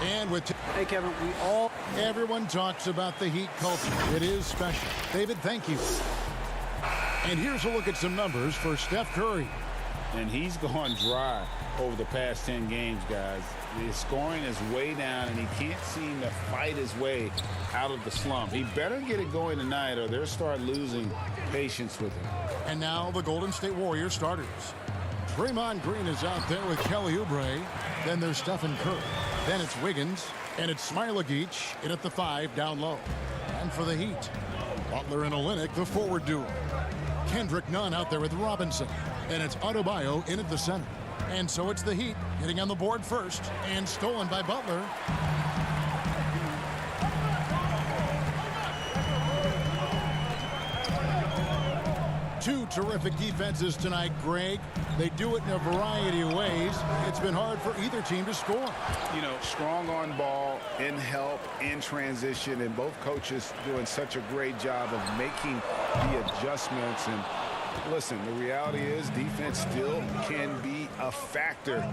And with hey, Kevin, everyone talks about the Heat culture. It is special. David, thank you. And here's a look at some numbers for Steph Curry. And he's gone dry over the past 10 games, guys. His scoring is way down, and he can't seem to fight his way out of the slump. He better get it going tonight, or they'll start losing patience with him. And now the Golden State Warriors starters. Draymond Green is out there with Kelly Oubre. Then there's Stephen Curry. Then it's Wiggins. And it's Smailagic in at the 5 down low. And for the Heat, Butler and Olynyk, the forward duo. Kendrick Nunn out there with Robinson. And it's Adebayo in at the center. And so it's the Heat getting on the board first and stolen by Butler. Two terrific defenses tonight, Greg. They do it in a variety of ways. It's been hard for either team to score. You know, strong on ball, in help, in transition, and both coaches doing such a great job of making the adjustments. And listen, the reality is defense still can be a factor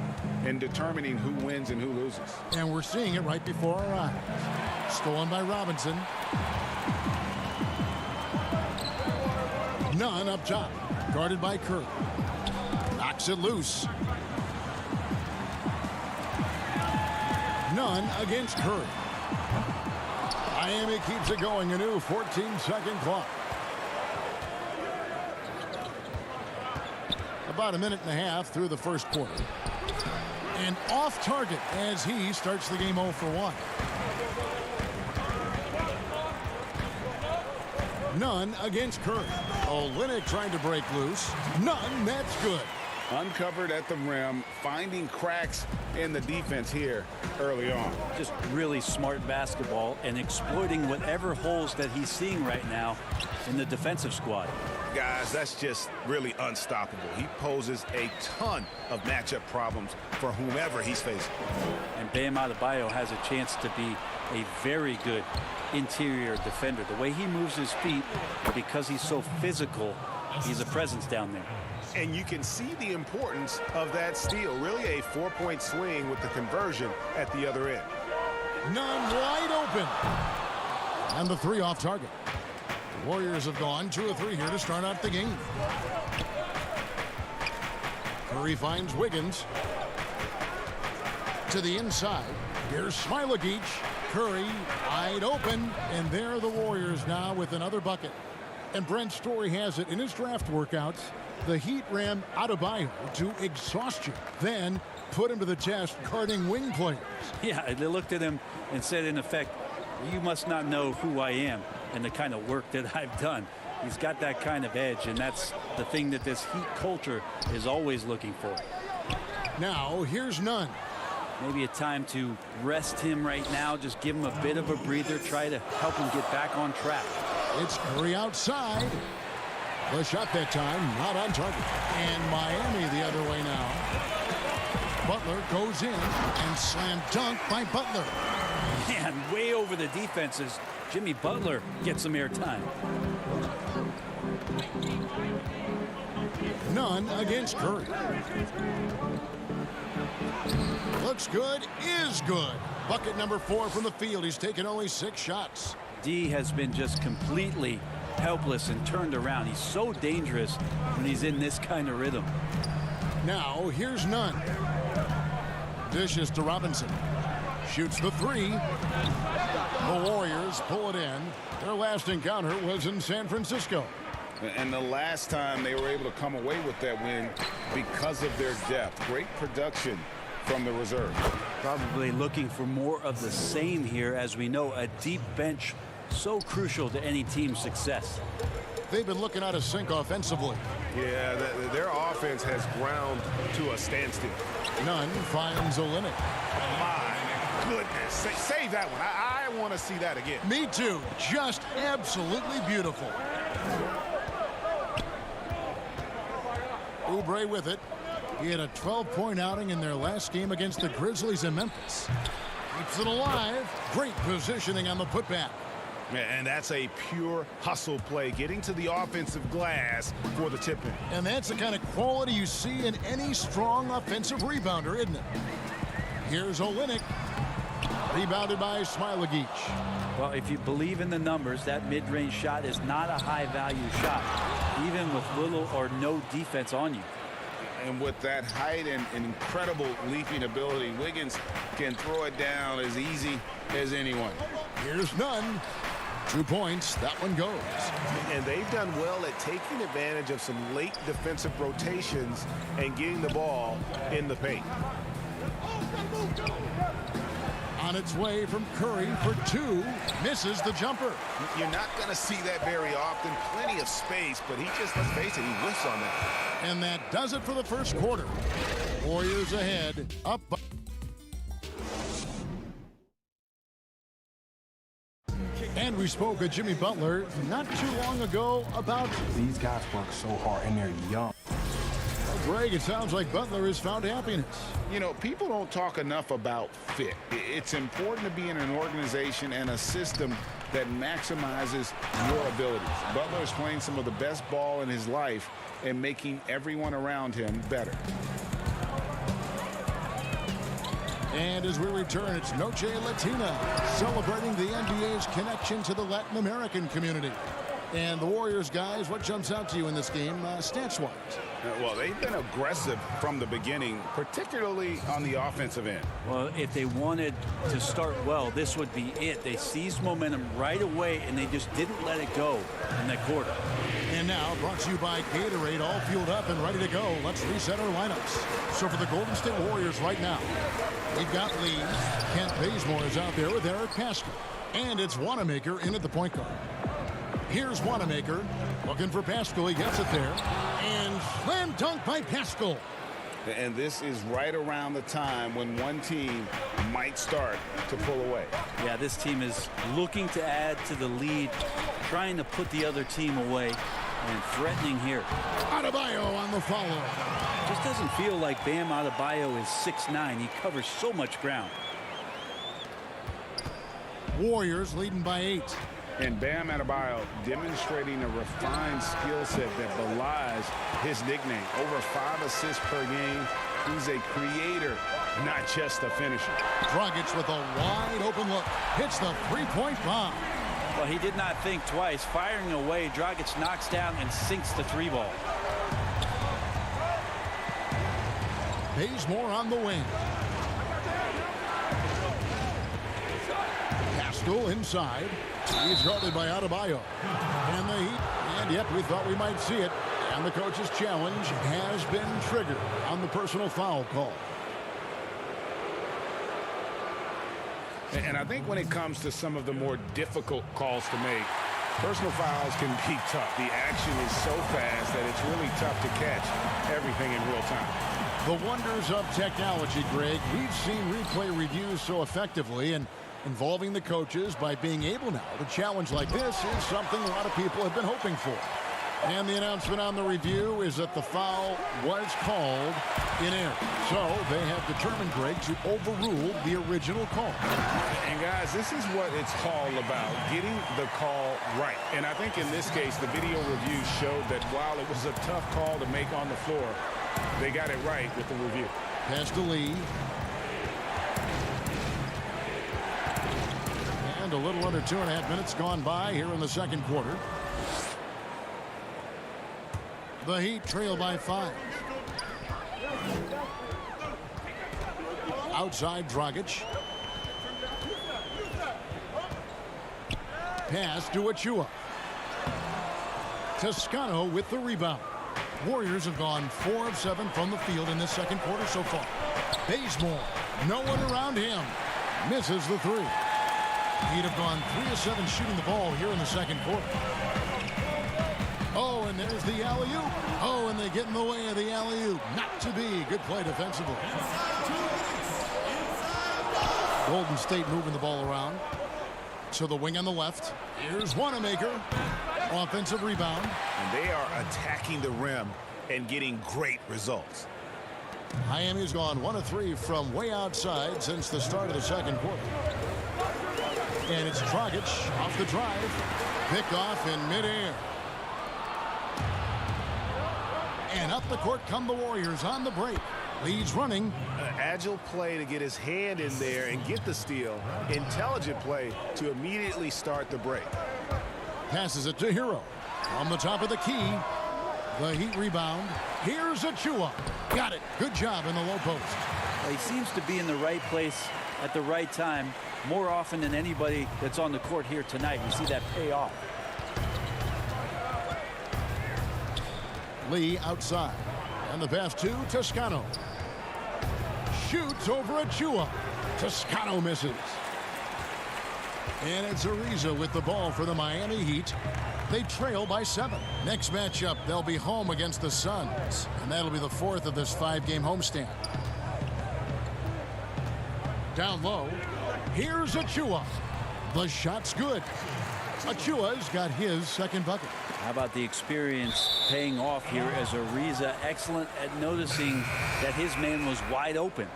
in determining who wins and who loses. And we're seeing it right before our eyes. Stolen by Robinson. Nunn up top, guarded by Curry. Knocks it loose. Nunn against Curry. Miami keeps it going, a new 14-second clock. About a minute and a half through the first quarter. And off target as he starts the game 0 for 1. Nunn against Curry. Olynyk trying to break loose. Nunn, that's good. Uncovered at the rim, finding cracks in the defense here early on. just really smart basketball and exploiting whatever holes that he's seeing right now in the defensive squad. Guys, that's just really unstoppable. He poses a ton of matchup problems for whomever he's facing. And Bam Adebayo has a chance to be a very good interior defender. The way he moves his feet, because he's so physical, he's a presence down there. And you can see the importance of that steal. Really a 4-point swing with the conversion at the other end. Nunn wide open. And the three off target. The Warriors have gone 2 of 3 here to start out the game. Curry finds Wiggins. To the inside. Here's Smailagic. Curry wide open. And there are the Warriors now with another bucket. And Brent Story has it in his draft workouts. The Heat ran Adebayo to exhaustion, then put him to the test guarding wing players. Yeah, they looked at him and said, in effect, you must not know who I am and the kind of work that I've done. He's got that kind of edge, and that's the thing that this Heat culture is always looking for. Now, here's Nunn. Maybe a time to rest him right now, just give him a bit of a breather, try to help him get back on track. It's Curry outside. The shot that time, not on target. And Miami the other way now. Butler goes in and slam dunk by Butler. Man, way over the defenses. Jimmy Butler gets some airtime. Nunn against Curry. Looks good, is good. Bucket number 4 from the field. He's taken only 6 shots. D has been just completely helpless and turned around. He's so dangerous when he's in this kind of rhythm. Now here's Nunn. Dishes to Robinson. Shoots the 3. The Warriors pull it in. Their last encounter was in San Francisco. And the last time they were able to come away with that win because of their depth. Great production from the reserve. Probably looking for more of the same here. As we know, a deep bench so crucial to any team's success. They've been looking out of sync offensively. Yeah, their offense has ground to a standstill. Nunn finds Olynyk. My goodness. Save that one. I want to see that again. Me too. Just absolutely beautiful. Oubre with it. He had a 12-point outing in their last game against the Grizzlies in Memphis. Keeps it alive. Great positioning on the putback. And that's a pure hustle play, getting to the offensive glass for the tip-in. And that's the kind of quality you see in any strong offensive rebounder, isn't it? Here's Olynyk. Rebounded by Smiley. Well, if you believe in the numbers, that mid-range shot is not a high-value shot, even with little or no defense on you. And with that height and incredible leaping ability, Wiggins can throw it down as easy as anyone. Here's Nunn. 2 points. That one goes. And they've done well at taking advantage of some late defensive rotations and getting the ball in the paint. On its way from Curry for 2. Misses the jumper. You're not going to see that very often. Plenty of space, but he just, let's face it, he whiffs on that. And that does it for the first quarter. Warriors ahead. Up by... And we spoke with Jimmy Butler not too long ago about... These guys work so hard and they're young. Greg, it sounds like Butler has found happiness. You know, people don't talk enough about fit. It's important to be in an organization and a system that maximizes your abilities. Butler is playing some of the best ball in his life and making everyone around him better. And as we return, it's Noche Latina, celebrating the NBA's connection to the Latin American community. And the Warriors, guys, what jumps out to you in this game, stats-wise? Well, they've been aggressive from the beginning, particularly on the offensive end. Well, if they wanted to start well, this would be it. They seized momentum right away, and they just didn't let it go in that quarter. And now, brought to you by Gatorade, all fueled up and ready to go. Let's reset our lineups. So for the Golden State Warriors right now, we've got Lee. Kent Bazemore is out there with Eric Pascal. And it's Wanamaker in at the point guard. Here's Wanamaker, looking for Pascal. He gets it there. And slam dunk by Pascal. And this is right around the time when one team might start to pull away. Yeah, this team is looking to add to the lead, trying to put the other team away, and threatening here. Adebayo on the follow. Just doesn't feel like Bam Adebayo is 6'9". He covers so much ground. Warriors leading by 8. And Bam Adebayo demonstrating a refined skill set that belies his nickname. Over 5 assists per game. He's a creator, not just a finisher. Dragic with a wide open look. Hits the three-point bomb. Well, he did not think twice. Firing away, Dragic knocks down and sinks the 3-ball. Bazemore on the wing. Pascal inside. He's guarded by Adebayo. And the Heat, and yet we thought we might see it. And the coach's challenge has been triggered on the personal foul call. And I think when it comes to some of the more difficult calls to make, personal fouls can be tough. The action is so fast that it's really tough to catch everything in real time. The wonders of technology, Greg. We've seen replay reviews so effectively, and involving the coaches by being able now to challenge like this is something a lot of people have been hoping for. And the announcement on the review is that the foul was called in error. So they have determined, Greg, to overrule the original call. And guys, this is what it's all about, getting the call right. And I think in this case, the video review showed that while it was a tough call to make on the floor, they got it right with the review. Pass to Lee. And a little under 2.5 minutes gone by here in the second quarter. The Heat trail by 5. Outside Dragic. Pass to Achua. Toscano with the rebound. Warriors have gone 4 of 7 from the field in this second quarter so far. Bazemore, no one around him. Misses the 3. He'd have gone 3 of 7 shooting the ball here in the second quarter. Oh, and there's the alley-oop. Oh, and they get in the way of the alley-oop. Not to be. Good play defensively. Golden State moving the ball around. To the wing on the left. Here's Wanamaker. Offensive rebound. And they are attacking the rim and getting great results. Miami's gone 1 of 3 from way outside since the start of the second quarter. And it's Dragic off the drive. Picked off in midair. And up the court come the Warriors on the break. Leads running. Agile play to get his hand in there and get the steal. Intelligent play to immediately start the break. Passes it to Hero. On the top of the key. The Heat rebound. Here's Achua. Got it. Good job in the low post. Well, he seems to be in the right place at the right time more often than anybody that's on the court here tonight. You see that pay off. Lee outside. And the pass to Toscano. Shoots over Achua. Toscano misses. And it's Ariza with the ball for the Miami Heat. They trail by 7. Next matchup, they'll be home against the Suns. And that'll be the 4th of this 5-game homestand. Down low. Here's Achua. The shot's good. Achua's got his second bucket. How about the experience paying off here as Ariza excellent at noticing that his man was wide open.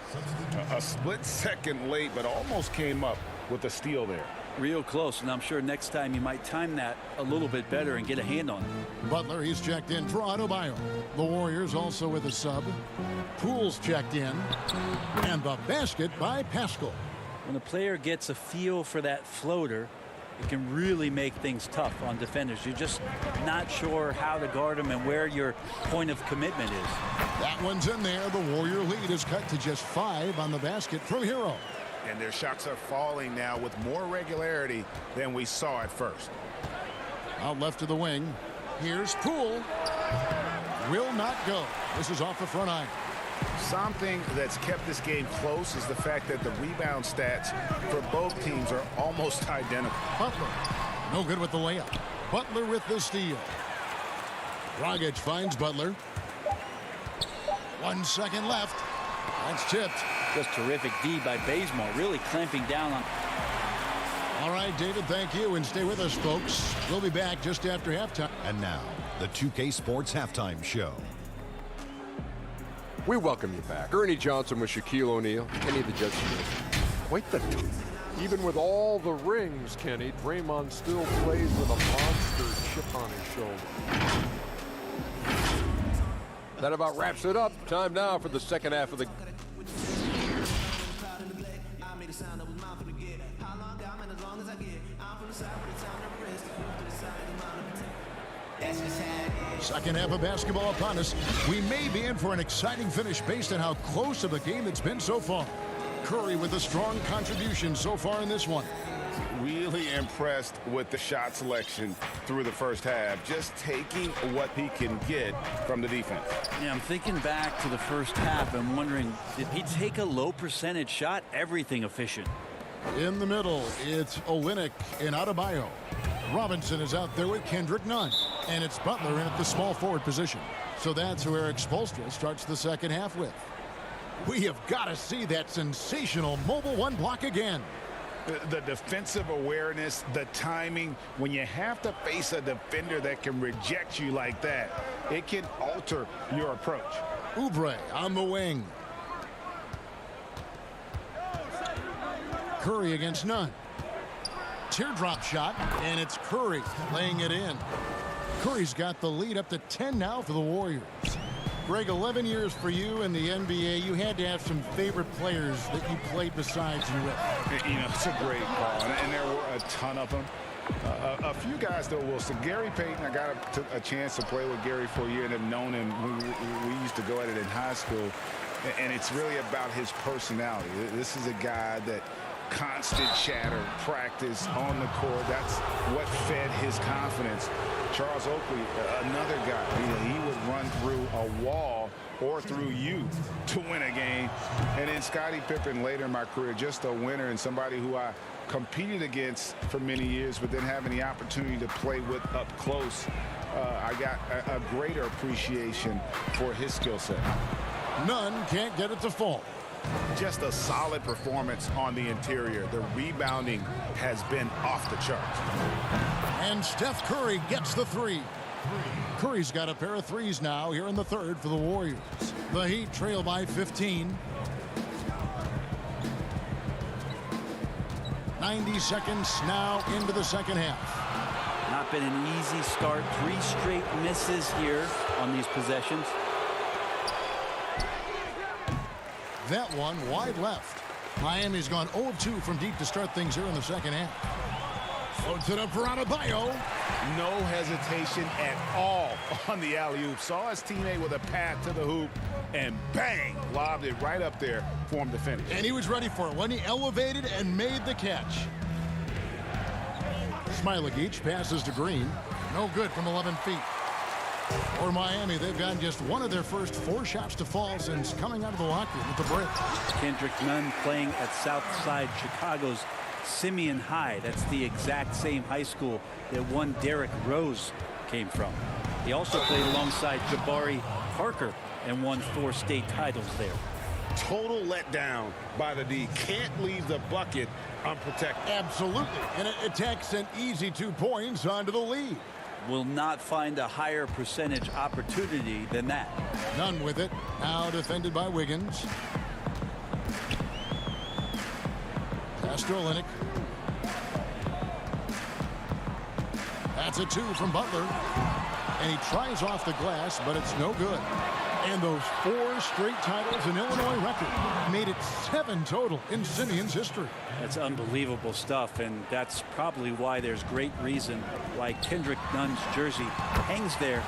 A split second late, but almost came up with a steal there. Real close, and I'm sure next time you might time that a little bit better and get a hand on it. Butler, he's checked in for Adebayo. The Warriors also with a sub. Poole's checked in. And the basket by Pascal. When a player gets a feel for that floater, it can really make things tough on defenders. You're just not sure how to guard them and where your point of commitment is. That one's in there. The Warrior lead is cut to just 5 on the basket from Hero. And their shots are falling now with more regularity than we saw at first. Out left to the wing. Here's Poole. Will not go. This is off the front iron. Something that's kept this game close is the fact that the rebound stats for both teams are almost identical. Butler. No good with the layup. Butler with the steal. Dragic finds Butler. 1 second left. That's tipped. Just terrific D by Bazemore, really clamping down on. All right, David, thank you, and stay with us, folks. We'll be back just after halftime. And now, the 2K Sports Halftime Show. We welcome you back. Ernie Johnson with Shaquille O'Neal. Kenny the Judge. Quite the... Even with all the rings, Kenny, Draymond still plays with a monster chip on his shoulder. That about wraps it up. Time now for the second half of the... Second half of basketball upon us. We may be in for an exciting finish based on how close of a game it's been so far. Curry with a strong contribution so far in this one. Really impressed with the shot selection through the first half. Just taking what he can get from the defense. Yeah, I'm thinking back to the first half and wondering, did he take a low percentage shot? Everything efficient. In the middle, it's Olynyk and Adebayo. Robinson is out there with Kendrick Nunn. And it's Butler in at the small forward position. So that's who Eric Spoelstra starts the second half with. We have got to see that sensational mobile one block again. The defensive awareness, the timing, when you have to face a defender that can reject you like that, it can alter your approach. Oubre on the wing. Curry against Nunn. Teardrop shot, and it's Curry laying it in. Curry's got the lead up to 10 now for the Warriors. Greg, 11 years for you in the NBA. You had to have some favorite players that you played besides you with. You know, it's a great call, and there were a ton of them. A few guys, though, Wilson. Gary Payton, I got a chance to play with Gary for a year and have known him. We used to go at it in high school, and it's really about his personality. This is a guy that constant chatter, practice on the court. That's what fed his confidence. Charles Oakley, another guy, he would run through a wall or through you to win a game. And then Scottie Pippen later in my career, just a winner and somebody who I competed against for many years, but then having the opportunity to play with up close, I got a greater appreciation for his skill set. Nunn can't get it to fall. Just a solid performance on the interior. The rebounding has been off the charts. And Steph Curry gets the three. Curry's got a pair of threes now here in the third for the Warriors. The Heat trail by 15. 90 seconds now into the second half. Not been an easy start. 3 straight misses here on these possessions. that one wide left. Miami's gone 0 of 2 from deep to start things here in the second half. Floats it up for Adebayo. No hesitation at all on the alley-oop. Saw his teammate with a path to the hoop, and bang, lobbed it right up there for him to finish. And he was ready for it when he elevated and made the catch. Smiley-Geach passes to Green. No good from 11 feet. For Miami, they've gotten just one of their first 4 shots to fall since coming out of the locker room at the break. Kendrick Nunn playing at Southside Chicago's Simeon High. That's the exact same high school that one Derrick Rose came from. He also played alongside Jabari Parker and won 4 state titles there. Total letdown by the D. Can't leave the bucket unprotected. Absolutely. And it takes an easy 2 points onto the lead. Will not find a higher percentage opportunity than that. Nunn with it. Now defended by Wiggins. Pass to Olynyk. That's a 2 from Butler. And he tries off the glass, but it's no good. And those 4 straight titles in Illinois record made it 7 total in Simeon's history. That's unbelievable stuff, and that's probably why there's great reason why Kendrick Nunn's jersey hangs there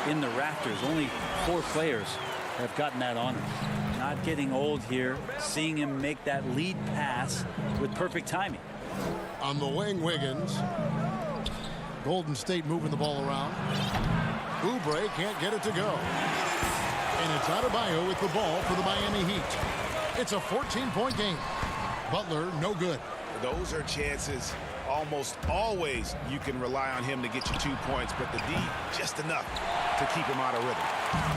in the rafters. Only 4 players have gotten that honor. Not getting old here, seeing him make that lead pass with perfect timing. On the wing, Wiggins. Golden State moving the ball around. Oubre can't get it to go. And it's Adebayo with the ball for the Miami Heat. It's a 14-point game. Butler, no good. Those are chances almost always you can rely on him to get you 2 points, but the D, just enough to keep him out of rhythm.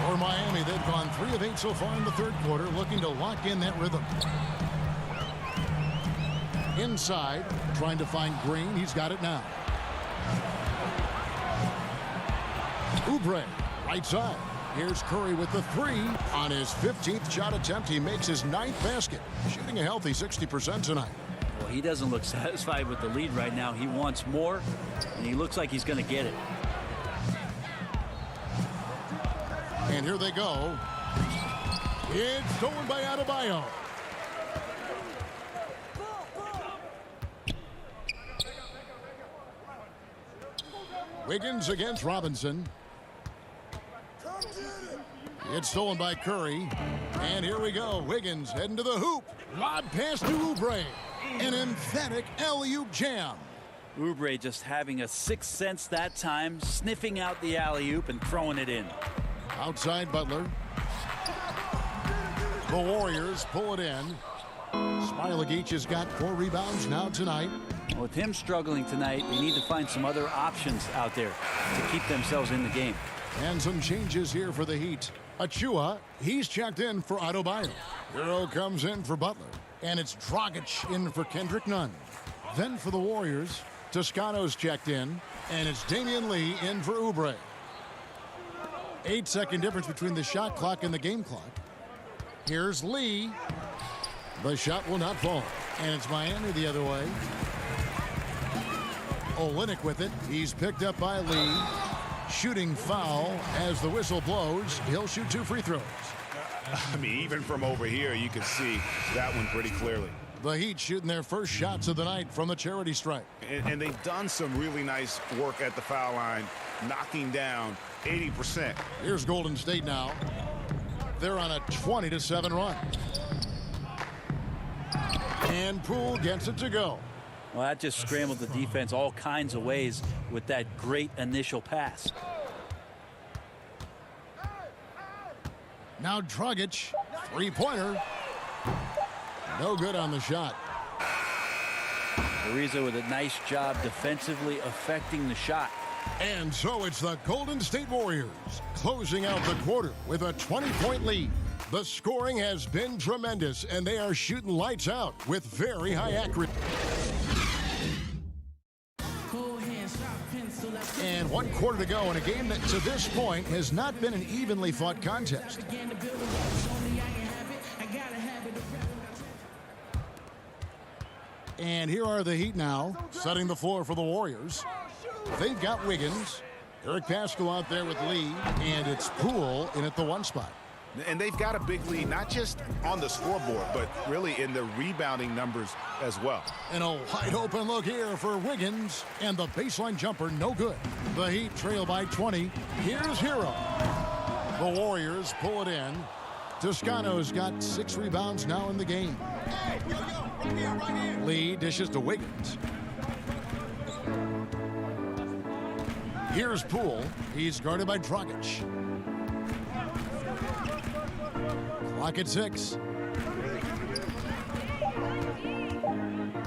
For Miami, they've gone 3 of 8 so far in the third quarter, looking to lock in that rhythm. Inside, trying to find Green. He's got it now. Oubre, right side. Here's Curry with the 3. On his 15th shot attempt, he makes his 9th basket, shooting a healthy 60% tonight. Well, he doesn't look satisfied with the lead right now. He wants more, and he looks like he's going to get it. And here they go. It's stolen by Adebayo. Wiggins against Robinson. It's stolen by Curry. And here we go. Wiggins heading to the hoop. Lob pass to Oubre. An emphatic alley-oop jam. Oubre just having a 6th sense that time, sniffing out the alley-oop and throwing it in. Outside Butler. The Warriors pull it in. Smiley-Geach has got 4 rebounds now tonight. With him struggling tonight, they need to find some other options out there to keep themselves in the game. And some changes here for the Heat. Achua, he's checked in for Adebayo. Hero comes in for Butler. And it's Dragic in for Kendrick Nunn. Then for the Warriors, Toscano's checked in. And it's Damian Lee in for Oubre. 8-second difference between the shot clock and the game clock. Here's Lee. The shot will not fall. And it's Miami the other way. Olynyk with it. He's picked up by Lee. Shooting foul as the whistle blows. He'll shoot 2 free throws. I mean, even from over here, you can see that one pretty clearly. The Heat shooting their first shots of the night from the charity stripe. And they've done some really nice work at the foul line, knocking down 80%. Here's Golden State now. They're on a 20-7 run. And Poole gets it to go. Well, that just scrambled the defense all kinds of ways with that great initial pass. Now Dragic, 3-pointer. No good on the shot. Ariza with a nice job defensively affecting the shot. And so it's the Golden State Warriors closing out the quarter with a 20-point lead. The scoring has been tremendous, and they are shooting lights out with very high accuracy. And 1 quarter to go in a game that to this point has not been an evenly fought contest. And here are the Heat now, setting the floor for the Warriors. They've got Wiggins, Eric Paschall out there with Lee, and it's Poole in at the 1 spot. And they've got a big lead, not just on the scoreboard, but really in the rebounding numbers as well. And a wide open look here for Wiggins, and the baseline jumper no good. The Heat trail by 20. Here's Hero. The Warriors pull it in. Toscano's got 6 rebounds now in the game. Hey, yo, right here, right here. Lee dishes to Wiggins. Here's Poole. He's guarded by Dragic. Clock at 6.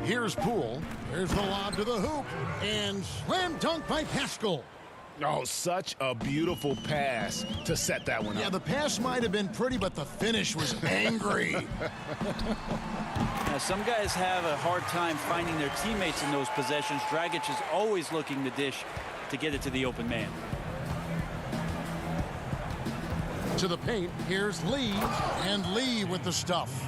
Here's Poole. There's the lob to the hoop. And slam dunk by Pascal. Oh, such a beautiful pass to set that one up. Yeah, the pass might have been pretty, but the finish was angry. Now, some guys have a hard time finding their teammates in those possessions. Dragic is always looking to dish to get it to the open man. To the paint, here's Lee, and Lee with the stuff.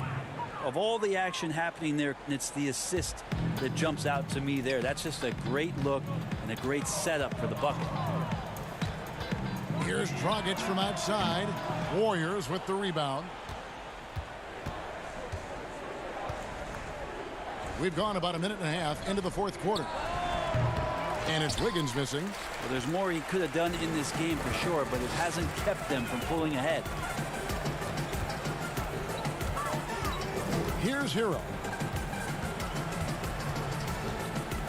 Of all the action happening there, it's the assist that jumps out to me there. That's just a great look and a great setup for the bucket. Here's Dragic from outside. Warriors with the rebound. We've gone about a minute and a half into the fourth quarter. And it's Wiggins missing. Well, there's more he could have done in this game for sure, but it hasn't kept them from pulling ahead. Here's Hero.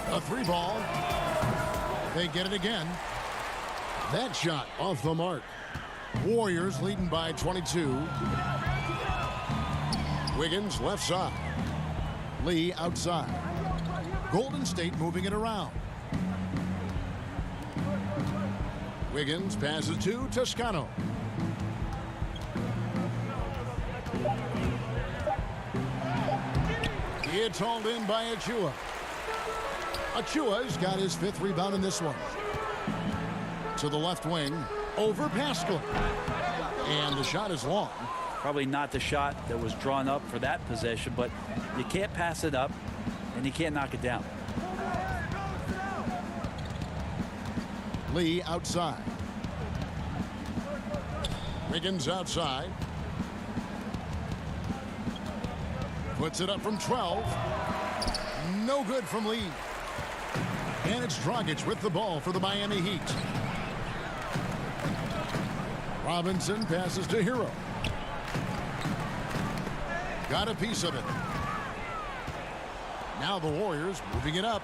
A 3-ball. They get it again. That shot off the mark. Warriors leading by 22. Wiggins left side. Lee outside. Golden State moving it around. Wiggins passes to Toscano. It's hauled in by Achua. Achua's got his 5th rebound in this one. To the left wing, over Pascal. And the shot is long. Probably not the shot that was drawn up for that possession, but you can't pass it up, and you can't knock it down. Lee outside. Wiggins outside. Puts it up from 12. No good from Lee. And it's Dragic with the ball for the Miami Heat. Robinson passes to Hero. Got a piece of it. Now the Warriors moving it up.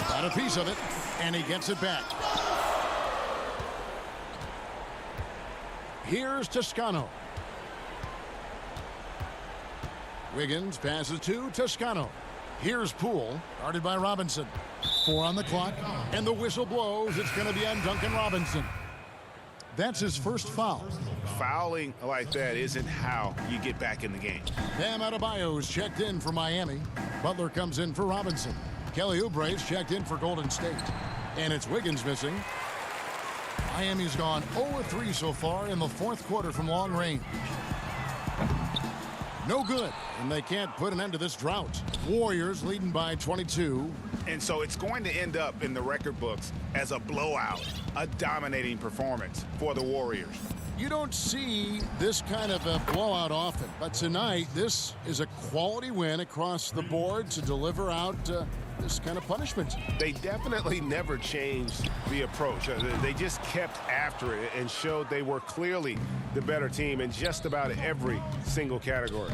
Got a piece of it, and he gets it back. Here's Toscano. Wiggins passes to Toscano. Here's Poole, guarded by Robinson. 4 on the clock, and the whistle blows. It's going to be on Duncan Robinson. That's his first foul. Fouling like that isn't how you get back in the game. Bam Adebayo's checked in for Miami. Butler comes in for Robinson. Kelly Oubre's checked in for Golden State. And it's Wiggins missing. Miami's gone 0-3 so far in the fourth quarter from long range. No good, and they can't put an end to this drought. Warriors leading by 22. And so it's going to end up in the record books as a blowout, a dominating performance for the Warriors. You don't see this kind of a blowout often, but tonight this is a quality win across the board to deliver out this kind of punishment. They definitely never changed the approach. They just kept after it and showed they were clearly the better team in just about every single category.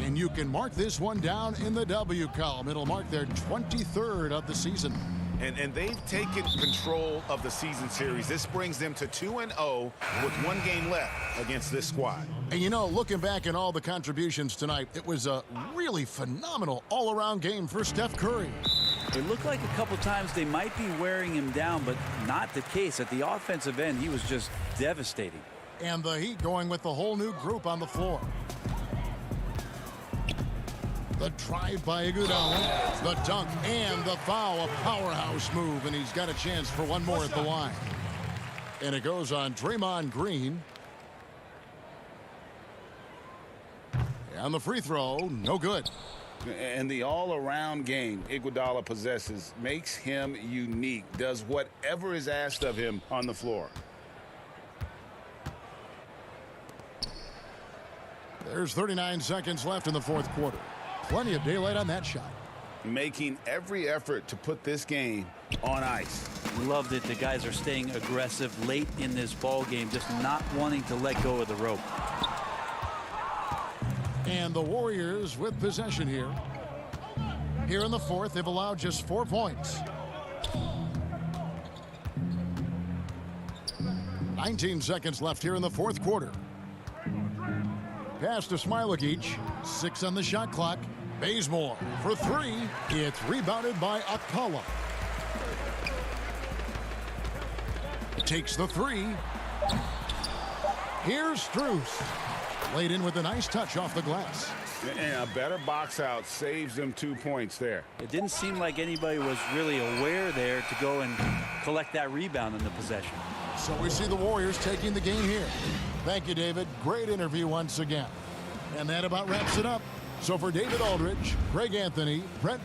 And you can mark this one down in the W column. It'll mark their 23rd of the season. And they've taken control of the season series. This brings them to 2-0 with 1 game left against this squad. And you know, looking back at all the contributions tonight, it was a really phenomenal all-around game for Steph Curry. It looked like a couple times they might be wearing him down, but not the case. At the offensive end, he was just devastating. And the Heat going with the whole new group on the floor. The drive by Iguodala, the dunk, and the foul. A powerhouse move, and he's got a chance for one more at the line. And it goes on Draymond Green. And the free throw, no good. And the all-around game Iguodala possesses makes him unique, does whatever is asked of him on the floor. There's 39 seconds left in the fourth quarter. Plenty of daylight on that shot. Making every effort to put this game on ice. Loved it. The guys are staying aggressive late in this ball game, just not wanting to let go of the rope. And the Warriors with possession here. Here in the fourth, they've allowed just 4 points. 19 seconds left here in the fourth quarter. Pass to Smilagic. 6 on the shot clock. Bazemore for 3. It's rebounded by Akala. Takes the 3. Here's Strus. Laid in with a nice touch off the glass. And a better box out saves them 2 points there. It didn't seem like anybody was really aware there to go and collect that rebound in the possession. So we see the Warriors taking the game here. Thank you, David. Great interview once again. And that about wraps it up. So for David Aldridge, Greg Anthony, Brett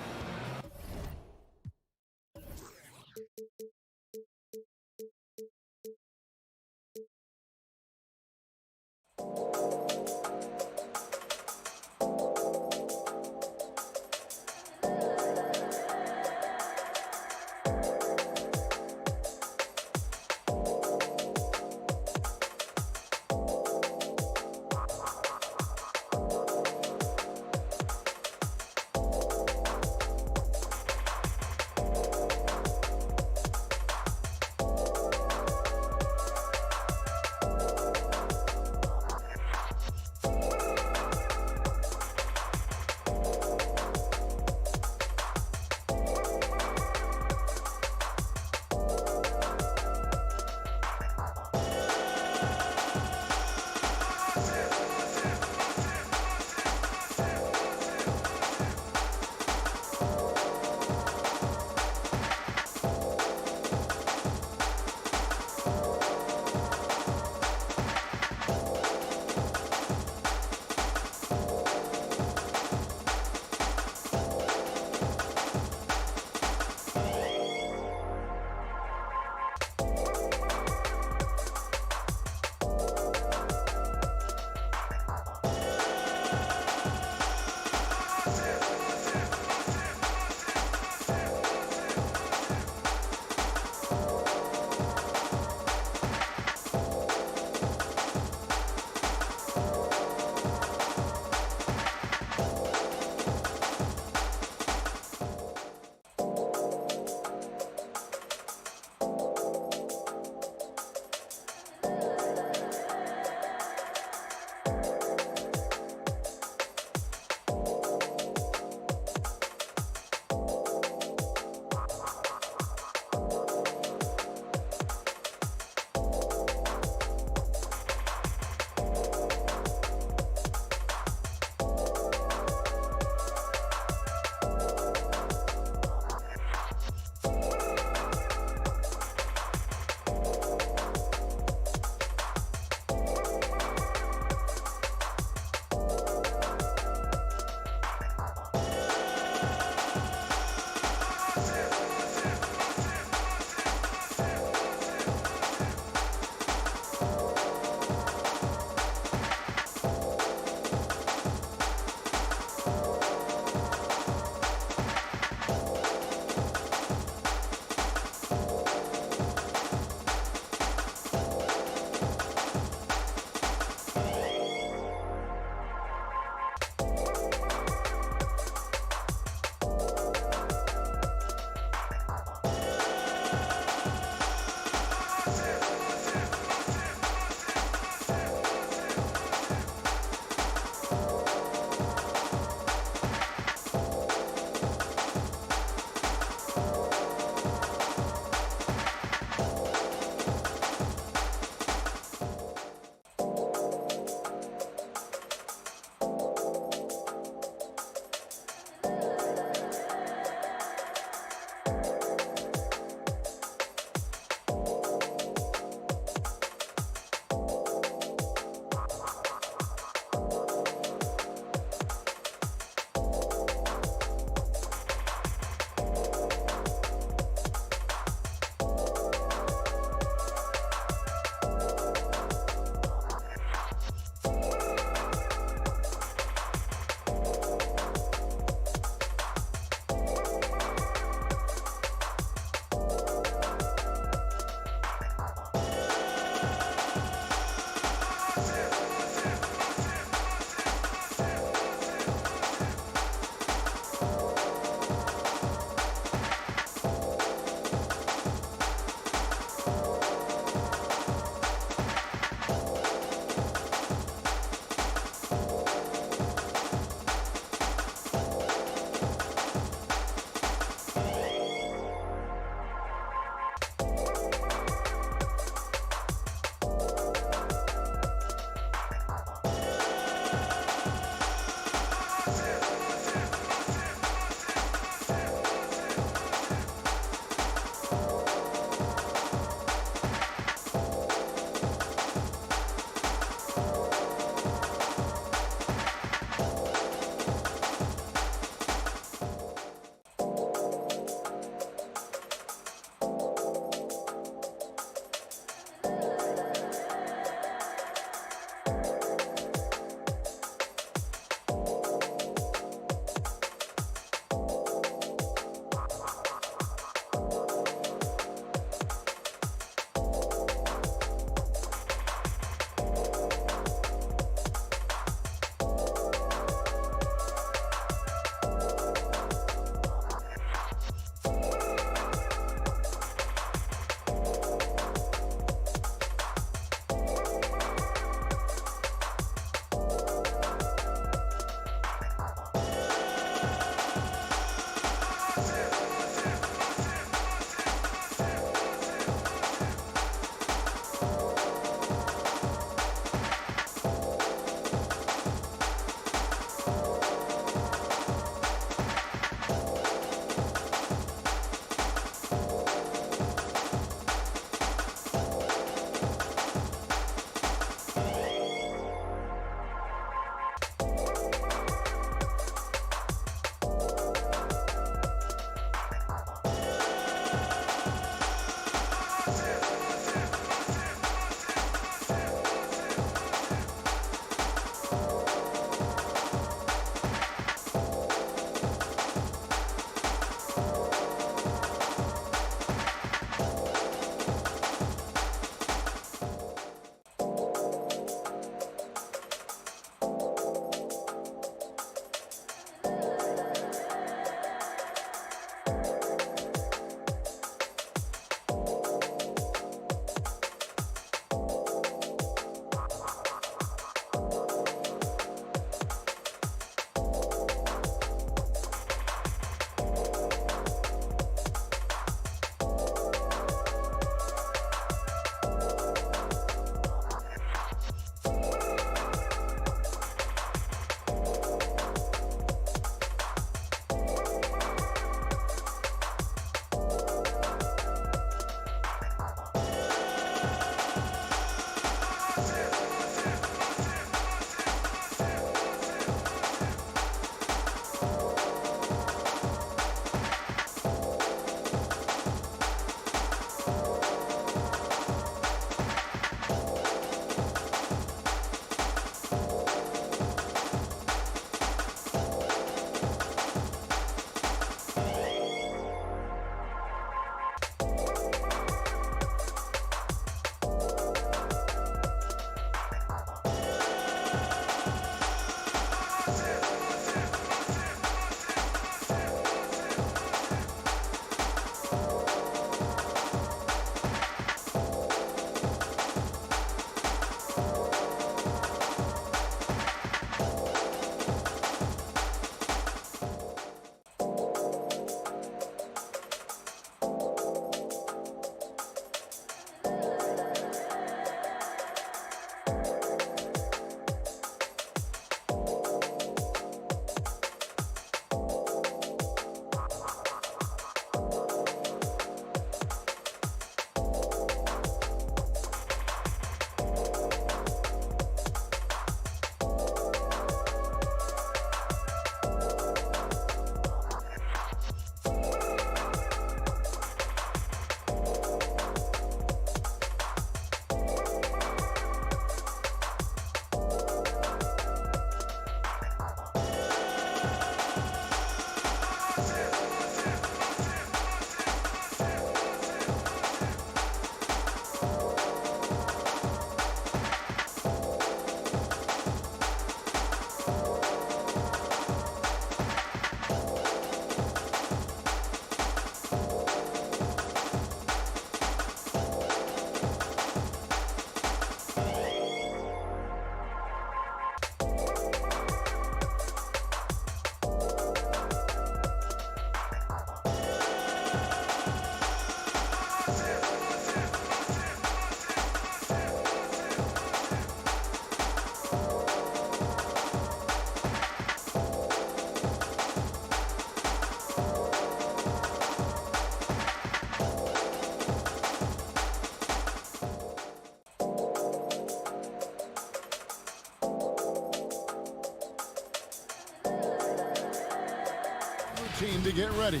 team to get ready.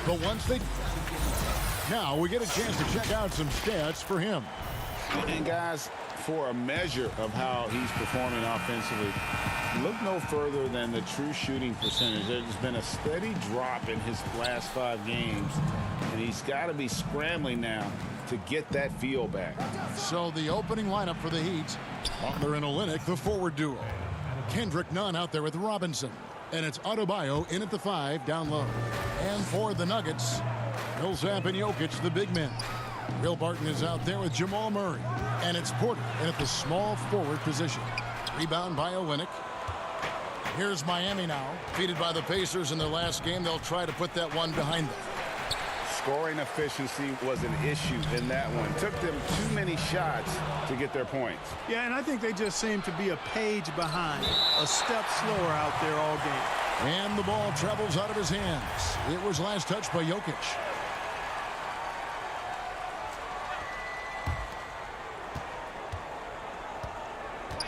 But once they... Now we get a chance to check out some stats for him. And guys, for a measure of how he's performing offensively, look no further than the true shooting percentage. There's been a steady drop in his last 5 games, and he's got to be scrambling now to get that feel back. So the opening lineup for the Heat, Butler and Olynyk, the forward duo. Kendrick Nunn out there with Robinson. And it's Adebayo in at the 5 down low. And for the Nuggets, Millsap and Jokic, the big men. Will Barton is out there with Jamal Murray. And it's Porter in at the small forward position. Rebound by Olynyk. Here's Miami now. Defeated by the Pacers in their last game. They'll try to put that one behind them. Scoring efficiency was an issue in that one. Took them too many shots to get their points. Yeah, and I think they just seem to be a page behind, a step slower out there all game. And the ball travels out of his hands. It was last touched by Jokic.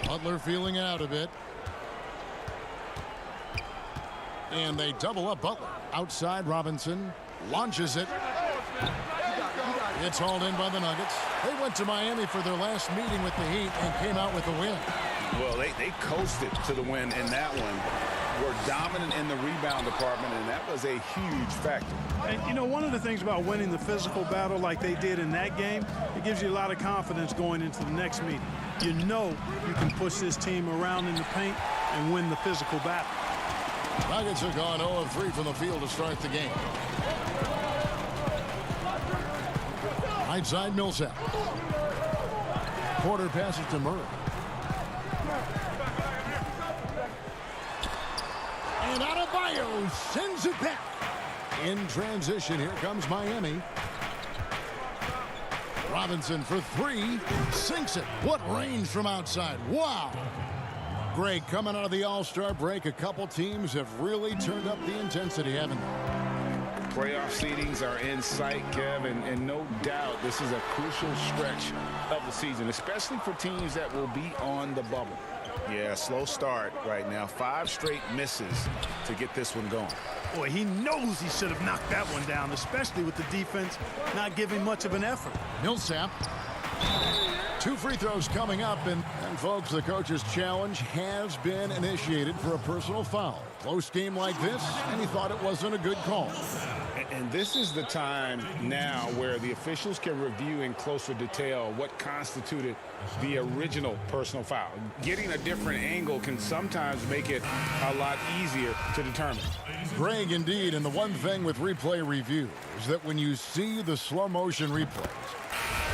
Butler feeling it out a bit. And they double up Butler. Outside Robinson. Launches it. It's hauled in by the Nuggets. They went to Miami for their last meeting with the Heat and came out with a win. Well, they coasted to the win in that one. Were dominant in the rebound department, and that was a huge factor. And, you know, one of the things about winning the physical battle like they did in that game, it gives you a lot of confidence going into the next meeting. You know you can push this team around in the paint and win the physical battle. Nuggets have gone 0 of 3 from the field to start the game. Right side Millsap. Porter passes to Murray. And Adebayo sends it back. In transition, here comes Miami. Robinson for 3. Sinks it. What range from outside. Wow. Greg, coming out of the All-Star break, a couple teams have really turned up the intensity, haven't they? Playoff seedings are in sight, Kev, and no doubt this is a crucial stretch of the season, especially for teams that will be on the bubble. Yeah, slow start right now. 5 straight misses to get this one going. Boy, he knows he should have knocked that one down, especially with the defense not giving much of an effort. Millsap. 2 free throws coming up, and folks, the coach's challenge has been initiated for a personal foul. Close game like this, and he thought it wasn't a good call. And this is the time now where the officials can review in closer detail what constituted the original personal foul. Getting a different angle can sometimes make it a lot easier to determine. Greg, indeed, and the one thing with replay review is that when you see the slow motion replays,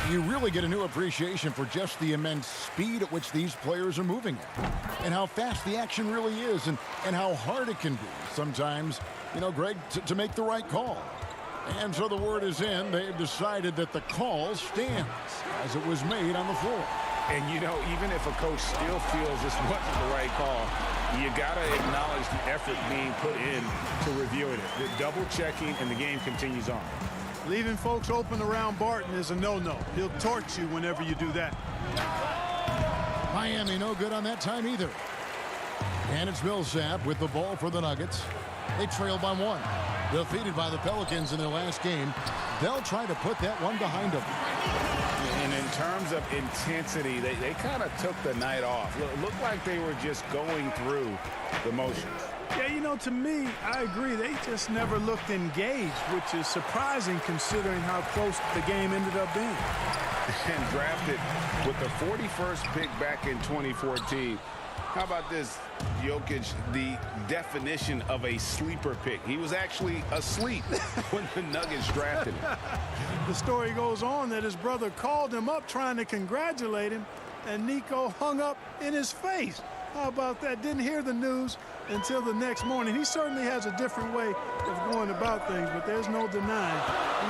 you really get a new appreciation for just the immense speed at which these players are moving at, and how fast the action really is, and how hard it can be sometimes, you know, Greg, to make the right call. And so the word is in. They've decided that the call stands as it was made on the floor. And, you know, even if a coach still feels this wasn't the right call, you got to acknowledge the effort being put in to reviewing it. The double checking, and the game continues on. Leaving folks open around Barton is a no-no. He'll torch you whenever you do that. Miami no good on that time either. And it's Millsap with the ball for the Nuggets. They trail by 1. Defeated by the Pelicans in their last game. They'll try to put that one behind them. And in terms of intensity, they kind of took the night off. Looked like they were just going through the motions. Yeah, you know, to me, I agree. They just never looked engaged, which is surprising considering how close the game ended up being. And drafted with the 41st pick back in 2014. How about this? Jokic, the definition of a sleeper pick. He was actually asleep when the Nuggets drafted him. The story goes on that his brother called him up trying to congratulate him, and Nico hung up in his face. How about that? Didn't hear the news until the next morning. He certainly has a different way of going about things, but there's no denying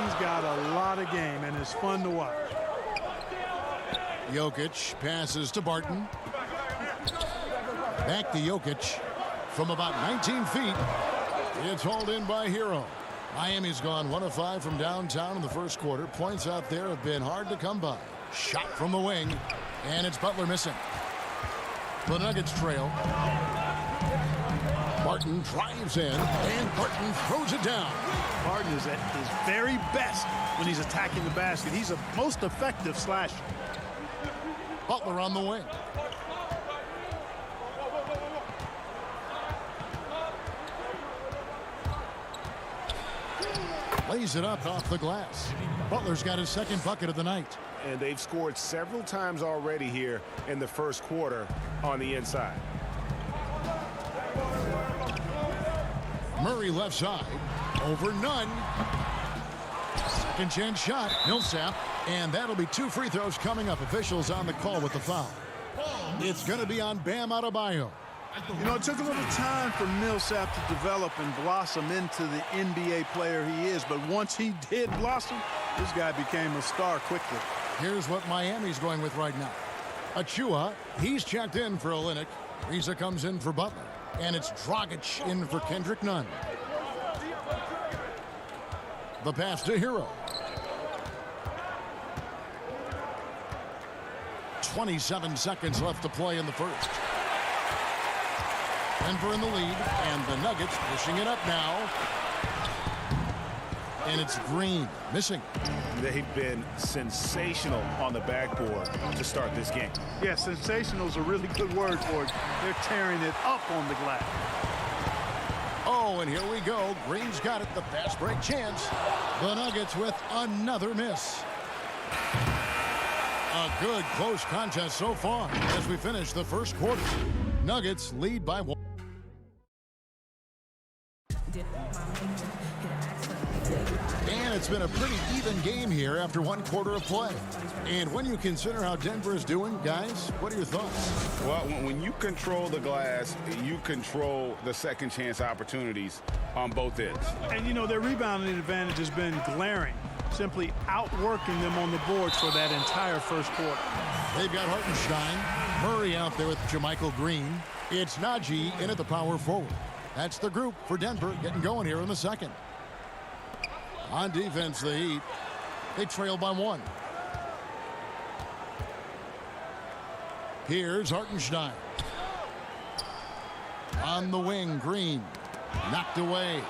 he's got a lot of game, and it's fun to watch. Jokic passes to Barton. Back to Jokic from about 19 feet. It's hauled in by Hero. Miami's gone 1 of 5 from downtown in the first quarter. Points out there have been hard to come by. Shot from the wing, and it's Butler missing. The Nuggets trail. Barton drives in, and Barton throws it down. Harden is at his very best when he's attacking the basket. He's a most effective slasher. Butler on the wing. Lays it up off the glass. Butler's got his second bucket of the night. And they've scored several times already here in the first quarter on the inside. Murray left side. Over Nunn. Second chance shot. Millsap. And that'll be 2 free throws coming up. Officials on the call with the foul. It's going to be on Bam Adebayo. You know, it took a little time for Millsap to develop and blossom into the NBA player he is. But once he did blossom, this guy became a star quickly. Here's what Miami's going with right now. Achua, he's checked in for Olynyk. Reza comes in for Butler. And it's Dragic in for Kendrick Nunn. The pass to Hero. 27 seconds left to play in the first. Denver in the lead, and the Nuggets pushing it up now. And it's Green missing. They've been sensational on the backboard to start this game. Yeah, sensational is a really good word for it. They're tearing it up on the glass. Oh, and here we go. Green's got it. The fast break chance. The Nuggets with another miss. A good close contest so far as we finish the first quarter. Nuggets lead by 1. And it's been a pretty even game here after 1 quarter of play. And when you consider how Denver is doing, guys, what are your thoughts? Well, when you control the glass, you control the second chance opportunities on both ends. And, you know, their rebounding advantage has been glaring, simply outworking them on the boards for that entire first quarter. They've got Hartenstein, Murray out there with Jermichael Green. It's Najee in at the power forward. That's the group for Denver getting going here in the second. On defense, the Heat, they trail by 1. Here's Hartenstein. On the wing, Green. Knocked away.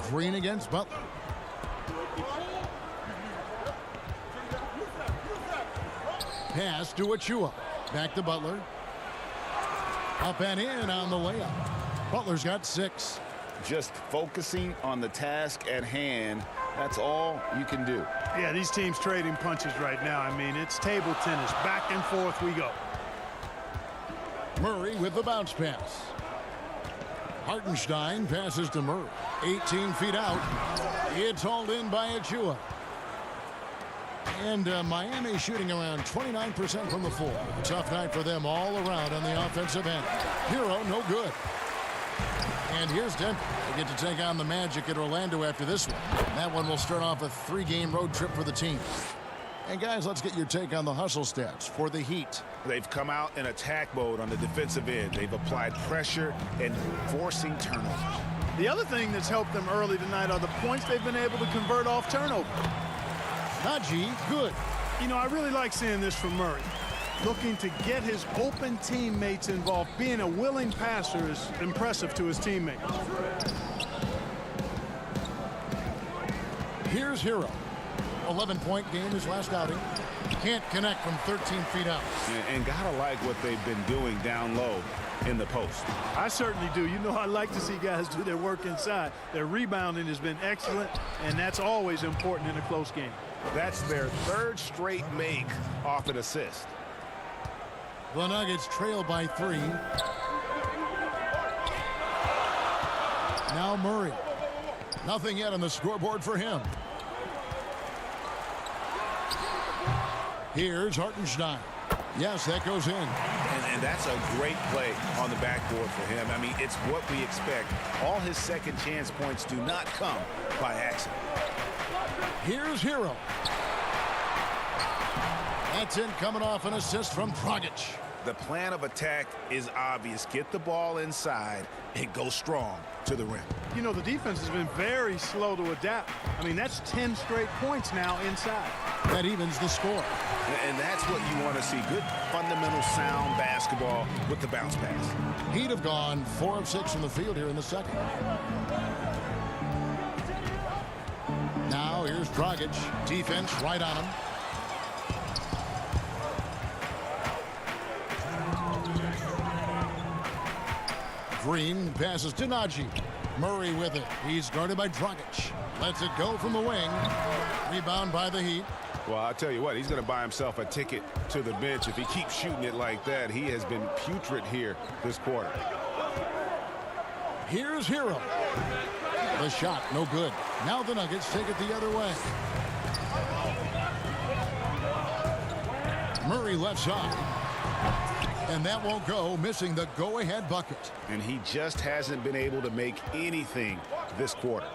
Green against Butler. Pass to Achua. Back to Butler. Up and in on the layup. Butler's got 6. Just focusing on the task at hand, that's all you can do. Yeah, these teams trading punches right now. I mean, it's table tennis. Back and forth we go. Murray with the bounce pass. Hartenstein passes to Murray. 18 feet out. It's hauled in by Achua. And Miami shooting around 29% from the floor. Tough night for them all around on the offensive end. Hero, no good. And here's Denver. They get to take on the Magic at Orlando after this one. That one will start off a 3-game road trip for the team. And guys, let's get your take on the hustle stats for the Heat. They've come out in attack mode on the defensive end. They've applied pressure and forcing turnovers. The other thing that's helped them early tonight are the points they've been able to convert off turnover. Najee, good. You know, I really like seeing this from Murray. Looking to get his open teammates involved. Being a willing passer is impressive to his teammates. Here's Hero. 11-point game his last outing. Can't connect from 13 feet out. And gotta like what they've been doing down low in the post. I certainly do. You know, I like to see guys do their work inside. Their rebounding has been excellent, and that's always important in a close game. That's their 3rd straight make off an assist. The Nuggets trail by 3. Now Murray. Nothing yet on the scoreboard for him. Here's Hartenstein. Yes, that goes in. And that's a great play on the backboard for him. I mean, it's what we expect. All his second chance points do not come by accident. Here's Hero. That's in, coming off an assist from Dragic. The plan of attack is obvious. Get the ball inside and go strong to the rim. You know, the defense has been very slow to adapt. I mean, that's 10 straight points now inside. That evens the score. And that's what you want to see. Good fundamental sound basketball with the bounce pass. He'd have gone 4 of 6 from the field here in the second. Now here's Dragic. Defense right on him. Green passes to Najee. Murray with it. He's guarded by Dragic. Lets it go from the wing. Rebound by the Heat. Well, I'll tell you what, he's going to buy himself a ticket to the bench. If he keeps shooting it like that, he has been putrid here this quarter. Here's Hero. The shot, no good. Now the Nuggets take it the other way. Murray left side. And that won't go, missing the go-ahead bucket. And he just hasn't been able to make anything this quarter.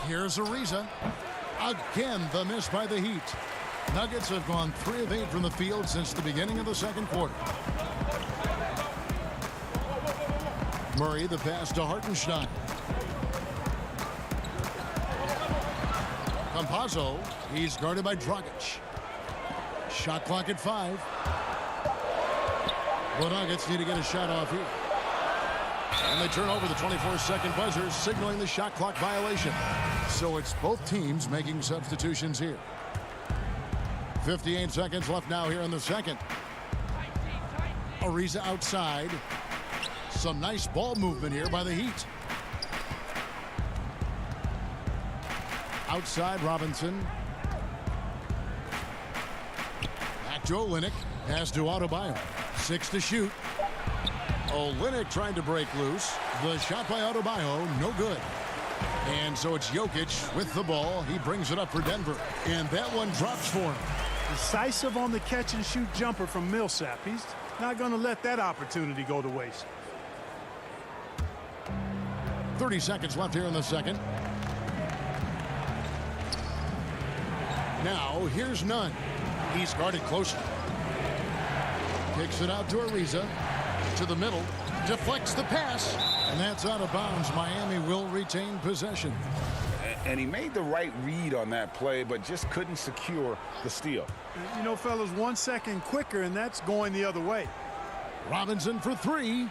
Here's Ariza. Again, the miss by the Heat. Nuggets have gone 3 of 8 from the field since the beginning of the second quarter. Murray, the pass to Hartenstein. Campazzo, he's guarded by Dragic. Shot clock at 5. The Nuggets need to get a shot off here. And they turn over the 24-second buzzer, signaling the shot clock violation. So it's both teams making substitutions here. 58 seconds left now here in the second. Ariza outside. Some nice ball movement here by the Heat. Outside Robinson. Back to Olynyk. Pass to Adebayo. 6 to shoot. Olynyk trying to break loose. The shot by Adebayo, no good. And so it's Jokic with the ball. He brings it up for Denver. And that one drops for him. Decisive on the catch-and-shoot jumper from Millsap. He's not going to let that opportunity go to waste. 30 seconds left here in the second. Now, here's Nunn. He's guarded closely. Kicks it out to Ariza. To the middle. Deflects the pass. And that's out of bounds. Miami will retain possession. And he made the right read on that play, but just couldn't secure the steal. You know, fellas, 1 second quicker, and that's going the other way. Robinson for 3.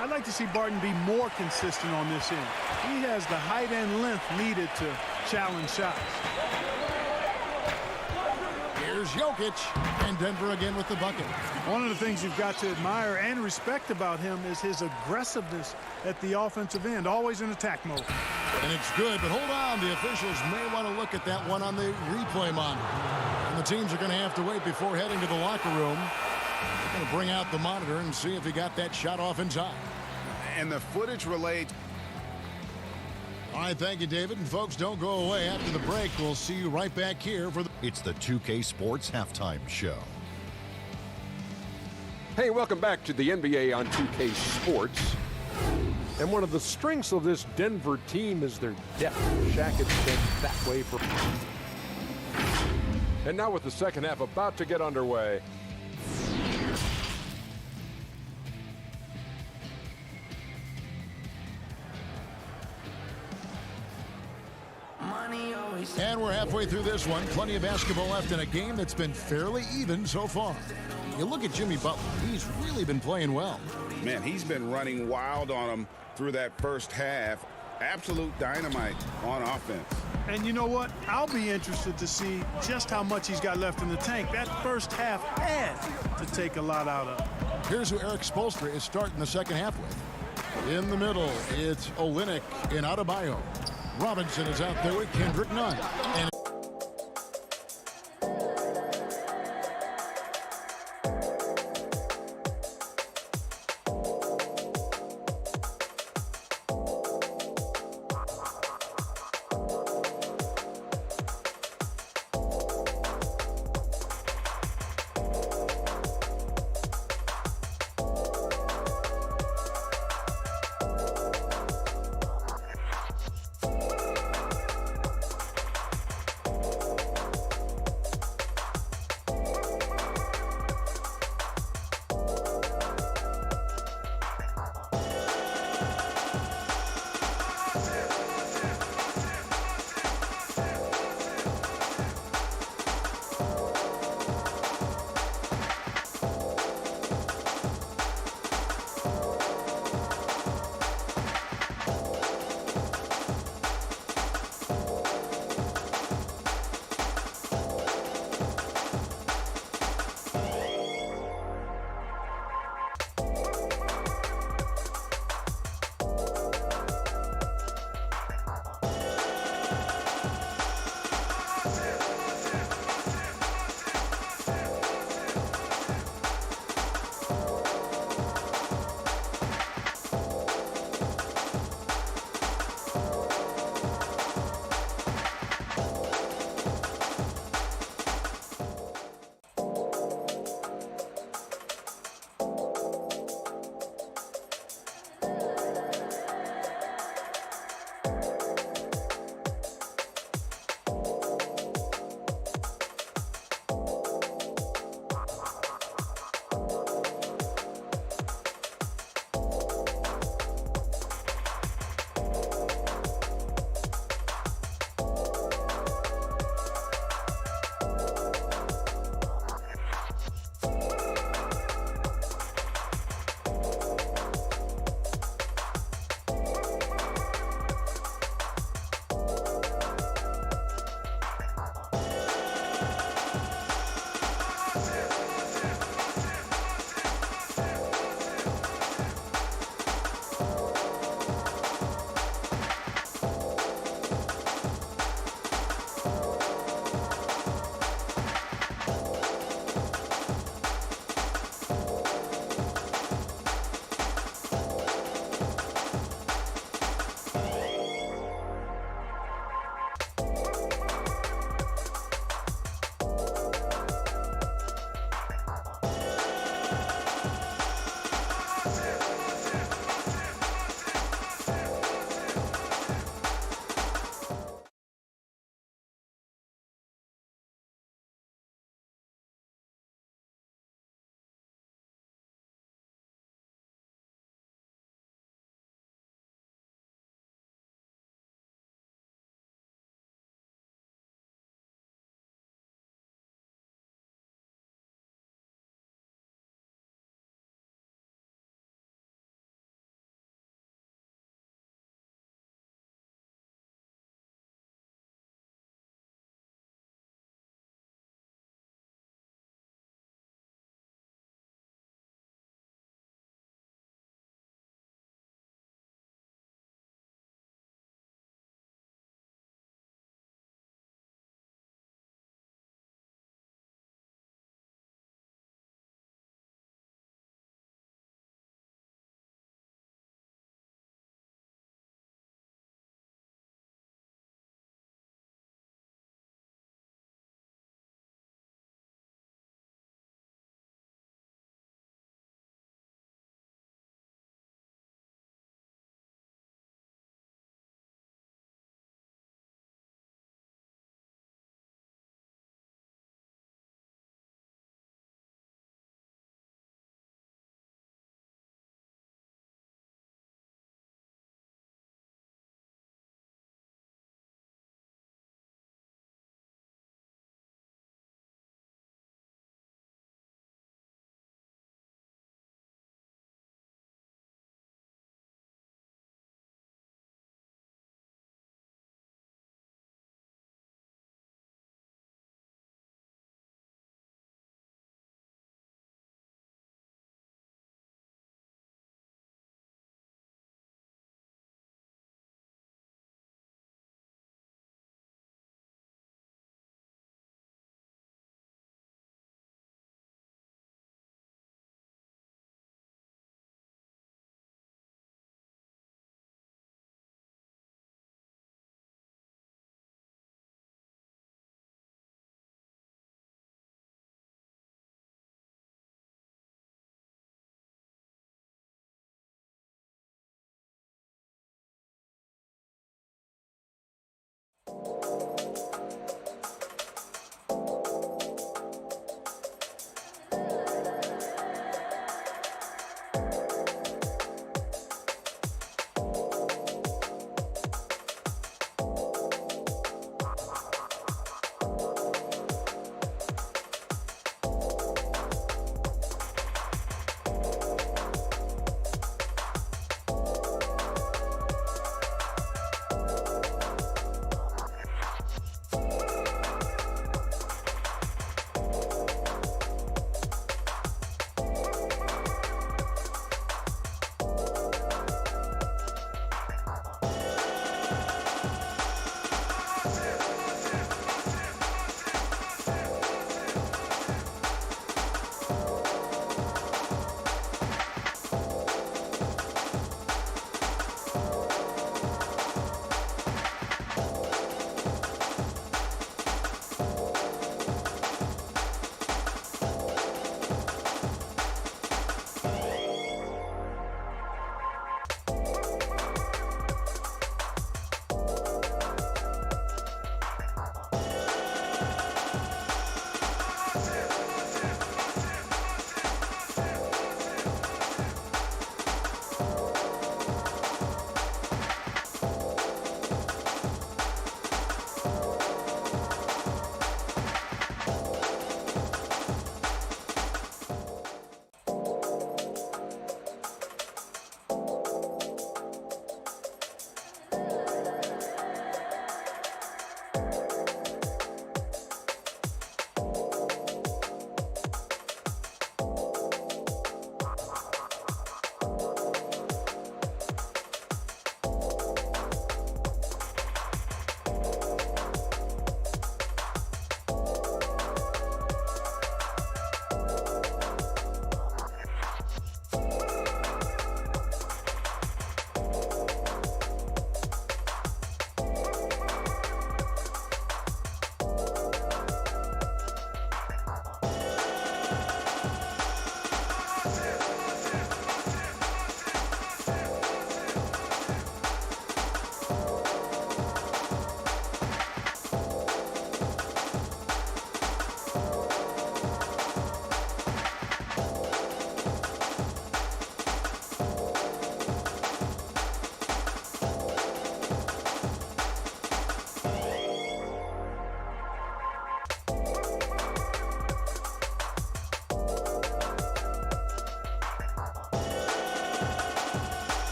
I'd like to see Barton be more consistent on this end. He has the height and length needed to challenge shots. Here's Jokic, and Denver again with the bucket. One of the things you've got to admire and respect about him is his aggressiveness at the offensive end, always in attack mode. And it's good, but hold on. The officials may want to look at that one on the replay monitor. And the teams are going to have to wait before heading to the locker room. They're going to bring out the monitor and see if he got that shot off inside. And the footage relates. All right, thank you, David. And folks, don't go away. After the break, we'll see you right back here for the... It's the 2K Sports Halftime Show. Hey, welcome back to the NBA on 2K Sports. And one of the strengths of this Denver team is their depth. Shaq has been that way for... And now with the second half about to get underway. And we're halfway through this one. Plenty of basketball left in a game that's been fairly even so far. You look at Jimmy Butler. He's really been playing well. Man, he's been running wild on him through that first half. Absolute dynamite on offense. And you know what? I'll be interested to see just how much he's got left in the tank. That first half had to take a lot out of. Here's who Eric Spoelstra is starting the second half with. In the middle, it's Olynyk and Adebayo. Robinson is out there with Kendrick Nunn. And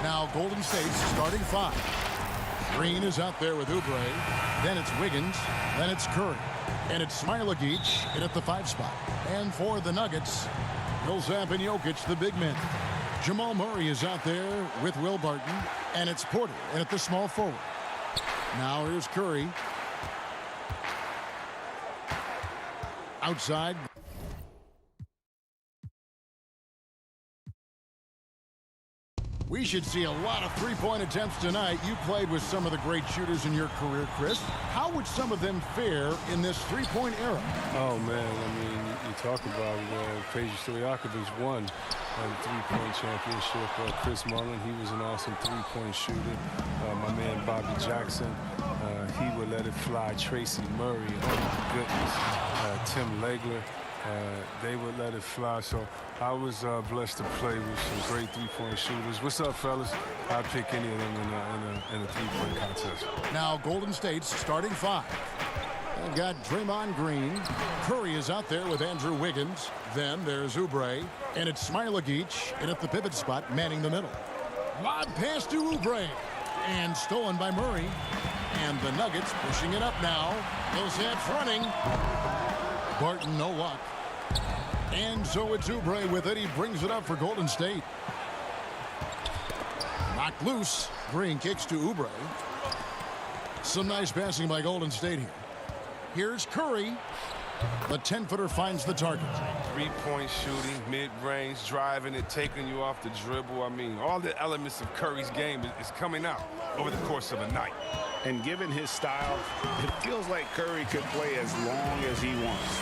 Now Golden State's starting 5. Green is out there with Oubre. Then it's Wiggins. Then it's Curry. And it's Smailagic in at the 5 spot. And for the Nuggets, Millsap and Jokic, the big men. Jamal Murray is out there with Will Barton. And it's Porter in at the small forward. Now here's Curry. Outside. We should see a lot of three-point attempts tonight. You played with some of the great shooters in your career, Chris. How would some of them fare in this three-point era? Oh, man, I mean, you talk about Peja Stojakovic won the three-point championship. Chris Mullin, he was an awesome three-point shooter. My man Bobby Jackson, he would let it fly. Tracy Murray, oh my goodness. Tim Legler. They would let it fly. So I was blessed to play with some great three-point shooters. What's up, fellas? I'd pick any of them in a three-point contest. Now Golden State's starting 5. They've got Draymond Green. Curry is out there with Andrew Wiggins. Then there's Oubre. And it's Smailagic in at the pivot spot, manning the middle. Lob pass to Oubre. And stolen by Murray. And the Nuggets pushing it up now. Millsap's running. Barton, no luck. And so it's Oubre with it. He brings it up for Golden State. Knocked loose. Green kicks to Oubre. Some nice passing by Golden State here. Here's Curry. The 10-footer finds the target. Three-point shooting, mid-range, driving it, taking you off the dribble. I mean, all the elements of Curry's game is coming out over the course of a night. And given his style, it feels like Curry could play as long as he wants.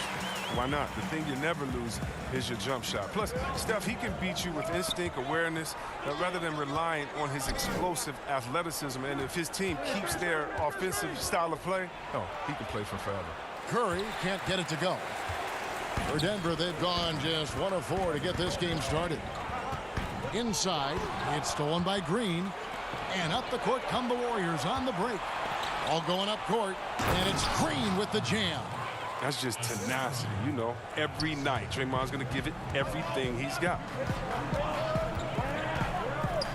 Why not? The thing you never lose is your jump shot. Plus, Steph, he can beat you with instinct, awareness, rather than relying on his explosive athleticism. And if his team keeps their offensive style of play, oh, he can play for forever. Curry can't get it to go. For Denver, they've gone just 1 of 4 to get this game started. Inside, it's stolen by Green. And up the court come the Warriors on the break. All going up court. And it's Green with the jam. That's just tenacity, you know. Every night, Draymond's going to give it everything he's got.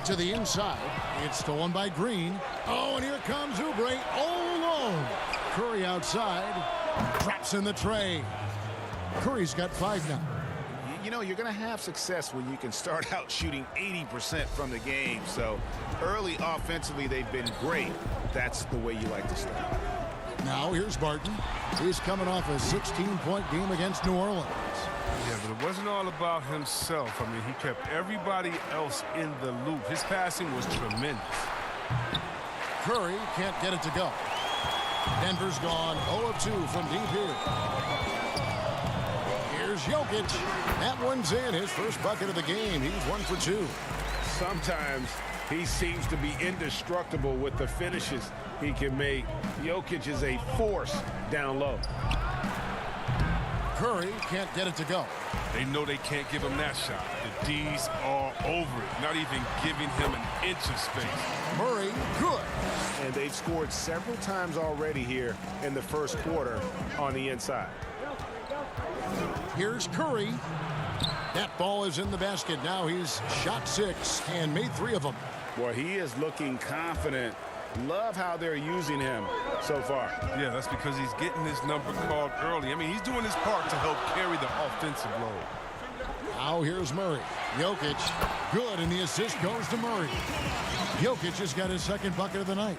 To the inside, it's stolen by Green. Oh, and here comes Oubre all alone. Curry outside, drops in the tray. Curry's got 5 now. You know, you're going to have success when you can start out shooting 80% from the game. So early offensively, they've been great. That's the way you like to start. Now here's Barton. He's coming off a 16-point game against New Orleans. Yeah, but it wasn't all about himself. I mean, he kept everybody else in the loop. His passing was tremendous. Curry can't get it to go. Denver's gone 0 of 2 from deep here. Here's Jokic. That one's in. His first bucket of the game. He's 1 for 2. Sometimes he seems to be indestructible with the finishes he can make. Jokic is a force down low. Curry can't get it to go. They know they can't give him that shot. The D's are over it, not even giving him an inch of space. Murray, good. And they've scored several times already here in the first quarter on the inside. Here's Curry. That ball is in the basket. Now he's shot 6 and made 3 of them. Well, he is looking confident. Love how they're using him so far. Yeah, that's because he's getting his number called early. I mean, he's doing his part to help carry the offensive load. Now here's Murray. Jokic, good, and the assist goes to Murray. Jokic has got his second bucket of the night.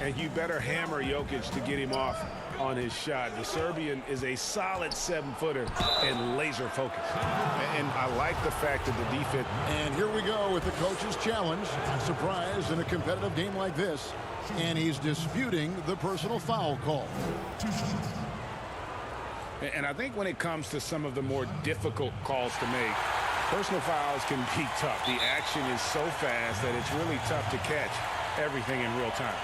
And you better hammer Jokic to get him off on his shot. The Serbian is a solid 7-footer and laser focused. And I like the fact that the defense. And here we go with the coach's challenge. Not surprised in a competitive game like this. And he's disputing the personal foul call. And I think when it comes to some of the more difficult calls to make, personal fouls can be tough. The action is so fast that it's really tough to catch everything in real time.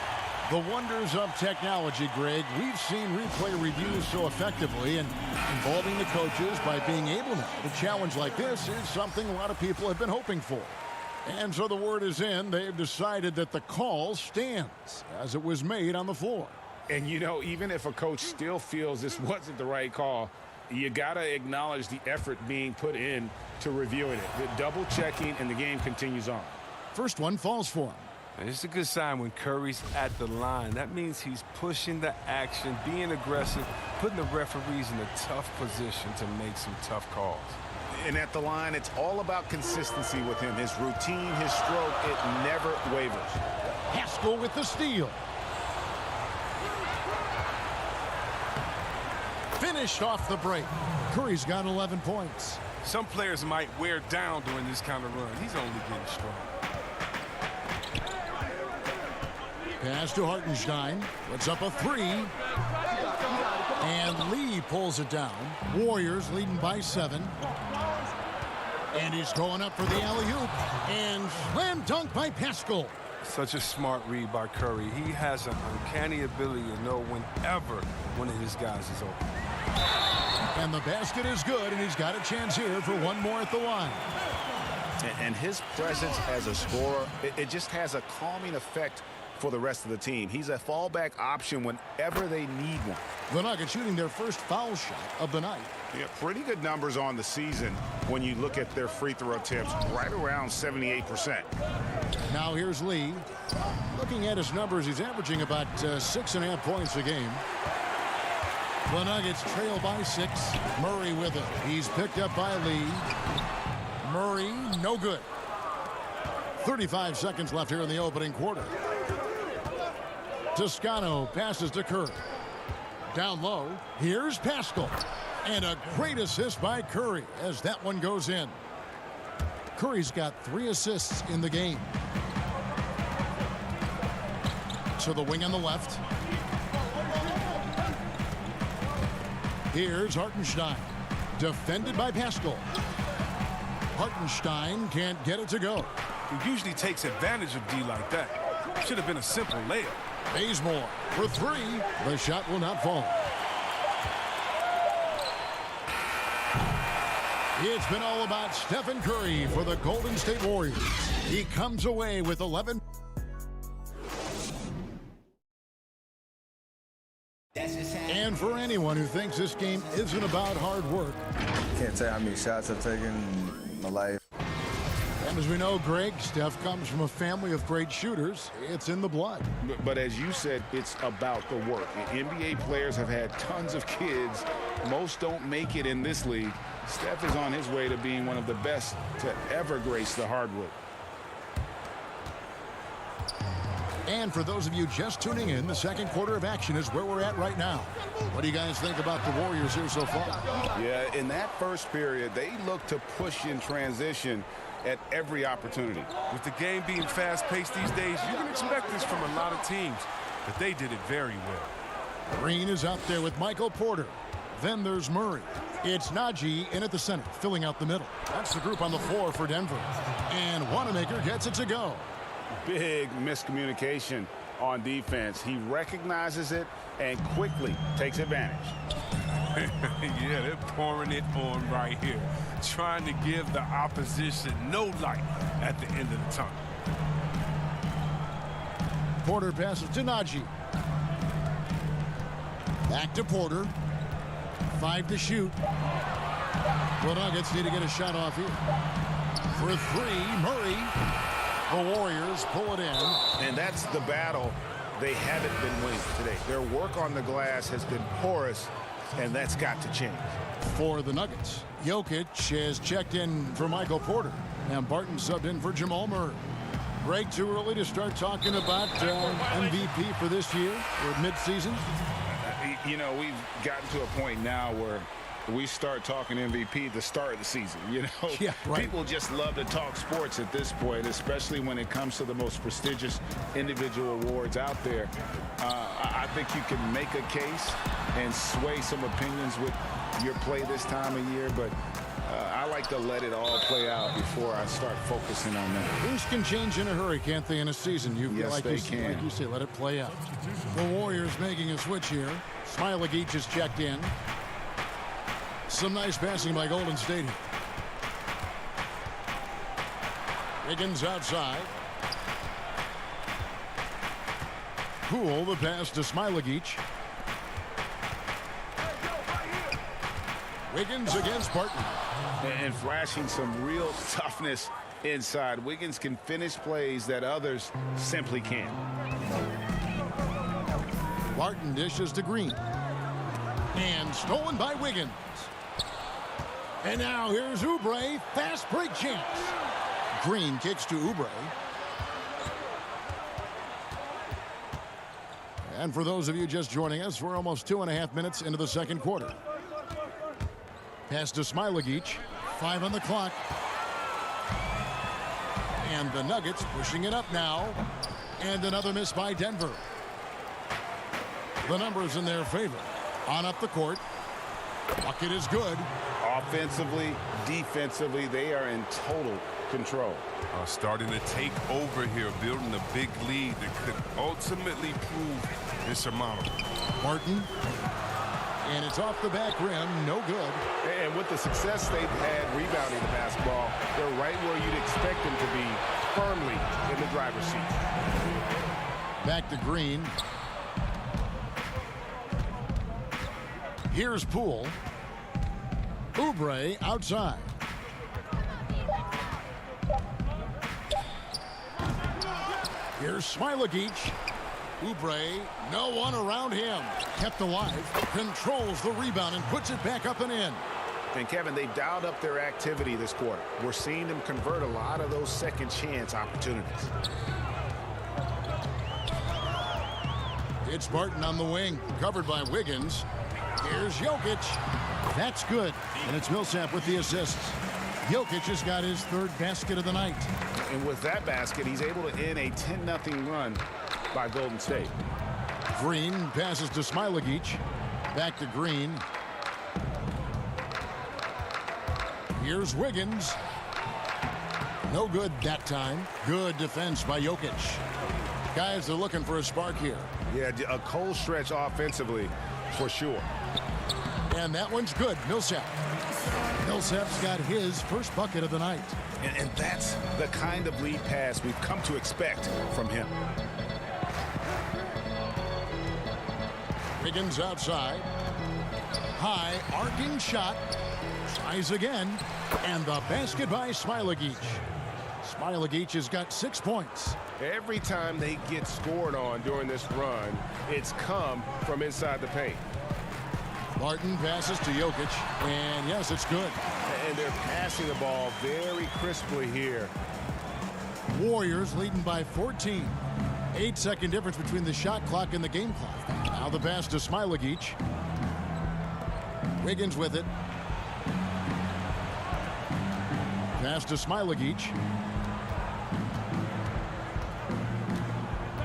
The wonders of technology, Greg. We've seen replay reviews so effectively, and involving the coaches by being able now to challenge like this is something a lot of people have been hoping for. And so the word is in. They've decided that the call stands as it was made on the floor. And, you know, even if a coach still feels this wasn't the right call, you got to acknowledge the effort being put in to reviewing it. The double checking, and the game continues on. First one falls for him. And it's a good sign when Curry's at the line. That means he's pushing the action, being aggressive, putting the referees in a tough position to make some tough calls. And at the line, it's all about consistency with him. His routine, his stroke, it never wavers. Haskell with the steal. Finished off the break. Curry's got 11 points. Some players might wear down during this kind of run. He's only getting strong. Pass to Hartenstein. Puts up a three. And Lee pulls it down. Warriors leading by 7. And he's going up for the alley-oop. And slam dunk by Pascal. Such a smart read by Curry. He has an uncanny ability to know whenever one of his guys is open. And the basket is good, and he's got a chance here for one more at the line. And his presence as a scorer, it just has a calming effect for the rest of the team. He's a fallback option whenever they need one. The Nuggets shooting their first foul shot of the night. Yeah, pretty good numbers on the season when you look at their free throw attempts, right around 78%. Now here's Lee. Looking at his numbers, he's averaging about 6.5 points a game. The Nuggets trail by 6. Murray with it. He's picked up by Lee. Murray, no good. 35 seconds left here in the opening quarter. Toscano passes to Curry. Down low, here's Pascal. And a great assist by Curry as that one goes in. Curry's got 3 assists in the game. To the wing on the left. Here's Hartenstein. Defended by Pascal. Hartenstein can't get it to go. He usually takes advantage of D like that. Should have been a simple layup. Bazemore for 3. The shot will not fall. It's been all about Stephen Curry for the Golden State Warriors. He comes away with 11. And for anyone who thinks this game isn't about hard work. Can't tell how many shots I've taken in my life. And as we know, Greg, Steph comes from a family of great shooters. It's in the blood. But as you said, it's about the work. NBA players have had tons of kids. Most don't make it in this league. Steph is on his way to being one of the best to ever grace the hardwood. And for those of you just tuning in, the second quarter of action is where we're at right now. What do you guys think about the Warriors here so far? Yeah, in that first period, they look to push in transition at every opportunity. With the game being fast-paced these days, you can expect this from a lot of teams, but they did it very well. Green is out there with Michael Porter. Then there's Murray. It's Najee in at the center, filling out the middle. That's the group on the floor for Denver. And Wanamaker gets it to go. Big miscommunication on defense. He recognizes it and quickly takes advantage. Yeah, they're pouring it on right here, trying to give the opposition no light at the end of the tunnel. Porter passes to Najee. Back to Porter. 5 to shoot. The Nuggets need to get a shot off here. For 3, Murray. The Warriors pull it in. And that's the battle they haven't been winning today. Their work on the glass has been porous, and that's got to change. For the Nuggets, Jokic has checked in for Michael Porter. And Barton subbed in for Jamal Murray. Greg, too early to start talking about MVP for this year or midseason? You know, we've gotten to a point now where we start talking MVP at the start of the season. You know, yeah, right. People just love to talk sports at this point, especially when it comes to the most prestigious individual awards out there. I think you can make a case and sway some opinions with your play this time of year, but I like to let it all play out before I start focusing on that. Things can change in a hurry, can't they, in a season? Yes, they can. Like you say, let it play out. The Warriors making a switch here. Smailagic is checked in. Some nice passing by Golden State. Wiggins outside. Poole, the pass to Smailagic. Wiggins against Barton. And flashing some real toughness inside. Wiggins can finish plays that others simply can't. Barton dishes to Green. And stolen by Wiggins. And now here's Oubre. Fast break chance. Green kicks to Oubre. And for those of you just joining us, we're almost 2.5 minutes into the second quarter. Pass to Smailagic. 5 on the clock. And the Nuggets pushing it up now. And another miss by Denver. The numbers in their favor. On up the court. Bucket is good. Offensively, defensively, they are in total control. Starting to take over here, building a big lead that could ultimately prove insurmountable. Barton. And it's off the back rim. No good. And with the success they've had rebounding the basketball, they're right where you'd expect them to be, firmly in the driver's seat. Back to Green. Here's Poole. Oubre outside. Here's Smailagic. Oubre, no one around him. Kept alive, controls the rebound and puts it back up and in. And Kevin, they've dialed up their activity this quarter. We're seeing them convert a lot of those second chance opportunities. It's Barton on the wing, covered by Wiggins. Here's Jokic. That's good. And it's Millsap with the assists. Jokic has got his third basket of the night. And with that basket, he's able to end a 10-0 run by Golden State. Green passes to Smailagic. Back to Green. Here's Wiggins. No good that time. Good defense by Jokic. Guys are looking for a spark here. Yeah, a cold stretch offensively for sure. And that one's good. Millsap. Millsap's got his first bucket of the night. And that's the kind of lead pass we've come to expect from him. Wiggins outside. High arcing shot. Tries again. And the basket by Smailagic. Smailagic has got 6 points. Every time they get scored on during this run, it's come from inside the paint. Barton passes to Jokic, and yes, it's good. And they're passing the ball very crisply here. Warriors leading by 14. 8-second difference between the shot clock and the game clock. Now the pass to Smailagic. Wiggins with it. Pass to Smailagic.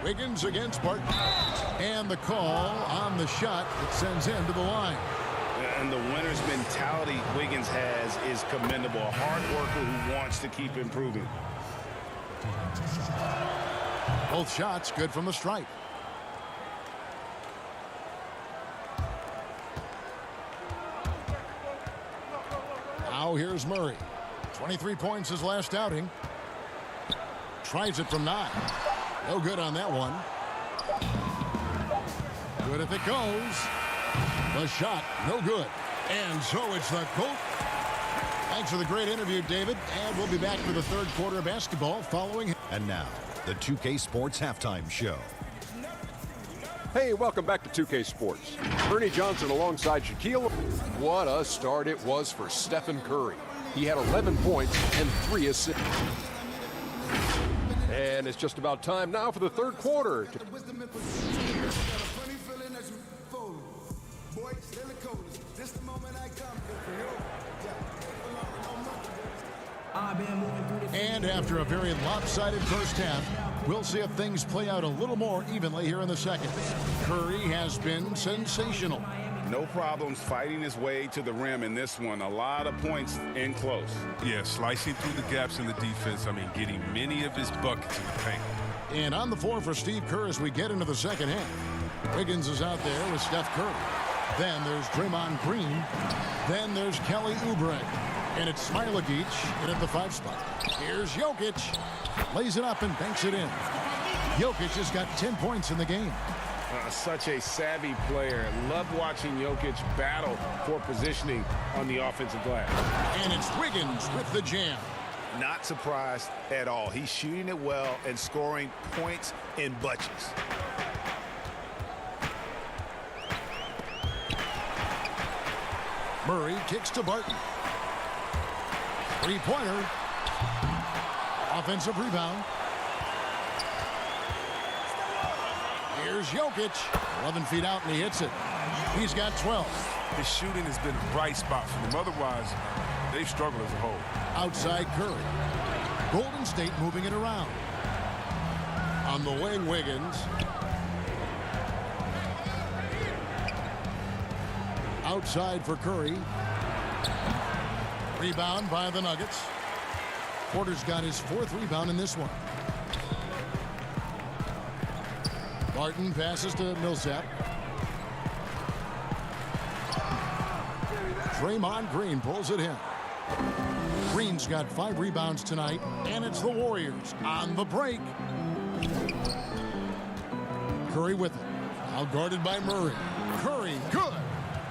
Wiggins against Barton. And the call on the shot that sends him to the line. And the winner's mentality Wiggins has is commendable. A hard worker who wants to keep improving. Both shots good from the stripe. Now here's Murray. 23 points his last outing. Tries it from 9. No good on that one. Good if it goes. The shot, no good. And so it's the Colt. Thanks for the great interview, David. And we'll be back for the third quarter of basketball following. And now, the 2K Sports Halftime Show. Hey, welcome back to 2K Sports. Ernie Johnson alongside Shaquille. What a start it was for Stephen Curry. He had 11 points and 3 assists. And it's just about time now for the third quarter. And after a very lopsided first half, we'll see if things play out a little more evenly here in the second. Curry has been sensational. No problems fighting his way to the rim in this one. A lot of points in close. Yeah, slicing through the gaps in the defense. I mean, getting many of his buckets in the paint. And on the floor for Steve Kerr as we get into the second half. Wiggins is out there with Steph Curry. Then there's Draymond Green. Then there's Kelly Oubre. And it's Smailagic in at the 5 spot. Here's Jokic. Lays it up and banks it in. Jokic has got 10 points in the game. Such a savvy player. Love watching Jokic battle for positioning on the offensive glass. And it's Wiggins with the jam. not surprised at all. He's shooting it well and scoring points in bunches. Murray kicks to Barton. Three-pointer. Offensive rebound. Here's Jokic. 11 feet out, and he hits it. He's got 12. His shooting has been a bright spot for them. Otherwise, they've struggled as a whole. Outside Curry. Golden State moving it around. On the wing, Wiggins. Outside for Curry. Rebound by the Nuggets. Porter's got his 4th rebound in this one. Barton passes to Millsap. Draymond Green pulls it in. Green's got 5 rebounds tonight, and it's the Warriors on the break. Curry with it. Now guarded by Murray. Curry, good.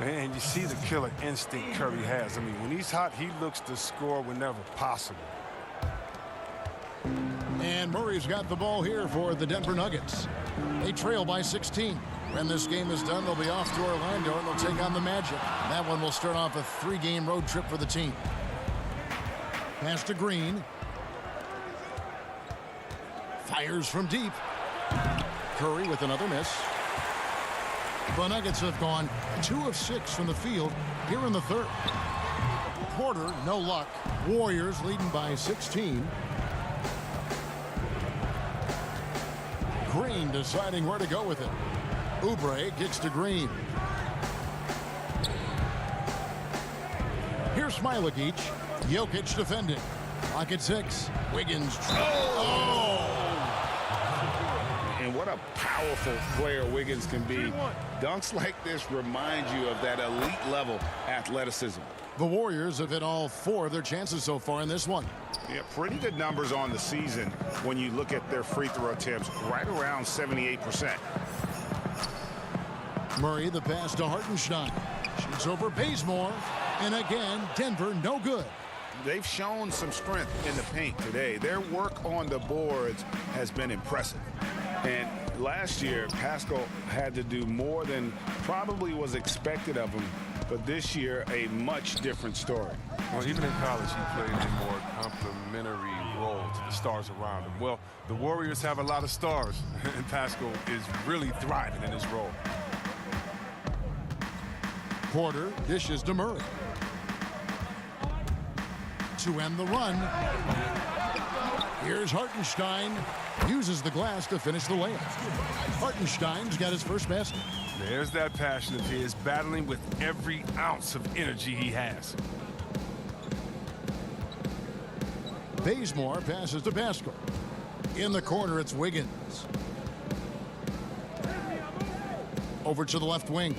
And you see the killer instinct Curry has. I mean, when he's hot, he looks to score whenever possible. And Murray's got the ball here for the Denver Nuggets. They trail by 16. When this game is done, they'll be off to Orlando, and they'll take on the Magic. That one will start off a 3-game road trip for the team. Pass to Green. Fires from deep. Curry with another miss. The Nuggets have gone 2 of 6 from the field here in the 3rd. Porter, no luck. Warriors leading by 16. Green deciding where to go with it. Oubre kicks to Green. Here's Smilagic. Jokic defending. Clock at 6. Wiggins. And what a powerful player Wiggins can be. Dunks like this remind you of that elite level athleticism. The Warriors have hit all 4 of their chances so far in this one. Yeah, pretty good numbers on the season when you look at their free throw attempts, right around 78%. Murray, the pass to Hartenstein. Shoots over Bazemore. And again, Denver no good. They've shown some strength in the paint today. Their work on the boards has been impressive. And last year, Pascal had to do more than probably was expected of him. But this year, a much different story. Well, even in college, he played a more complementary role to the stars around him. Well, the Warriors have a lot of stars, and Pascal is really thriving in his role. Porter dishes to Murray. To end the run. Here's Hartenstein. Uses the glass to finish the layup. Hartenstein's got his first basket. There's that passion of his, battling with every ounce of energy he has. Bazemore passes to Pascal. In the corner, it's Wiggins. Over to the left wing.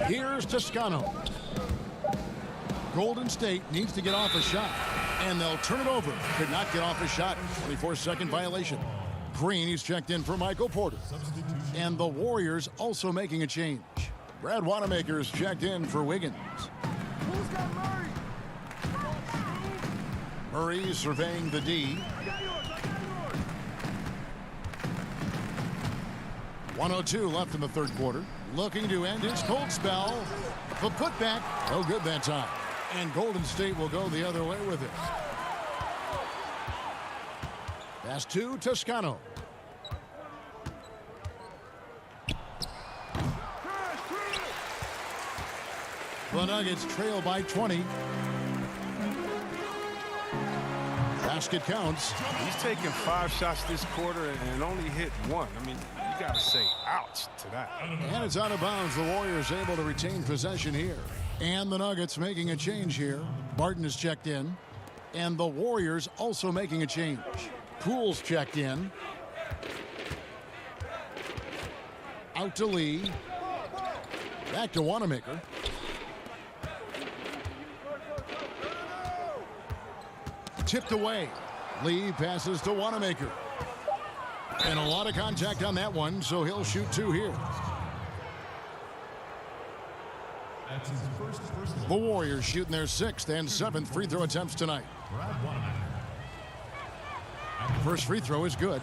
Here's Toscano. Golden State needs to get off a shot, and they'll turn it over. Could not get off a shot. 24-second violation. Green, he's checked in for Michael Porter. And the Warriors also making a change. Brad Wanamaker's checked in for Wiggins. Who's got Murray? Murray surveying the D. 1:02 left in the 3rd quarter. Looking to end his cold spell. The putback, no good that time. And Golden State will go the other way with it. Pass to Toscano. The Nuggets trail by 20. Basket counts. He's taken 5 shots this quarter and only hit 1. I mean, you got to say ouch to that. And it's out of bounds. The Warriors able to retain possession here. And the Nuggets making a change here. Barton is checked in. And the Warriors also making a change. Poole's checked in. Out to Lee. Back to Wanamaker. Tipped away. Lee passes to Wanamaker. And a lot of contact on that one, so he'll shoot 2 here. The Warriors shooting their 6th and 7th free throw attempts tonight. First free throw is good.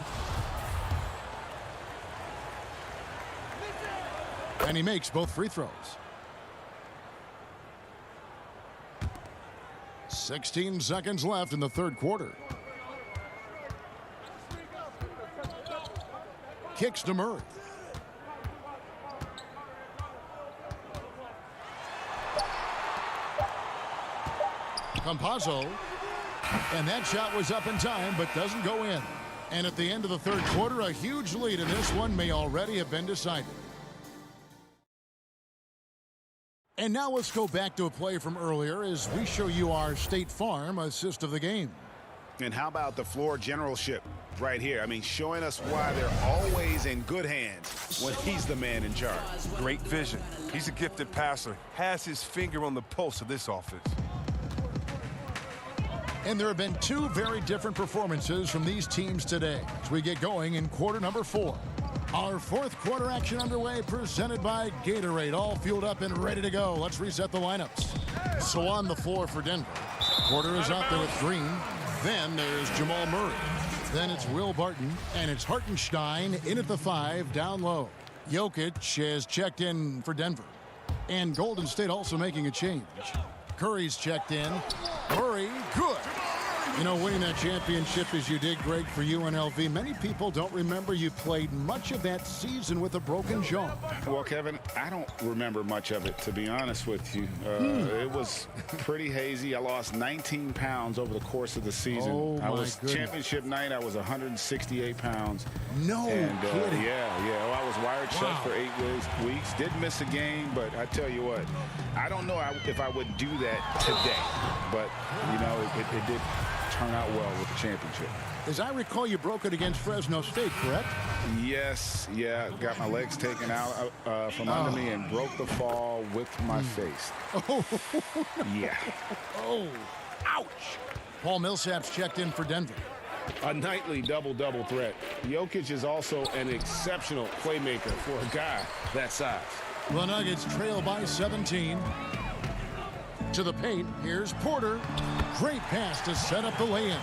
And he makes both free throws. 16 seconds left in the third quarter. Kicks to Murray. Campazzo. And that shot was up in time, but doesn't go in. And at the end of the third quarter, a huge lead in this one may already have been decided. And now let's go back to a play from earlier as we show you our State Farm assist of the game. And how about the floor generalship right here? I mean, showing us why they're always in good hands when he's the man in charge. Great vision. He's a gifted passer. Has his finger on the pulse of this offense. And there have been two very different performances from these teams today as we get going in quarter number 4. Our fourth quarter action underway, presented by Gatorade, all fueled up and ready to go. Let's reset the lineups. So on the floor for Denver, Porter is out there with Green. Then there's Jamal Murray. Then it's Will Barton, and it's Hartenstein in at the 5, down low. Jokic has checked in for Denver. And Golden State also making a change. Curry's checked in. Murray, good. You know, winning that championship as you did, Greg, for UNLV, many people don't remember you played much of that season with a broken jaw. Well, Kevin, I don't remember much of it, to be honest with you. It was pretty hazy. I lost 19 pounds over the course of the season. Oh, I was goodness. Championship night, I was 168 pounds. No and, kidding. Yeah. Well, I was wired shut for 8 weeks. Didn't miss a game, but I tell you what, I don't know if I would do that today. But, you know, it did turn out well with the championship. As I recall, you broke it against Fresno State, correct? Yes, yeah. Got my legs taken out from under me and broke the fall with my face. Oh, yeah. Oh, ouch. Paul Millsap's checked in for Denver. A nightly double-double threat. Jokic is also an exceptional playmaker for a guy that size. The Nuggets trail by 17. To the paint, here's Porter. Great pass to set up the lay-in.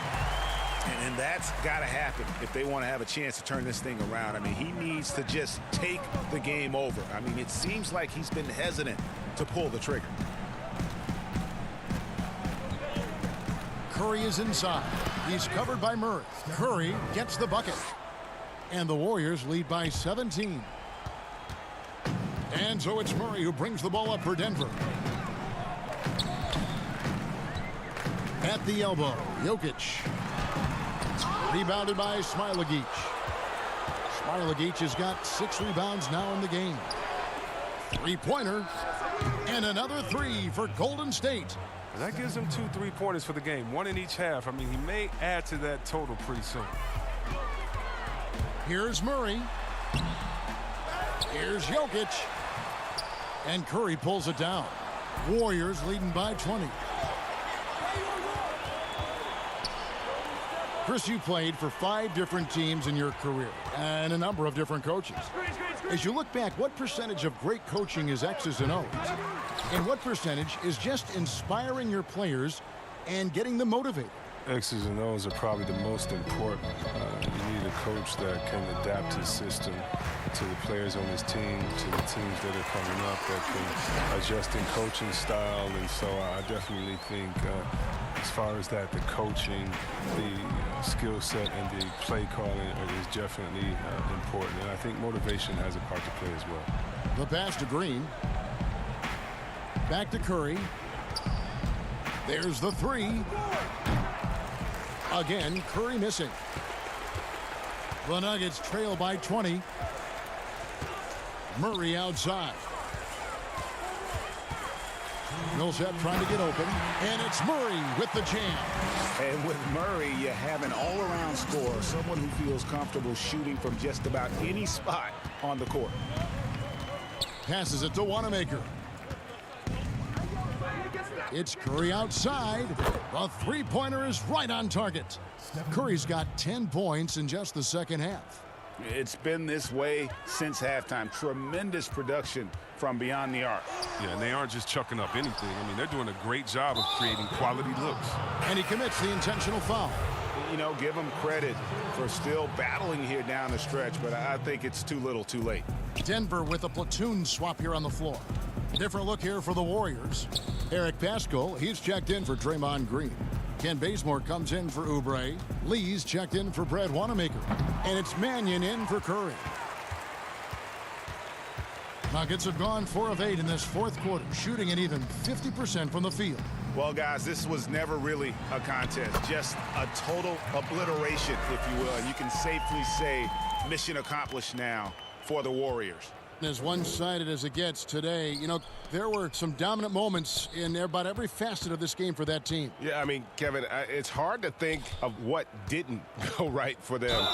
And that's got to happen if they want to have a chance to turn this thing around. I mean, he needs to just take the game over. I mean, it seems like he's been hesitant to pull the trigger. Curry is inside. He's covered by Murray. Curry gets the bucket. And the Warriors lead by 17. And so it's Murray who brings the ball up for Denver. At the elbow, Jokic. Rebounded by Smailagic. Smailagic has got 6 rebounds now in the game. Three-pointer. And another 3 for Golden State. And that gives him 2 3-pointers for the game, 1 in each half. I mean, he may add to that total pretty soon. Here's Murray. Here's Jokic. And Curry pulls it down. Warriors leading by 20. Chris, you played for 5 different teams in your career and a number of different coaches. As you look back, what percentage of great coaching is X's and O's? And what percentage is just inspiring your players and getting them motivated? X's and O's are probably the most important. You need a coach that can adapt his system to the players on his team, to the teams that are coming up, that can adjust in coaching style. And so I definitely think as far as that, the coaching, the skill set, and the play calling is definitely important. And I think motivation has a part to play as well. The pass to Green. Back to Curry. There's the 3. Again, Curry missing. The Nuggets trail by 20. Murray outside. Millsap trying to get open, and it's Murray with the jam. And with Murray, you have an all-around scorer, someone who feels comfortable shooting from just about any spot on the court. Passes it to Wanamaker. It's Curry outside. The three-pointer is right on target. Curry's got 10 points in just the second half. It's been this way since halftime. Tremendous production from beyond the arc. Yeah, and they aren't just chucking up anything. I mean, they're doing a great job of creating quality looks. And he commits the intentional foul. You know, give him credit for still battling here down the stretch, but I think it's too little too late. Denver with a platoon swap here on the floor. Different look here for the Warriors. Eric Paschal, he's checked in for Draymond Green. Ken Bazemore comes in for Oubre. Lee's checked in for Brad Wanamaker. And it's Mannion in for Curry. Nuggets have gone 4 of 8 in this fourth quarter, shooting at even 50% from the field. Well, guys, this was never really a contest, just a total obliteration, if you will. And you can safely say mission accomplished now for the Warriors. As one-sided as it gets today, you know, there were some dominant moments in about every facet of this game for that team. Yeah, I mean, Kevin, it's hard to think of what didn't go right for them.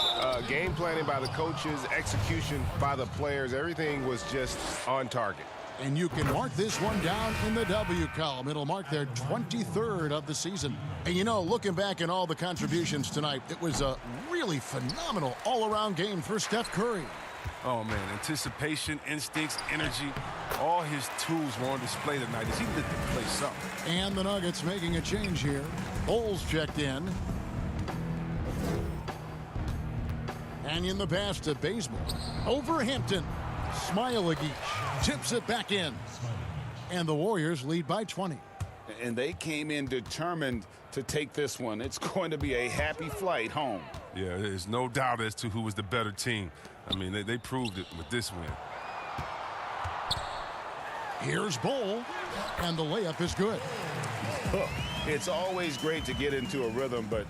Game planning by the coaches, execution by the players, everything was just on target. And you can mark this one down in the W column. It'll mark their 23rd of the season. And, you know, looking back at all the contributions tonight, it was a really phenomenal all-around game for Steph Curry. Oh, man, anticipation, instincts, energy, all his tools were on display tonight as he lit the place up. And the Nuggets making a change here. Bowles checked in. And in the pass to Bazemore. Over Hampton. Smailagic tips it back in. And the Warriors lead by 20. And they came in determined to take this one. It's going to be a happy flight home. Yeah, there's no doubt as to who was the better team. I mean, they proved it with this win. Here's Bol, and the layup is good. It's always great to get into a rhythm, but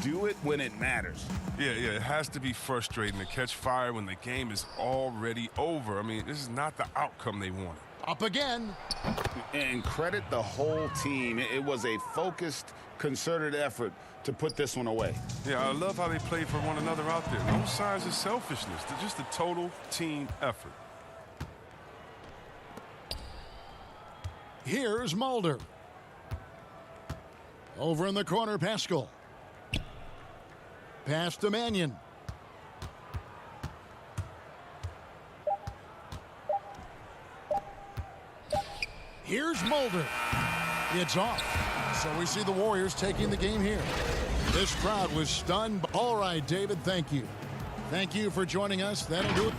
do it when it matters. Yeah, it has to be frustrating to catch fire when the game is already over. I mean, this is not the outcome they wanted. Up again. And credit the whole team. It was a focused, concerted effort to put this one away. Yeah, I love how they play for one another out there. No signs of selfishness. They're just a total team effort. Here's Mulder. Over in the corner, Paschal. Pass to Mannion. Here's Mulder. It's off. So we see the Warriors taking the game here. This crowd was stunned. All right, David, thank you. Thank you for joining us. That'll do it.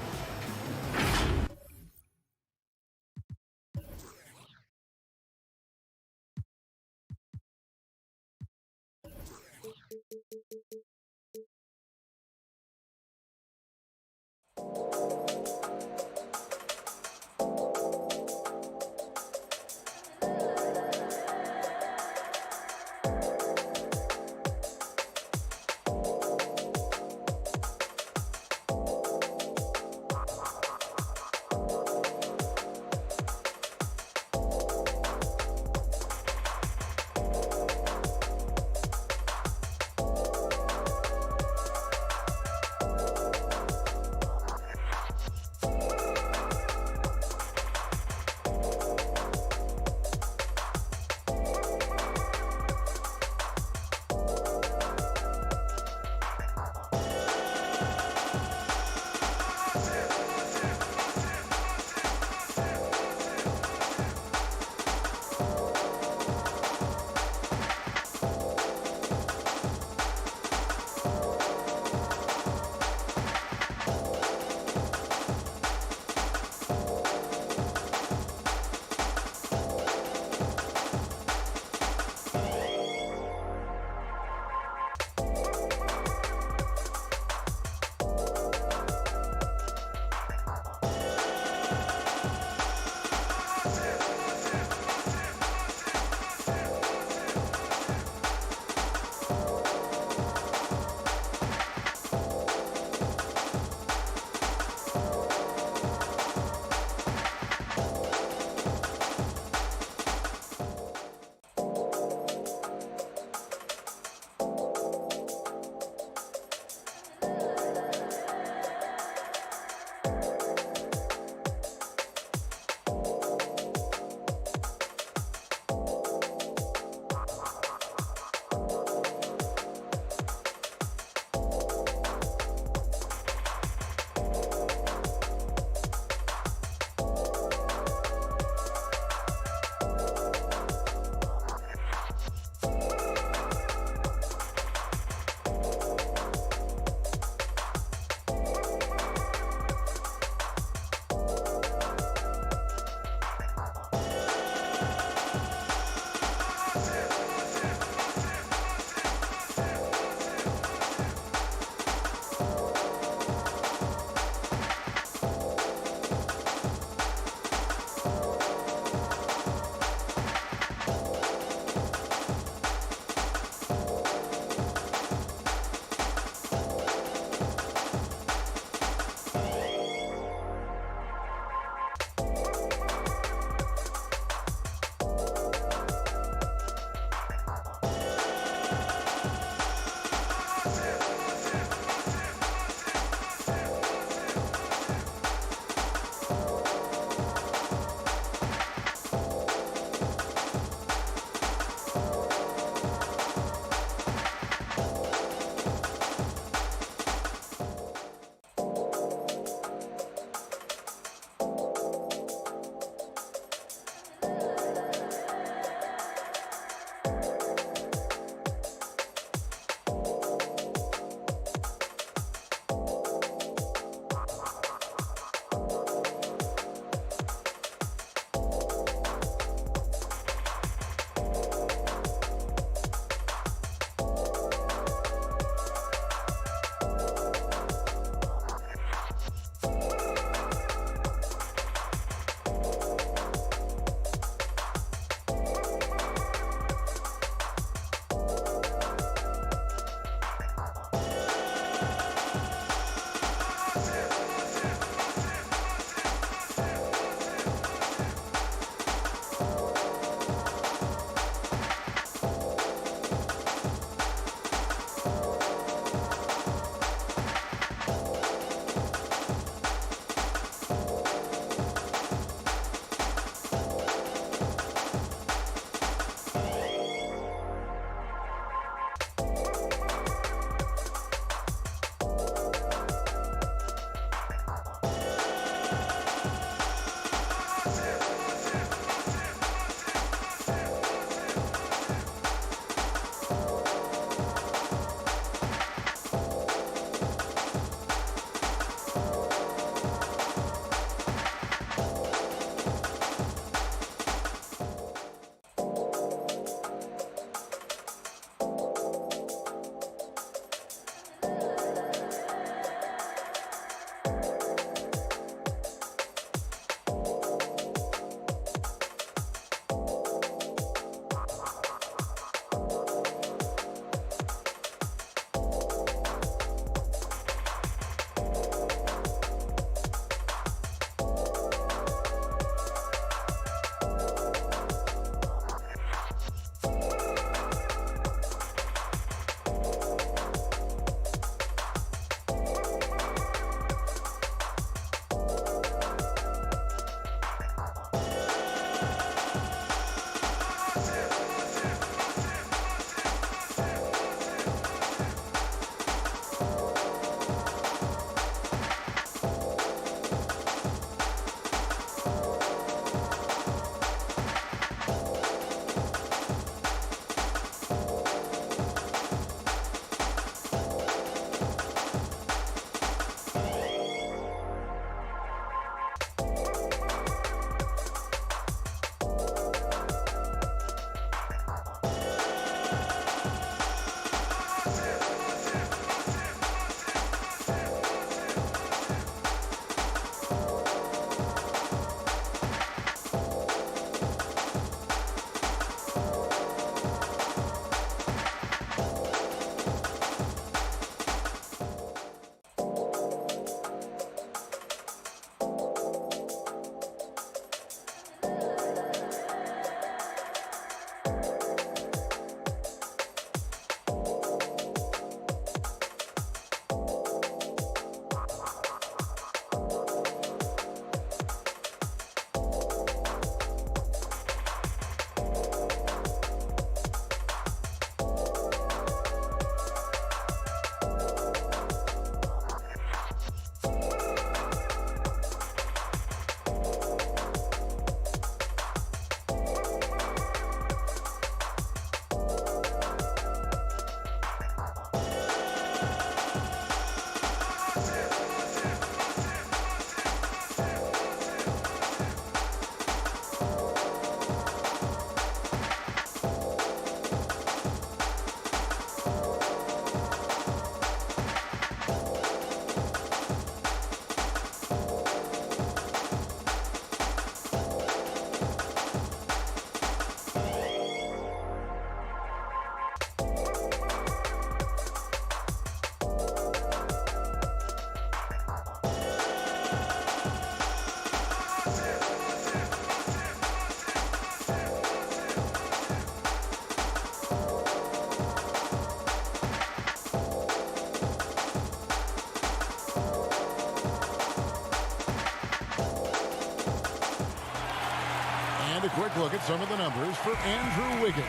a quick look at some of the numbers for Andrew Wiggins.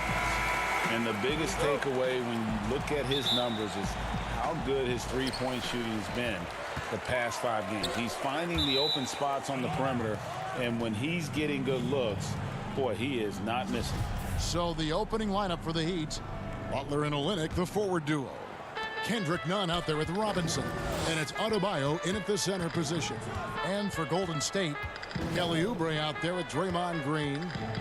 And the biggest takeaway when you look at his numbers is how good his three-point shooting has been the past 5 games. He's finding the open spots on the perimeter, and when he's getting good looks, boy, he is not missing. So the opening lineup for the Heat, Butler and Olynyk, the forward duo. Kendrick Nunn out there with Robinson, and it's Adebayo in at the center position. And for Golden State, Kelly Oubre out there with Draymond Green.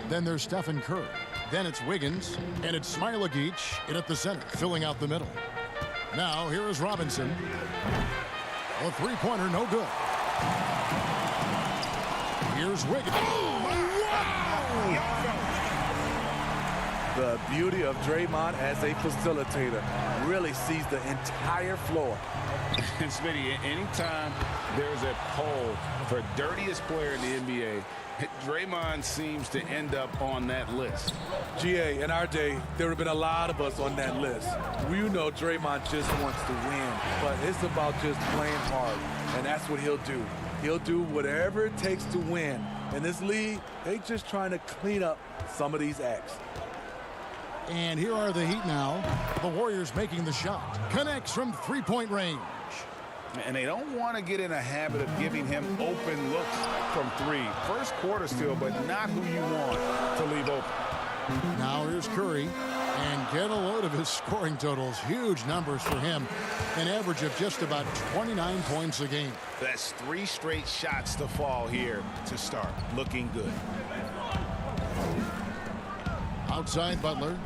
Then there's Stephen Curry. Then it's Wiggins, and it's Smailagic in at the center, filling out the middle. Now here is Robinson. A three-pointer, no good. Here's Wiggins. Oh, wow! The beauty of Draymond as a facilitator, really sees the entire floor. And Smitty, anytime there's a poll for dirtiest player in the NBA, Draymond seems to end up on that list. GA, in our day, there would have been a lot of us on that list. We know Draymond just wants to win, but it's about just playing hard, and that's what he'll do. He'll do whatever it takes to win. In this league, they just trying to clean up some of these acts. And here are the Heat now. The Warriors making the shot. Connects from three-point range. And they don't want to get in a habit of giving him open looks from 3. First quarter still, but not who you want to leave open. Now here's Curry. And get a load of his scoring totals. Huge numbers for him. An average of just about 29 points a game. That's 3 straight shots to fall here to start. Looking good. Outside Butler.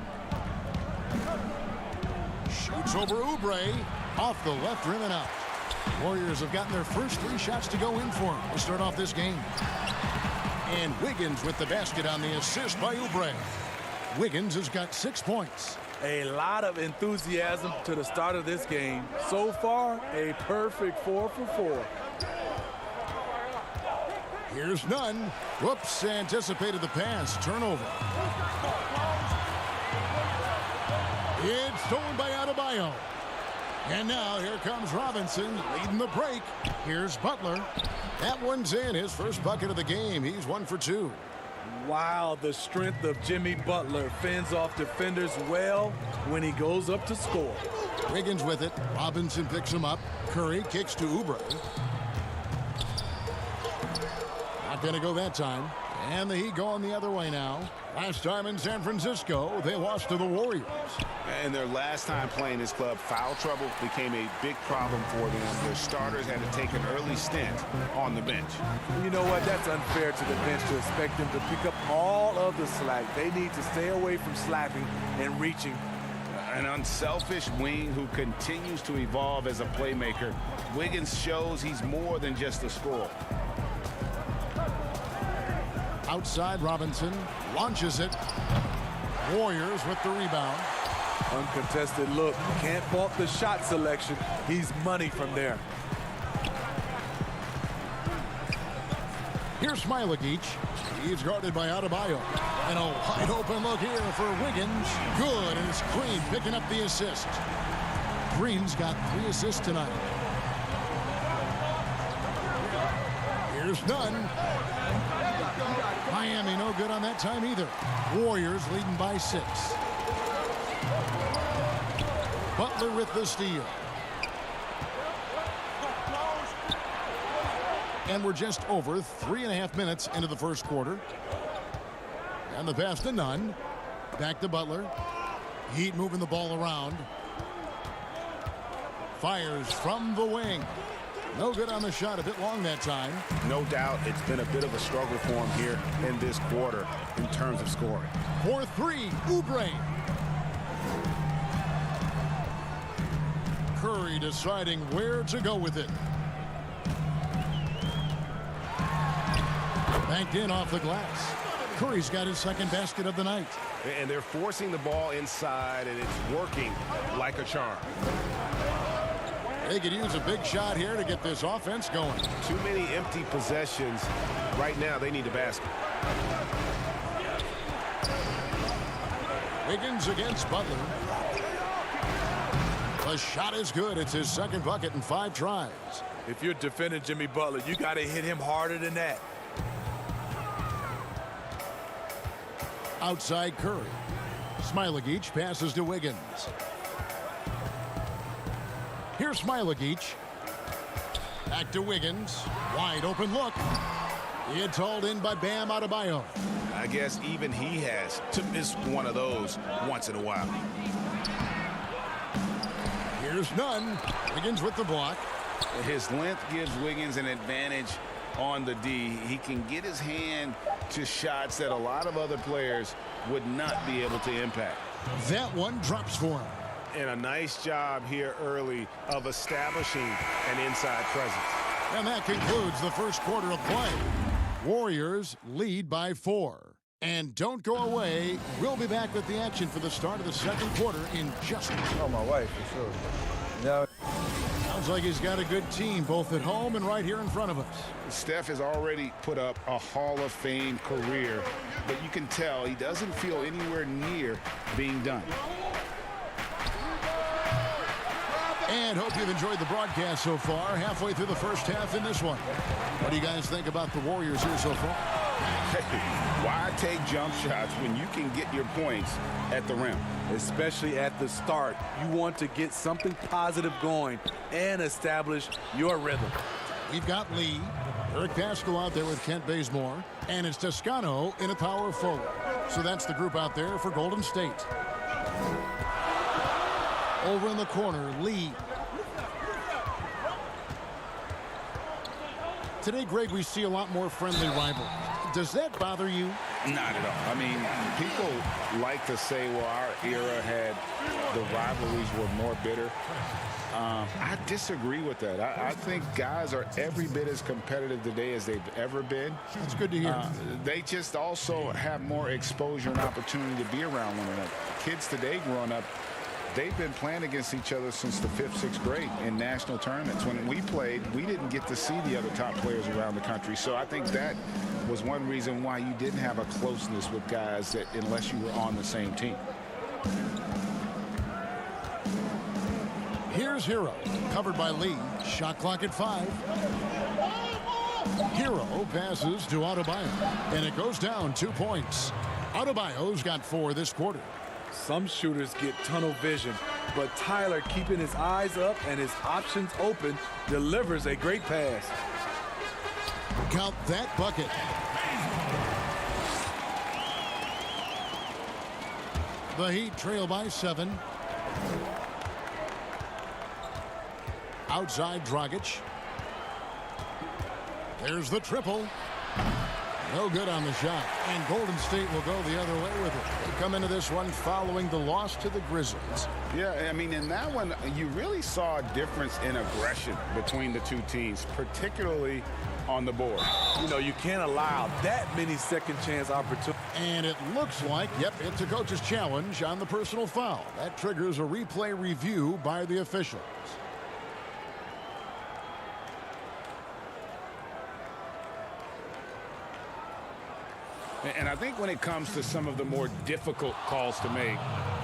Shoots over Oubre. Off the left rim and out. Warriors have gotten their first 3 shots to go in for him to start off this game. And Wiggins with the basket on the assist by Oubre. Wiggins has got 6 points. A lot of enthusiasm to the start of this game. So far, a perfect 4 for 4. Here's Nunn. Whoops, anticipated the pass. Turnover. It's stolen by Adebayo. And now here comes Robinson leading the break. Here's Butler. That one's in. His first bucket of the game. He's 1 for 2. Wow, the strength of Jimmy Butler fends off defenders well when he goes up to score. Wiggins with it. Robinson picks him up. Curry kicks to Oubre. Not going to go that time. And the Heat going the other way now. Last time in San Francisco, they lost to the Warriors. And their last time playing this club, foul trouble became a big problem for them. Their starters had to take an early stint on the bench. You know what? That's unfair to the bench to expect them to pick up all of the slack. They need to stay away from slapping and reaching. An unselfish wing who continues to evolve as a playmaker. Wiggins shows he's more than just a scorer. Outside Robinson launches it. Warriors with the rebound. Uncontested look. Can't fault the shot selection. He's money from there. Here's Smailagic. He's guarded by Adebayo. And a wide open look here for Wiggins. Good, and it's Green picking up the assist. Green's got 3 assists tonight. Here's Nunn. Miami no good on that time either. Warriors leading by 6. Butler with the steal. And we're just over 3.5 minutes into the first quarter. And the pass to Nunn. Back to Butler. Heat moving the ball around. Fires from the wing. No good on the shot, a bit long that time. No doubt it's been a bit of a struggle for him here in this quarter in terms of scoring. 4-3, Oubre. Curry deciding where to go with it. Banked in off the glass. Curry's got his second basket of the night. And they're forcing the ball inside, and it's working like a charm. They could use a big shot here to get this offense going. Too many empty possessions. Right now, they need a basket. Wiggins against Butler. The shot is good. It's his second bucket in 5 tries. If you're defending Jimmy Butler, you got to hit him harder than that. Outside Curry. Smailagic passes to Wiggins. Here's Smailagic. Back to Wiggins. Wide open look. It's hauled in by Bam Adebayo. I guess even he has to miss one of those once in a while. Here's Nunn. Wiggins with the block. His length gives Wiggins an advantage on the D. He can get his hand to shots that a lot of other players would not be able to impact. That one drops for him. And a nice job here early of establishing an inside presence. And that concludes the first quarter of play. Warriors lead by 4. And don't go away. We'll be back with the action for the start of the second quarter in just a minute. Oh, my wife, for sure. No. Sounds like he's got a good team both at home and right here in front of us. Steph has already put up a Hall of Fame career, but you can tell he doesn't feel anywhere near being done. And hope you've enjoyed the broadcast so far. Halfway through the first half in this one. What do you guys think about the Warriors here so far? Why take jump shots when you can get your points at the rim? Especially at the start. You want to get something positive going and establish your rhythm. We've got Lee, Eric Pascal out there with Kent Bazemore, and it's Toscano in a power forward. So that's the group out there for Golden State. Over in the corner, Lee. Today, Greg, we see a lot more friendly rivalries. Does that bother you? Not at all. I mean, people like to say, well, our era had the rivalries were more bitter. I disagree with that. I think guys are every bit as competitive today as they've ever been. That's good to hear. They just also have more exposure and opportunity to be around one another. Kids today growing up, they've been playing against each other since the 5th, 6th grade in national tournaments. When we played, we didn't get to see the other top players around the country. So I think that was one reason why you didn't have a closeness with guys that unless you were on the same team. Here's Hero, covered by Lee. Shot clock at 5. Hero passes to Adebayo, and it goes down 2 points. Adebayo's got 4 this quarter. Some shooters get tunnel vision, but Tyler, keeping his eyes up and his options open, delivers a great pass. Count that bucket. The Heat trail by 7. Outside Dragic. There's the triple. No good on the shot. And Golden State will go the other way with it. They come into this one following the loss to the Grizzlies. Yeah, I mean, in that one, you really saw a difference in aggression between the two teams, particularly on the board. You know, you can't allow that many second chance opportunities. And it looks like, yep, it's a coach's challenge on the personal foul. That triggers a replay review by the officials. And I think when it comes to some of the more difficult calls to make,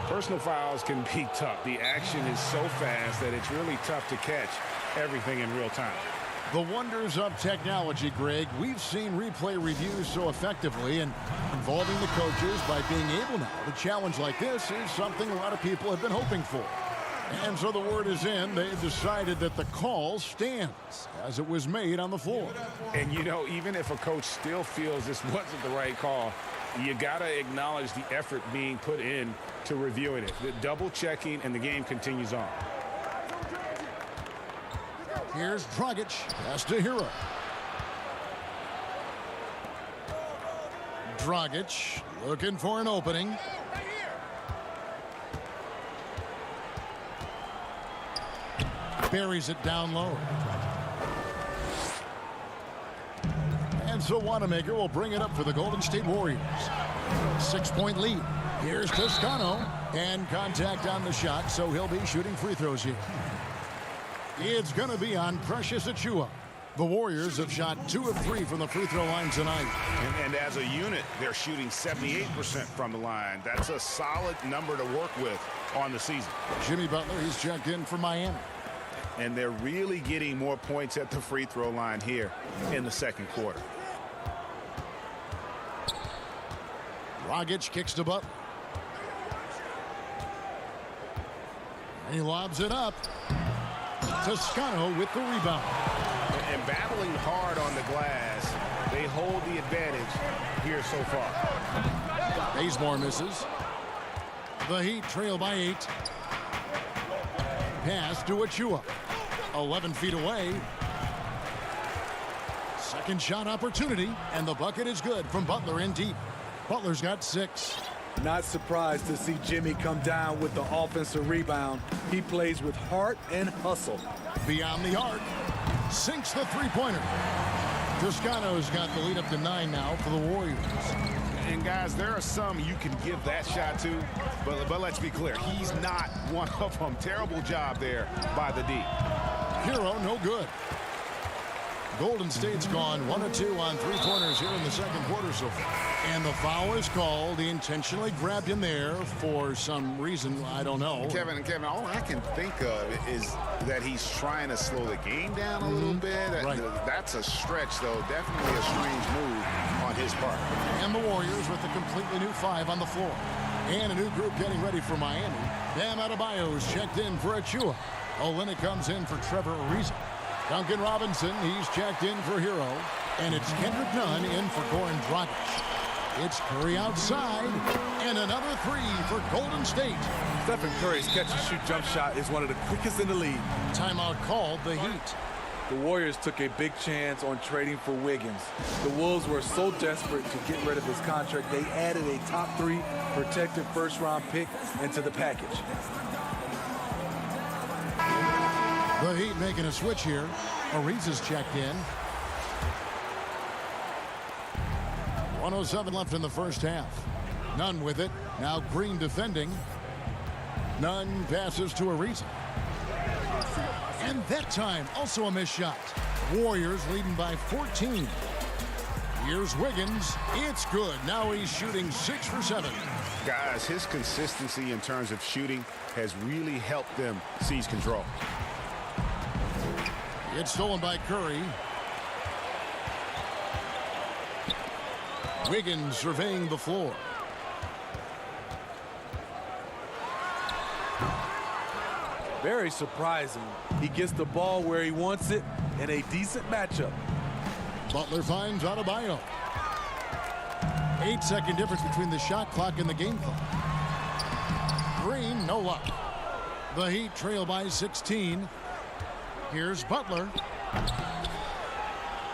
personal fouls can be tough. The action is so fast that it's really tough to catch everything in real time. The wonders of technology, Greg. We've seen replay reviews so effectively, and involving the coaches by being able now to challenge like this is something a lot of people have been hoping for. And so the word is in. They've decided that the call stands as it was made on the floor. And, you know, even if a coach still feels this wasn't the right call, you got to acknowledge the effort being put in to reviewing it. The double checking, and the game continues on. Here's Dragic. Pass to Hero. Dragic looking for an opening. Buries it down low. And so Wanamaker will bring it up for the Golden State Warriors. 6-point lead. Here's Toscano. And contact on the shot, so he'll be shooting free throws here. It's going to be on Precious Achiuwa. The Warriors have shot 2 of 3 from the free throw line tonight. And as a unit, they're shooting 78% from the line. That's a solid number to work with on the season. Jimmy Butler, he's checked in for Miami. And they're really getting more points at the free throw line here in the second quarter. Dragic kicks to Butler. He lobs it up. Toscano with the rebound. And battling hard on the glass, they hold the advantage here so far. Bazemore misses. The Heat trail by 8. Pass to Achua. 11 feet away. Second shot opportunity, and the bucket is good from Butler in deep. Butler's got 6. Not surprised to see Jimmy come down with the offensive rebound. He plays with heart and hustle. Beyond the arc. Sinks the three-pointer. Toscano's got the lead up to 9 now for the Warriors. And guys, there are some you can give that shot to, but let's be clear, he's not one of them. Terrible job there by the D. Hero, no good. Golden State's gone 1 of 2 on three-pointers here in the second quarter so far. And the foul is called. He intentionally grabbed him there for some reason. I don't know. Kevin, all I can think of is that he's trying to slow the game down a little bit. Right. That's a stretch, though. Definitely a strange move on his part. And the Warriors with a completely new 5 on the floor. And a new group getting ready for Miami. Bam Adebayo's checked in for Achua. Olynyk comes in for Trevor Ariza. Duncan Robinson, he's checked in for Hero. And it's Kendrick Nunn in for Goran Dragic. It's Curry outside, and another 3 for Golden State. Stephen Curry's catch-and-shoot jump shot is one of the quickest in the league. Timeout called the Heat. The Warriors took a big chance on trading for Wiggins. The Wolves were so desperate to get rid of his contract, they added a top 3 protected first-round pick into the package. The Heat making a switch here. Ariza's checked in. 1:07 left in the first half. Nunn with it. Now Green defending. Nunn passes to Ariza. And that time, also a missed shot. Warriors leading by 14. Here's Wiggins. It's good. Now he's shooting 6 for 7. Guys, his consistency in terms of shooting has really helped them seize control. It's stolen by Curry. Wiggins surveying the floor. Very surprising. He gets the ball where he wants it in a decent matchup. Butler finds Adebayo. 8-second difference between the shot clock and the game clock. Green, no luck. The Heat trail by 16. Here's Butler.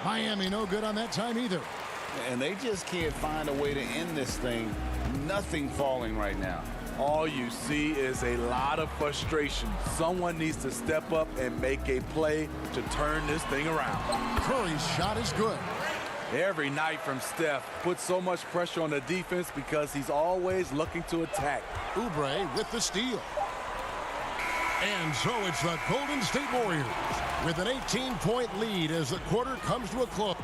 Miami no good on that time either. And they just can't find a way to end this thing. Nothing falling right now. All you see is a lot of frustration. Someone needs to step up and make a play to turn this thing around. Curry's shot is good. Every night from Steph puts so much pressure on the defense because he's always looking to attack. Oubre with the steal. And so it's the Golden State Warriors with an 18-point lead as the quarter comes to a close.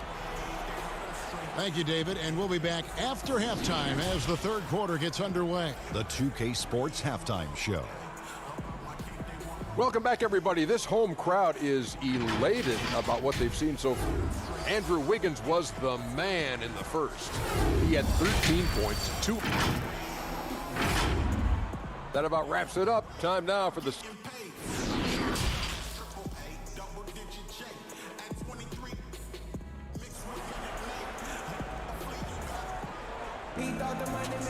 Thank you, David, and we'll be back after halftime as the third quarter gets underway. The 2K Sports Halftime Show. Welcome back, everybody. This home crowd is elated about what they've seen so far. Andrew Wiggins was the man in the first. He had 13 points, 2. That about wraps it up. Time now for the...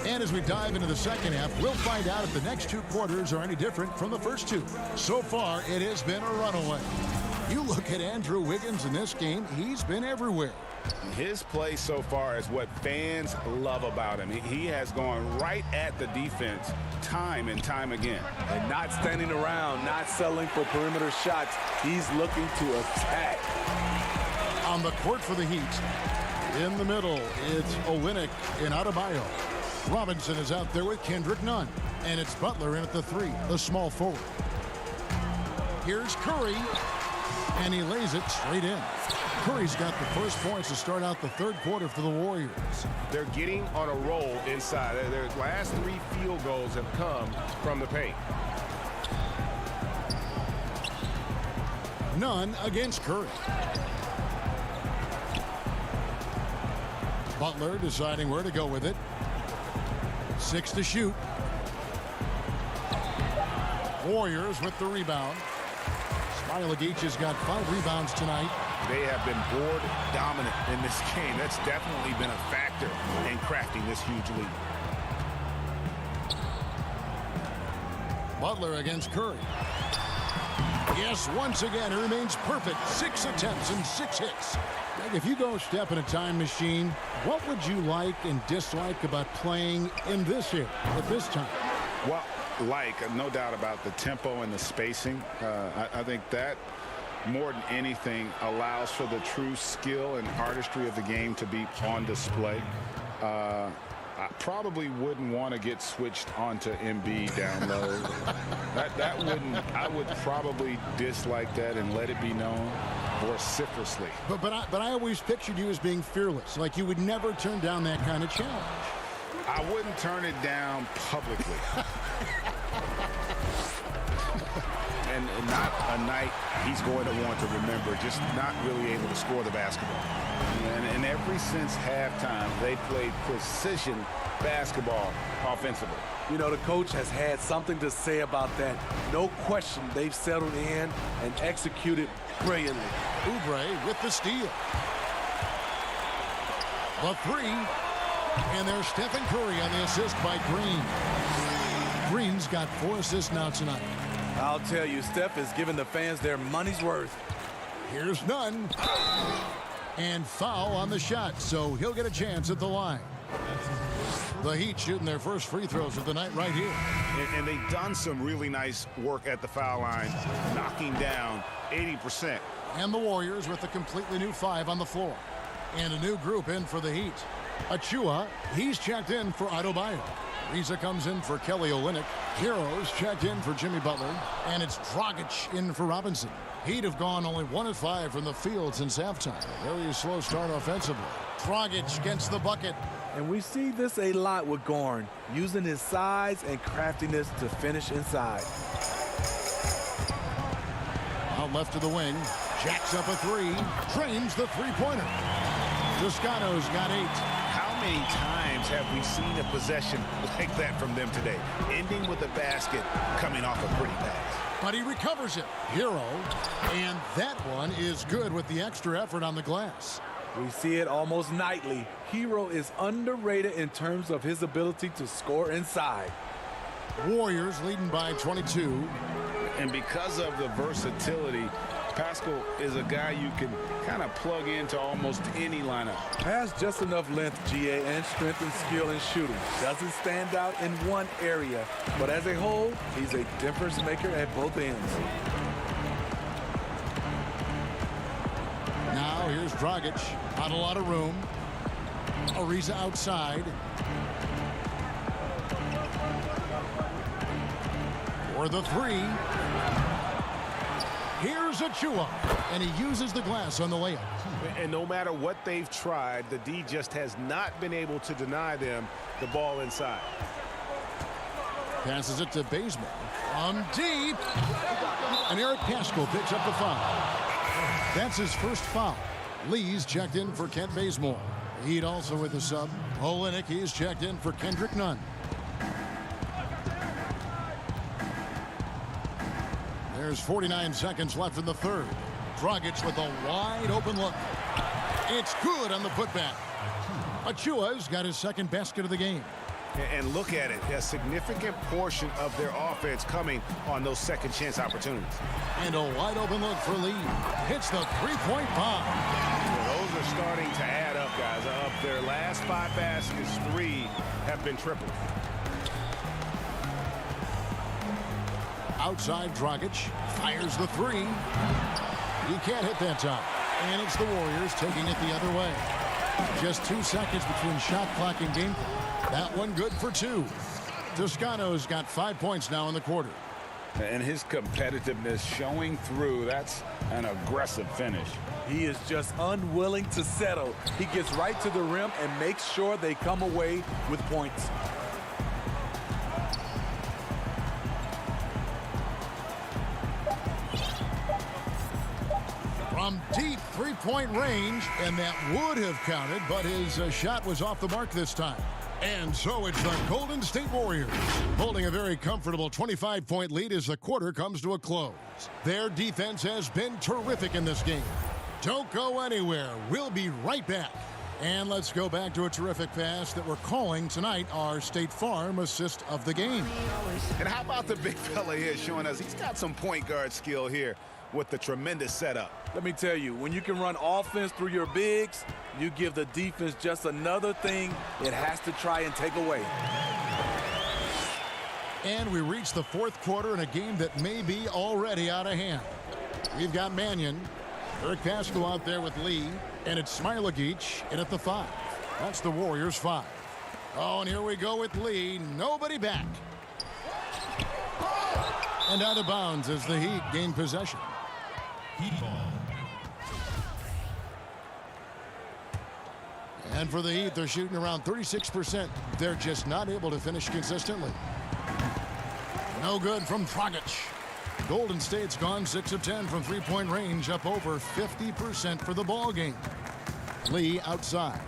And as we dive into the second half, we'll find out if the next 2 quarters are any different from the first 2. So far, it has been a runaway. You look at Andrew Wiggins in this game, he's been everywhere. His play so far is what fans love about him. He has gone right at the defense time and time again. And not standing around, not settling for perimeter shots. He's looking to attack. On the court for the Heat. In the middle, it's Olynyk and Adebayo. Robinson is out there with Kendrick Nunn. And it's Butler in at the 3, the small forward. Here's Curry. And he lays it straight in. Curry's got the first points to start out the third quarter for the Warriors. They're getting on a roll inside. Their last 3 field goals have come from the paint. Nunn against Curry. Butler deciding where to go with it. 6 to shoot. Warriors with the rebound. Smailagic has got 5 rebounds tonight. They have been board dominant in this game. That's definitely been a factor in crafting this huge lead. Butler against Curry. Yes, once again, it remains perfect. 6 attempts and 6 hits. Greg, if you go step in a time machine, what would you like and dislike about playing in this here at this time? Well, no doubt about the tempo and the spacing. I think that more than anything allows for the true skill and artistry of the game to be on display. I probably wouldn't want to get switched onto Embiid down low. I would probably dislike that and let it be known vociferously. But I always pictured you as being fearless, like you would never turn down that kind of challenge. I wouldn't turn it down publicly. and not a night he's going to want to remember, just not really able to score the basketball. And ever since halftime, they played precision basketball offensively. You know, the coach has had something to say about that. No question, they've settled in and executed brilliantly. Oubre with the steal. The 3. And there's Stephen Curry on the assist by Green. Green's got 4 assists now tonight. I'll tell you, Steph is giving the fans their money's worth. Here's Nunn. And foul on the shot, so he'll get a chance at the line. The Heat shooting their first free throws of the night right here. And they've done some really nice work at the foul line, knocking down 80%. And the Warriors with a completely new 5 on the floor. And a new group in for the Heat. Achua, he's checked in for Adebayo. Riza comes in for Kelly Olynyk. Heroes checked in for Jimmy Butler. And it's Dragic in for Robinson. Heat have gone only 1 of 5 from the field since halftime. Very slow start offensively. Dragic gets the bucket. And we see this a lot with Gorn, using his size and craftiness to finish inside. Out left to the wing. Jacks up a 3. Trains the three-pointer. Toscano's got 8. How many times have we seen a possession like that from them today? Ending with a basket, coming off a pretty pass. But he recovers it. Hero. And that one is good with the extra effort on the glass. We see it almost nightly. Hero is underrated in terms of his ability to score inside. Warriors leading by 22. And because of the versatility, Pascal is a guy you can kind of plug into almost any lineup. Has just enough length, GA, and strength and skill in shooting. Doesn't stand out in one area, but as a whole, he's a difference maker at both ends. Now here's Dragic. Not a lot of room. Ariza outside. For the 3. Here's Achua, and he uses the glass on the layup. And no matter what they've tried, the D just has not been able to deny them the ball inside. Passes it to Bazemore. From deep. And Eric Paschal picks up the foul. That's his first foul. Lee's checked in for Kent Bazemore. Heat also with the sub. Olynyk, he's checked in for Kendrick Nunn. There's 49 seconds left in the third. Dragic with a wide open look. It's good on the putback. Achua's got his second basket of the game. And look at it, a significant portion of their offense coming on those second chance opportunities. And a wide open look for Lee. Hits the three-point bomb. Well, those are starting to add up, guys. Of their last 5 baskets, 3 have been triples. Outside, Dragic fires the 3. He can't hit that time. And it's the Warriors taking it the other way. Just 2 seconds between shot clock and game clock. That one good for 2. Toscano's got 5 points now in the quarter. And his competitiveness showing through. That's an aggressive finish. He is just unwilling to settle. He gets right to the rim and makes sure they come away with points. From deep three-point range, and that would have counted, but his shot was off the mark this time. And so it's the Golden State Warriors holding a very comfortable 25-point lead as the quarter comes to a close. Their defense has been terrific in this game. Don't go anywhere. We'll be right back. And let's go back to a terrific pass that we're calling tonight our State Farm assist of the game. And how about the big fella here showing us he's got some point guard skill here with the tremendous setup. Let me tell you, when you can run offense through your bigs, you give the defense just another thing it has to try and take away. And we reach the fourth quarter in a game that may be already out of hand. We've got Mannion, Eric Pascal out there with Lee, and it's Smailagic in at the 5. That's the Warriors 5. Oh, and here we go with Lee. Nobody back. And out of bounds as the Heat gain possession. And for the Heat, they're shooting around 36%. They're just not able to finish consistently. No good from Dragic. Golden State's gone 6 of 10 from three-point range, up over 50% for the ball game. Lee outside.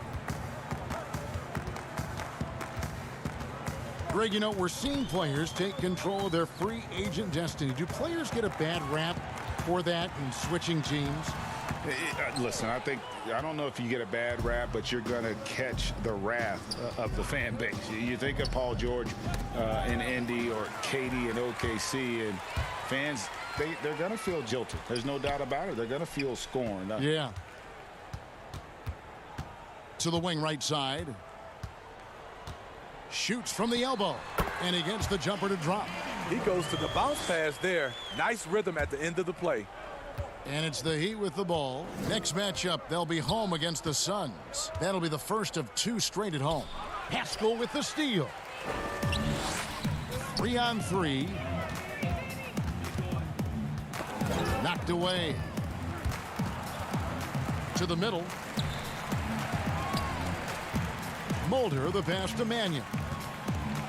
Greg, you know, we're seeing players take control of their free agent destiny. Do players get a bad rap for that and switching teams? Listen, I don't know if you get a bad rap, but you're going to catch the wrath of the fan base. You think of Paul George in Indy or KD in OKC, and fans, they're going to feel jilted. There's no doubt about it. They're going to feel scorned. Yeah. To the wing right side. Shoots from the elbow. And he gets the jumper to drop. He goes to the bounce pass there. Nice rhythm at the end of the play. And it's the Heat with the ball. Next matchup, they'll be home against the Suns. That'll be the first of 2 straight at home. Pascal with the steal. 3-on-3. Knocked away. To the middle. Mulder, the pass to Mannion.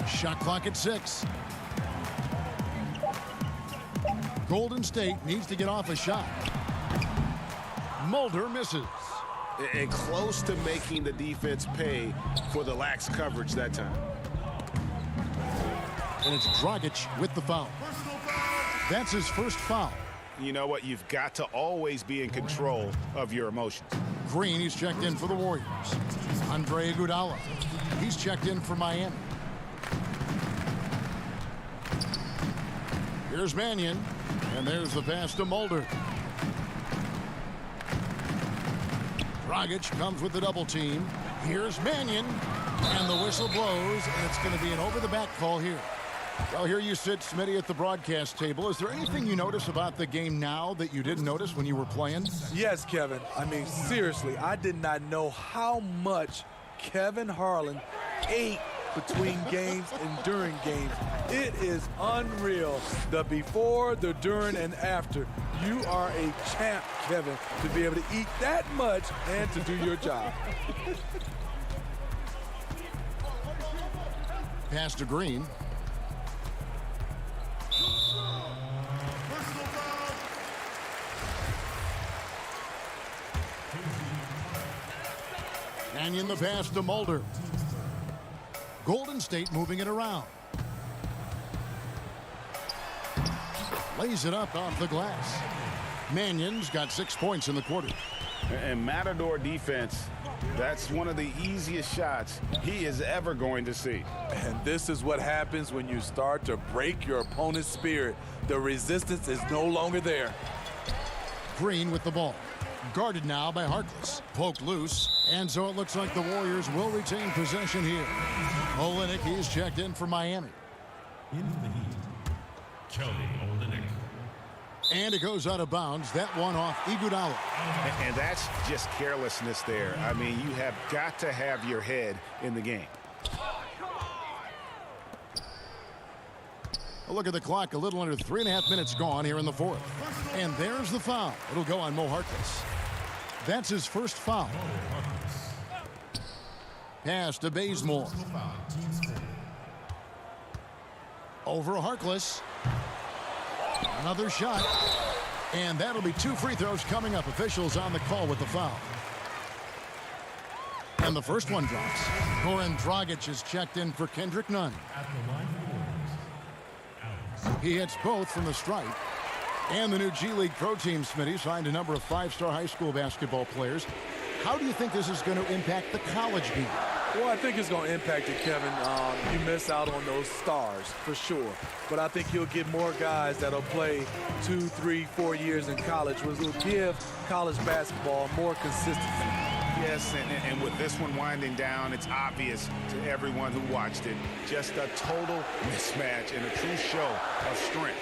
Shot clock at 6. Golden State needs to get off a shot. Mulder misses. And close to making the defense pay for the lax coverage that time. And it's Dragic with the foul. That's his first foul. You know what? You've got to always be in control of your emotions. Green, he's checked in for the Warriors. Andre Iguodala, he's checked in for Miami. Here's Mannion, and there's the pass to Mulder. Dragic comes with the double team. Here's Mannion, and the whistle blows, and it's going to be an over-the-back call here. Well, here you sit, Smitty, at the broadcast table. Is there anything you notice about the game now that you didn't notice when you were playing? Yes, Kevin. I mean, seriously, I did not know how much Kevin Harlan ate between games and during games. It is unreal. The before, the during, and after. You are a champ, Kevin, to be able to eat that much and to do your job. Pass to Green. Mannion the pass to Mulder. Golden State moving it around. Lays it up off the glass. Mannion's got 6 points in the quarter. And Matador defense, that's one of the easiest shots he is ever going to see. And this is what happens when you start to break your opponent's spirit. The resistance is no longer there. Green with the ball. Guarded now by Harkless. Poked loose. And so it looks like the Warriors will retain possession here. Olynyk, he's checked in for Miami. In the Heat, Kelly Olynyk. And it goes out of bounds. That one off Iguodala. And that's just carelessness there. I mean, you have got to have your head in the game. A look at the clock. A little under 3.5 minutes gone here in the fourth. And there's the foul. It'll go on Mo Harkless. That's his first foul. Pass to Bazemore. Over Harkless. Another shot. And that'll be 2 free throws coming up. Officials on the call with the foul. And the first one drops. Goran Dragic is checked in for Kendrick Nunn. At the line for Alex. He hits both from the stripe. And the new G League Pro Team, Smitty, signed a number of 5-star high school basketball players. How do you think this is going to impact the college game? Well, I think it's going to impact it, Kevin. You miss out on those stars, for sure. But I think you'll get more guys that'll play 2, 3, 4 years in college, which will give college basketball more consistency. Yes, and with this one winding down, it's obvious to everyone who watched it. Just a total mismatch and a true show of strength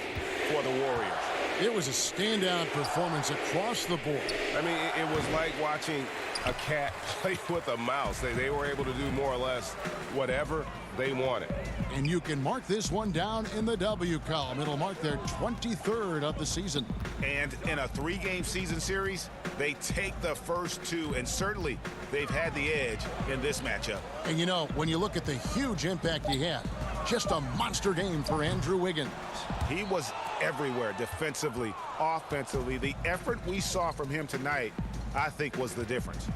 for the Warriors. It was a standout performance across the board. I mean, it was like watching a cat play with a mouse. They were able to do more or less whatever they wanted. And you can mark this one down in the W column. It'll mark their 23rd of the season. And in a 3-game season series, they take the first 2, and certainly they've had the edge in this matchup. And you know, when you look at the huge impact he had, just a monster game for Andrew Wiggins. He was everywhere defensively, offensively. The effort we saw from him tonight, I think, was the difference.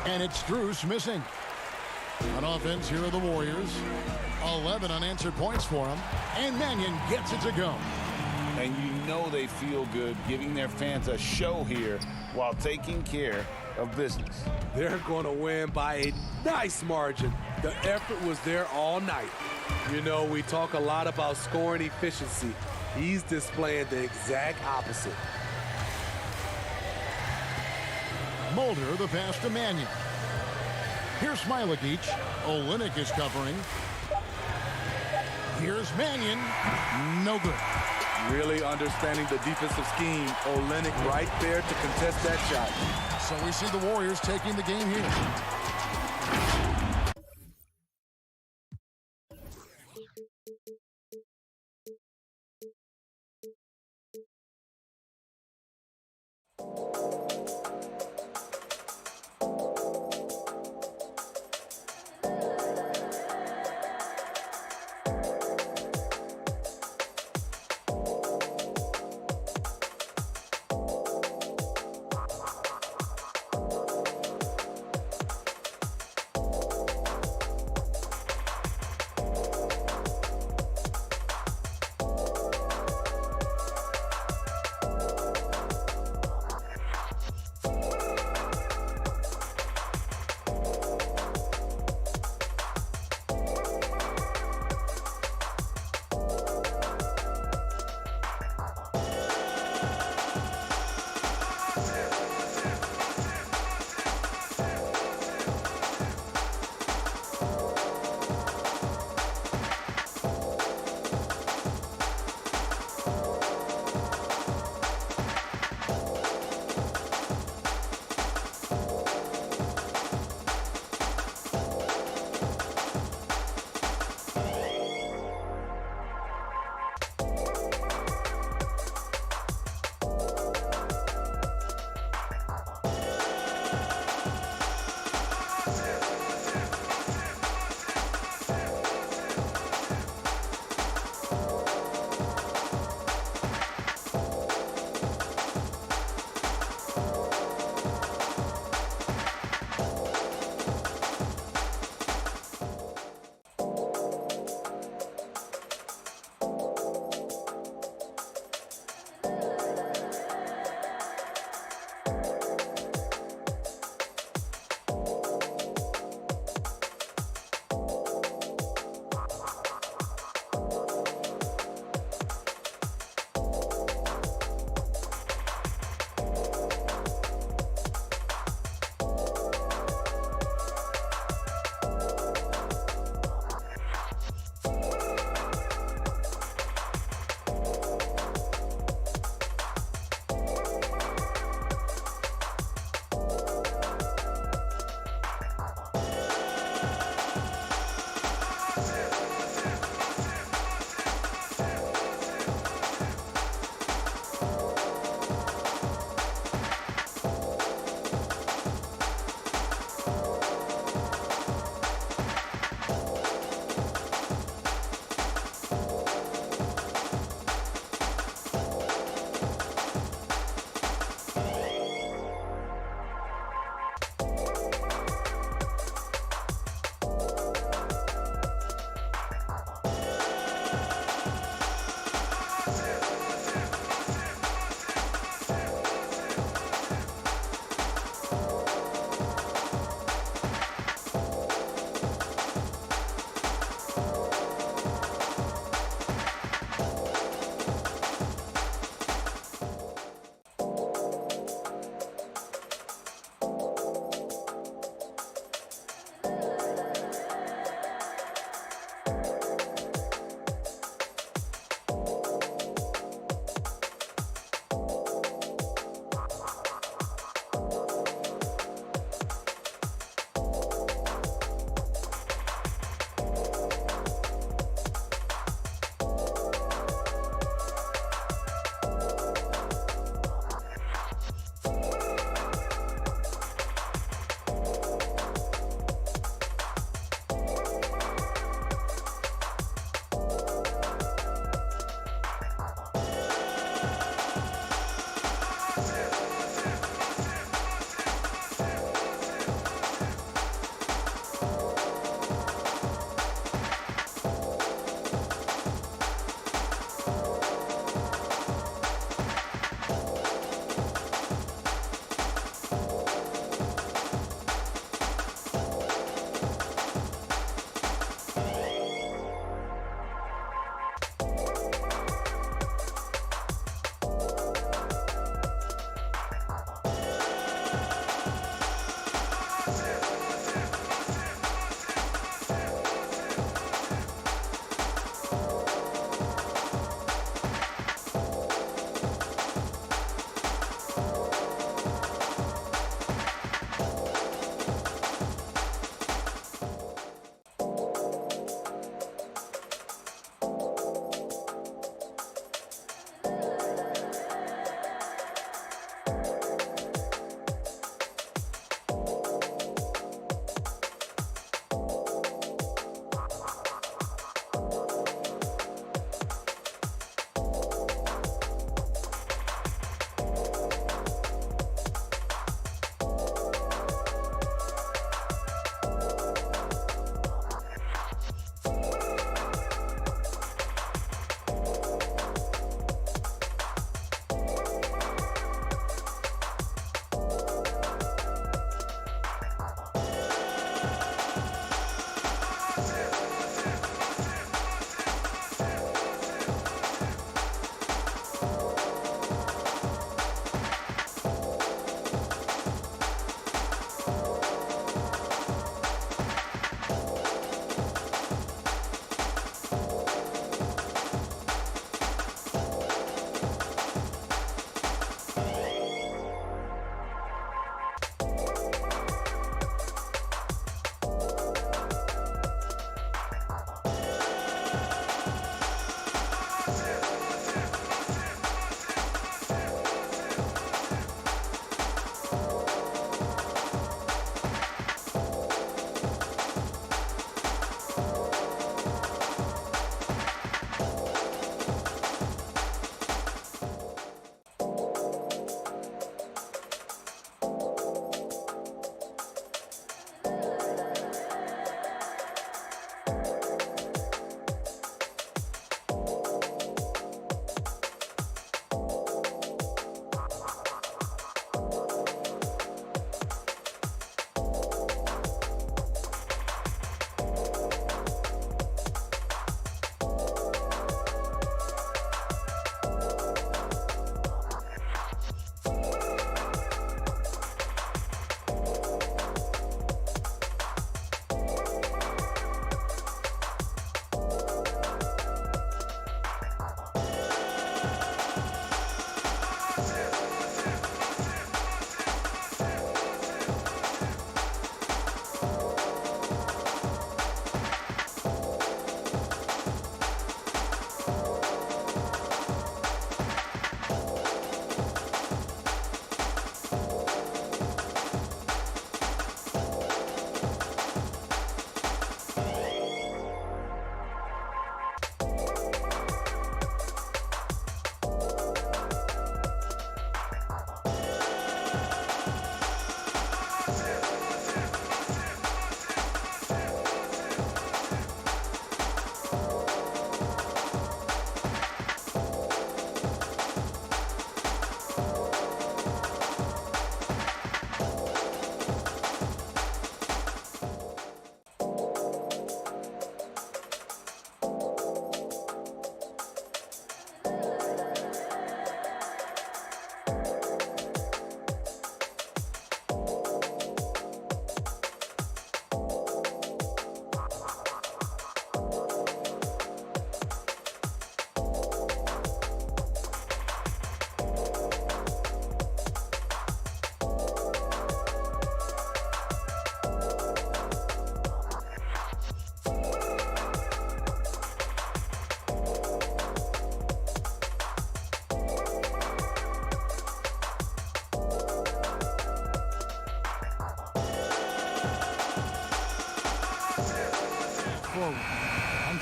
And it's Strus missing. On offense, here are the Warriors. 11 unanswered points for him. And Mannion gets it to go. And you know they feel good giving their fans a show here while taking care of business. They're going to win by a nice margin. The effort was there all night. You know, we talk a lot about scoring efficiency. He's displaying the exact opposite. Mulder, the pass to Mannion. Here's Smilagic. Olynyk is covering. Here's Mannion. No good. Really understanding the defensive scheme. Olynyk right there to contest that shot. So we see the Warriors taking the game here.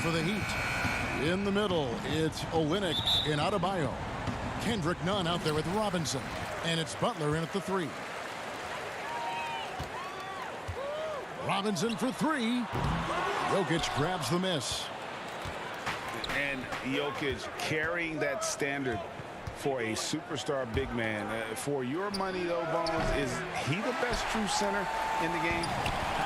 for the Heat. In the middle, it's Olynyk and Adebayo. Kendrick Nunn out there with Robinson. And it's Butler in at the 3. Robinson for 3. Jokic grabs the miss. And Jokic carrying that standard for a superstar big man. For your money, though, Bones, is he the best true center in the game?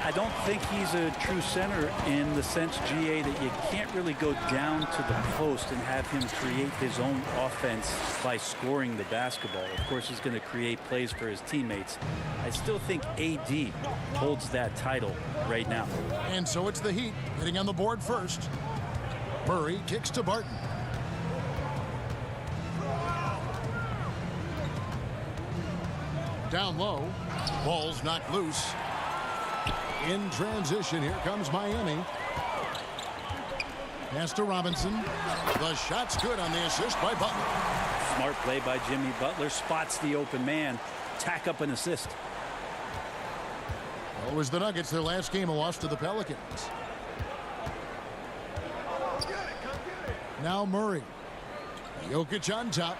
I don't think he's a true center in the sense, GA, that you can't really go down to the post and have him create his own offense by scoring the basketball. Of course, he's going to create plays for his teammates. I still think AD holds that title right now. And so it's the Heat hitting on the board first. Murray kicks to Barton. Down low. Ball's knocked loose. In transition, here comes Miami. Pass to Robinson. The shot's good on the assist by Butler. Smart play by Jimmy Butler. Spots the open man. Tack up an assist. Well, it was the Nuggets. Their last game, a loss to the Pelicans. Now Murray. Jokic on top.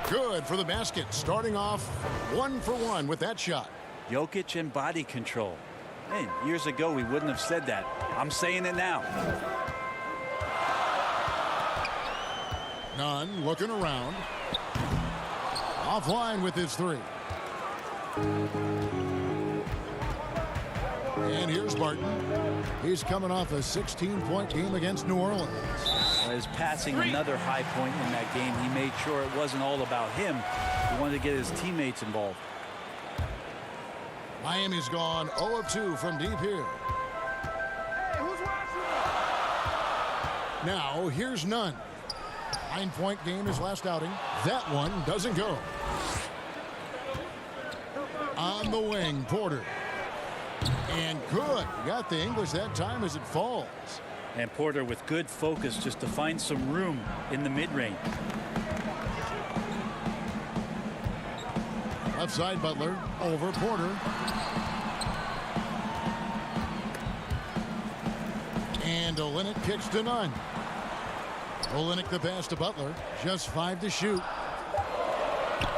Good for the basket. Starting off 1 for 1 with that shot. Jokic and body control. Man, years ago we wouldn't have said that. I'm saying it now. Nunn looking around. Offline with his 3. And here's Barton. He's coming off a 16-point game against New Orleans. His passing, another high point in that game. He made sure it wasn't all about him. He wanted to get his teammates involved. Miami's gone 0 of 2 from deep here. Now here's Nunn. 9-point game his last outing. That one doesn't go. On the wing, Porter. And good. Got the English that time as it falls. And Porter with good focus just to find some room in the mid-range. Left side, Butler over Porter. And Olynyk kicks to Nunn. Olynyk the pass to Butler. Just 5 to shoot.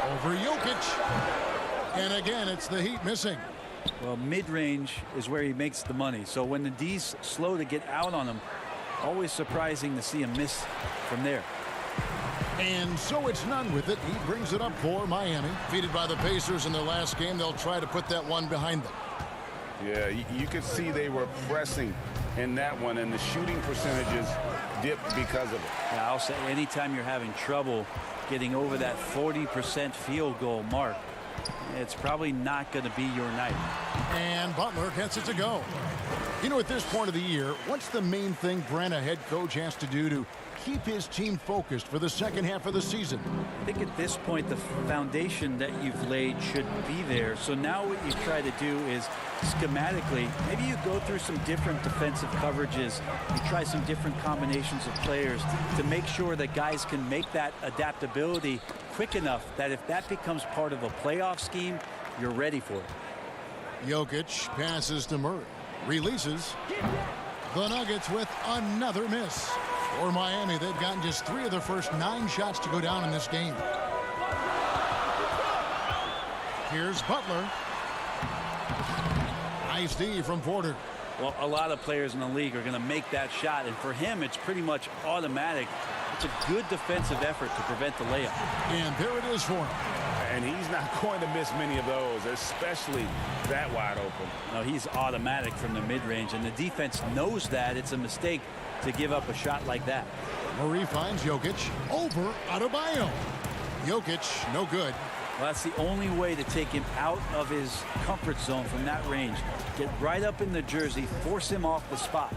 Over Jokic. And again, it's the Heat missing. Well, mid-range is where he makes the money. So when the D's slow to get out on him, always surprising to see him miss from there. And so it's Nunn with it. He brings it up for Miami. Defeated by the Pacers in their last game. They'll try to put that one behind them. Yeah, you could see they were pressing in that one, and the shooting percentages dipped because of it. Yeah, I'll say anytime you're having trouble getting over that 40% field goal mark, it's probably not going to be your night. And Butler gets it to go. You know, at this point of the year, what's the main thing Brent, a head coach, has to do to keep his team focused for the second half of the season? I think at this point, the foundation that you've laid should be there. So now what you try to do is schematically, maybe you go through some different defensive coverages. You try some different combinations of players to make sure that guys can make that adaptability quick enough that if that becomes part of a playoff scheme, you're ready for it. Jokic passes to Murray. Releases. The Nuggets with another miss. For Miami, they've gotten just 3 of their first 9 shots to go down in this game. Here's Butler. Nice D from Porter. Well, a lot of players in the league are going to make that shot, and for him, it's pretty much automatic. It's a good defensive effort to prevent the layup. And there it is for him. And he's not going to miss many of those, especially that wide open. No, he's automatic from the mid-range, and the defense knows that. It's a mistake to give up a shot like that. Murray finds Jokic over Adebayo. Jokic, no good. Well, that's the only way to take him out of his comfort zone from that range. Get right up in the jersey, force him off the spot.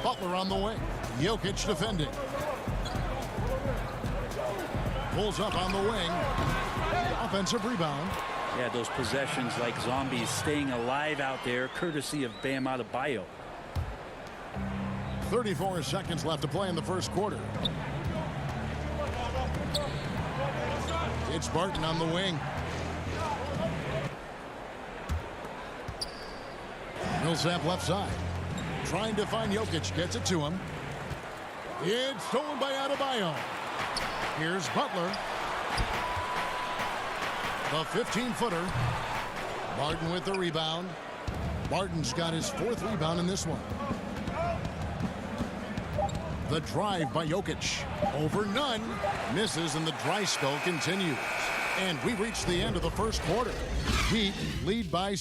Butler on the wing. Jokic defending. Pulls up on the wing. Offensive rebound. Yeah, those possessions like zombies staying alive out there, courtesy of Bam Adebayo. 34 seconds left to play in the first quarter. It's Barton on the wing. Millsap left side. Trying to find Jokic. Gets it to him. It's stolen by Adebayo. Here's Butler. The 15-footer. Martin with the rebound. Martin's got his 4th rebound in this one. The drive by Jokic. Over Nunn. Misses, and the dry spell continues. And we reach the end of the first quarter. Heat lead by...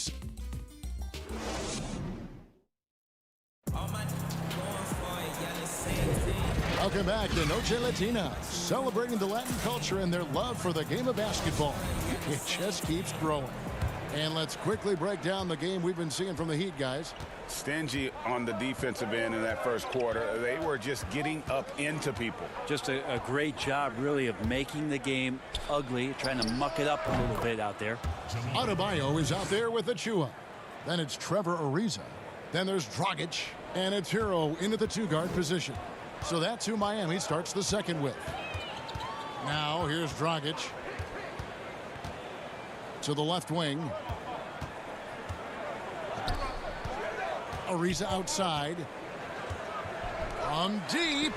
Welcome back to Noche Latina, celebrating the Latin culture and their love for the game of basketball. It just keeps growing. And let's quickly break down the game we've been seeing from the Heat, guys. Stingy on the defensive end in that first quarter. They were just getting up into people. Just a great job, really, of making the game ugly, trying to muck it up a little bit out there. Adebayo is out there with Achua. Then it's Trevor Ariza. Then there's Dragic. And it's Hero into the 2-guard position. So that's who Miami starts the second with. Now here's Dragic. To the left wing. Ariza outside. From deep.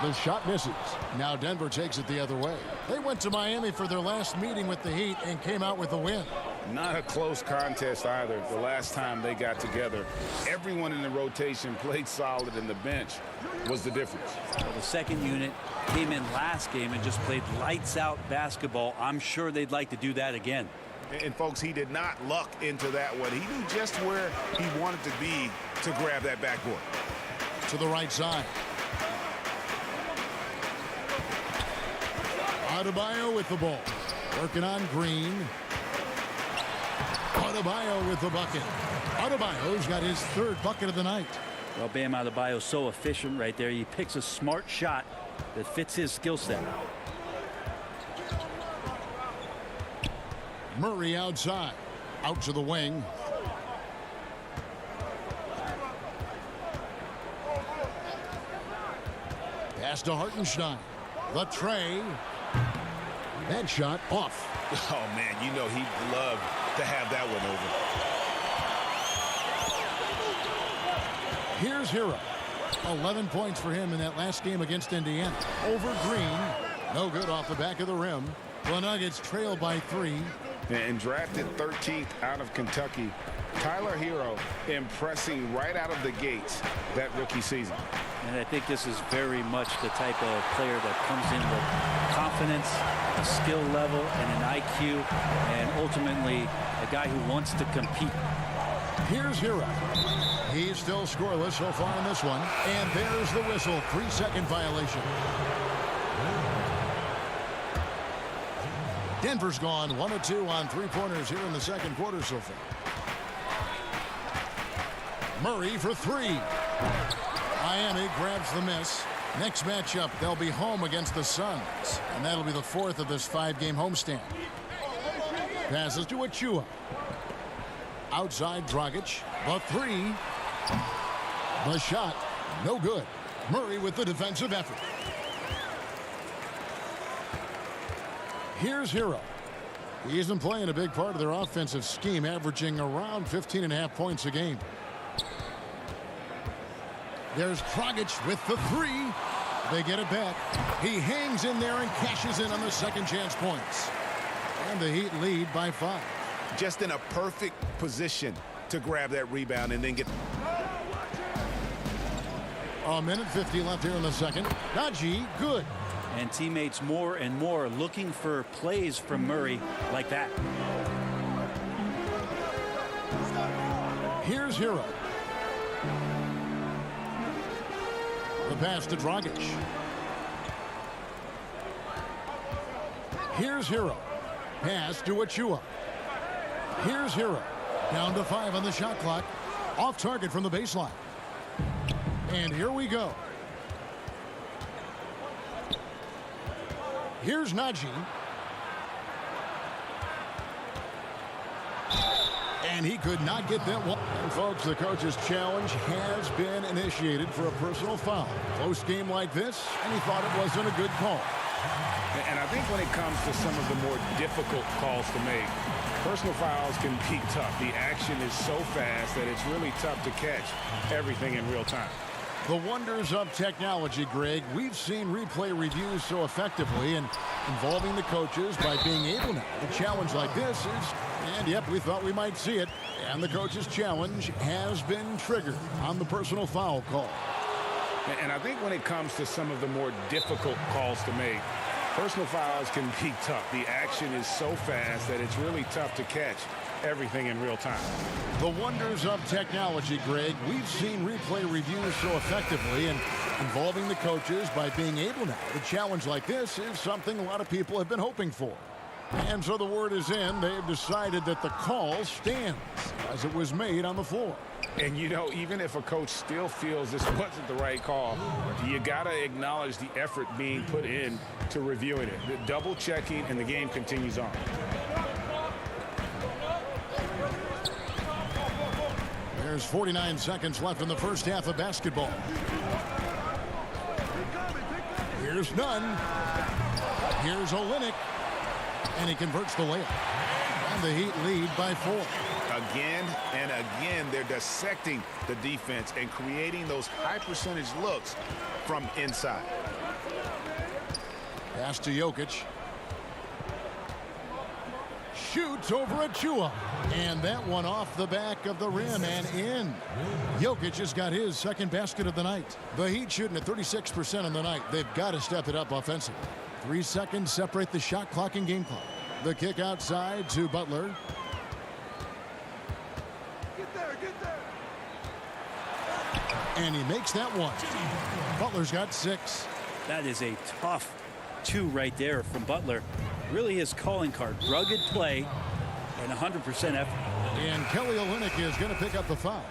The shot misses. Now Denver takes it the other way. They went to Miami for their last meeting with the Heat and came out with a win. Not a close contest either. The last time they got together, everyone in the rotation played solid, and the bench was the difference. Well, the second unit came in last game and just played lights-out basketball. I'm sure they'd like to do that again. And, folks, he did not luck into that one. He knew just where he wanted to be to grab that backboard. To the right side. Adebayo with the ball. Working on Green. Adebayo with the bucket. Adebayo's got his 3rd bucket of the night. Well, Bam Adebayo's so efficient right there. He picks a smart shot that fits his skill set. Murray outside. Out to the wing. Pass to Hartenstein. The tray. That shot off. Oh, man, you know he'd love to have that one over. Here's Hero. 11 points for him in that last game against Indiana. Over Green. No good off the back of the rim. The Nuggets trail by 3. And drafted 13th out of Kentucky, Tyler Hero impressing right out of the gates that rookie season. And I think this is very much the type of player that comes in with confidence, a skill level, and an IQ, and ultimately a guy who wants to compete. Here's Hero. He's still scoreless so far in this one. And there's the whistle. 3-second violation. Denver's gone 1 of 2 on 3-pointers here in the second quarter so far. Murray for 3. Miami grabs the miss. Next matchup, they'll be home against the Suns. And that'll be the 4th of this 5-game homestand. Passes to Achua. Outside Dragic. The 3. The shot. No good. Murray with the defensive effort. Here's Hero. He isn't playing a big part of their offensive scheme, averaging around 15.5 points a game. There's Dragic with the 3. They get it back. He hangs in there and cashes in on the second chance points. And the Heat lead by 5. Just in a perfect position to grab that rebound and then get... A minute 50 left here in the second. Najee, good. And teammates more and more looking for plays from Murray like that. Here's Hero. The pass to Dragic. Here's Hero. Pass to Achua. Here's Hero. Down to 5 on the shot clock. Off target from the baseline. And here we go. Here's Najee. And he could not get that one. And folks, the coach's challenge has been initiated for a personal foul. Close game like this, and he thought it wasn't a good call. And I think when it comes to some of the more difficult calls to make, Personal fouls can be tough. The action is so fast that it's really tough to catch everything in real time. The wonders of technology, Greg. We've seen replay reviews so effectively and involving the coaches by being able now. The challenge like this is, and yep, we thought we might see it. And the coach's challenge has been triggered on the personal foul call. And I think when it comes to some of the more difficult calls to make, personal fouls can be tough. The action is so fast that it's really tough to catch everything in real time. The wonders of technology, Greg. We've seen replay reviews so effectively and involving the coaches by being able now. The challenge like this is something a lot of people have been hoping for. And so the word is in. They've decided that the call stands as it was made on the floor. And, you know, even if a coach still feels this wasn't the right call, you got to acknowledge the effort being put in to reviewing it. The double checking, and the game continues on. There's 49 seconds left in the first half of basketball. Here's Nunn. Here's Olynyk. And he converts the layup. And the Heat lead by 4. Again and again, they're dissecting the defense and creating those high percentage looks from inside. Pass to Jokic. Shoots over Achua. And that one off the back of the rim and in. Jokic has got his second basket of the night. The Heat shooting at 36% on the night. They've got to step it up offensively. 3 seconds separate the shot clock and game clock. The kick outside to Butler. Get there. And he makes that one. Butler's got 6. That is a tough 2 right there from Butler. Really his calling card. Rugged play and 100% effort. And Kelly Olynyk is going to pick up the foul.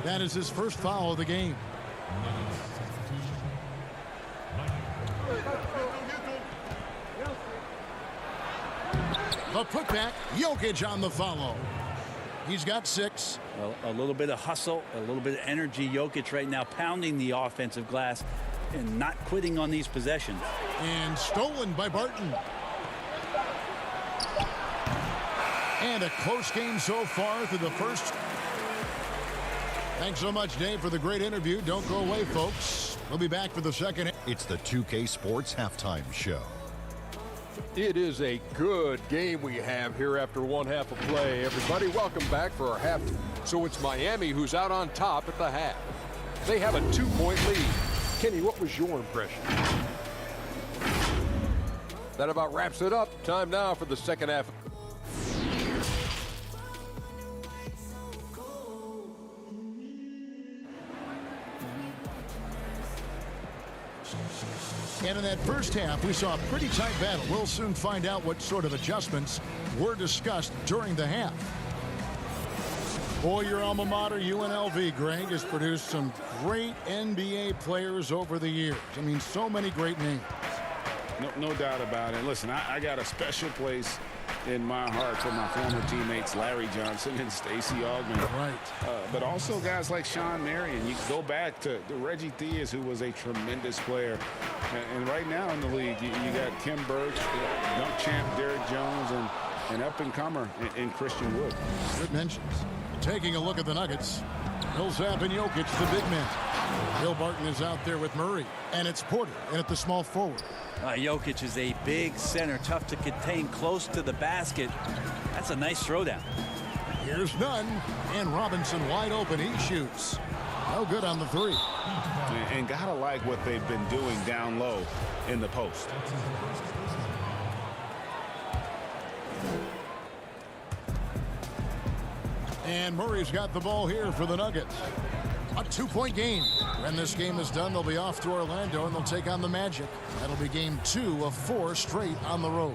That is his first foul of the game. A putback. Jokic on the follow. He's got 6. Well, a little bit of hustle, a little bit of energy. Jokic right now pounding the offensive glass and not quitting on these possessions. And stolen by Barton. And a close game so far through the first. Thanks so much, Dave, for the great interview. Don't go away, folks. We'll be back for the second. It's the 2K Sports Halftime Show. It is a good game we have here after one half of play. Everybody, welcome back for our half. So it's Miami who's out on top at the half. They have a 2-point lead. Kenny, what was your impression? That about wraps it up. Time now for the second half. And in that first half, we saw a pretty tight battle. We'll soon find out what sort of adjustments were discussed during the half. Boy, your alma mater, UNLV, Greg, has produced some great NBA players over the years. I mean, so many great names. No doubt about it. Listen, I got a special place in my heart for my former teammates Larry Johnson and Stacey Augmon. Right. But also guys like Sean Marion. You go back to Reggie Theus, who was a tremendous player. And right now in the league, you got Kim Birch, dunk champ Derrick Jones, and up-and-comer in Christian Wood. Good mentions. Taking a look at the Nuggets. Millsap and Jokic, the big men. Bill Barton is out there with Murray. And it's Porter in at the small forward. Jokic is a big center, tough to contain, close to the basket. That's a nice throwdown. Here's Nunn, and Robinson wide open. He shoots. No good on the 3. And gotta like what they've been doing down low in the post. And Murray's got the ball here for the Nuggets. A 2-point game. When this game is done, they'll be off to Orlando, and they'll take on the Magic. That'll be game 2 of 4 straight on the road.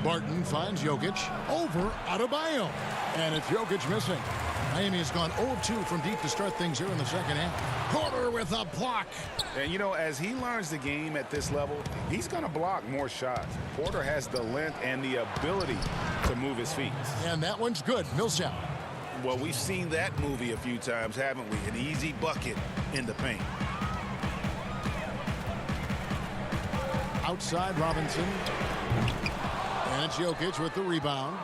Barton finds Jokic over Adebayo. And it's Jokic missing. Miami has gone 0-2 from deep to start things here in the second half. Porter with a block. And, you know, as he learns the game at this level, he's going to block more shots. Porter has the length and the ability to move his feet. And that one's good. Millsap. Well, we've seen that movie a few times, haven't we? An easy bucket in the paint. outside Robinson. And it's Jokic with the rebound.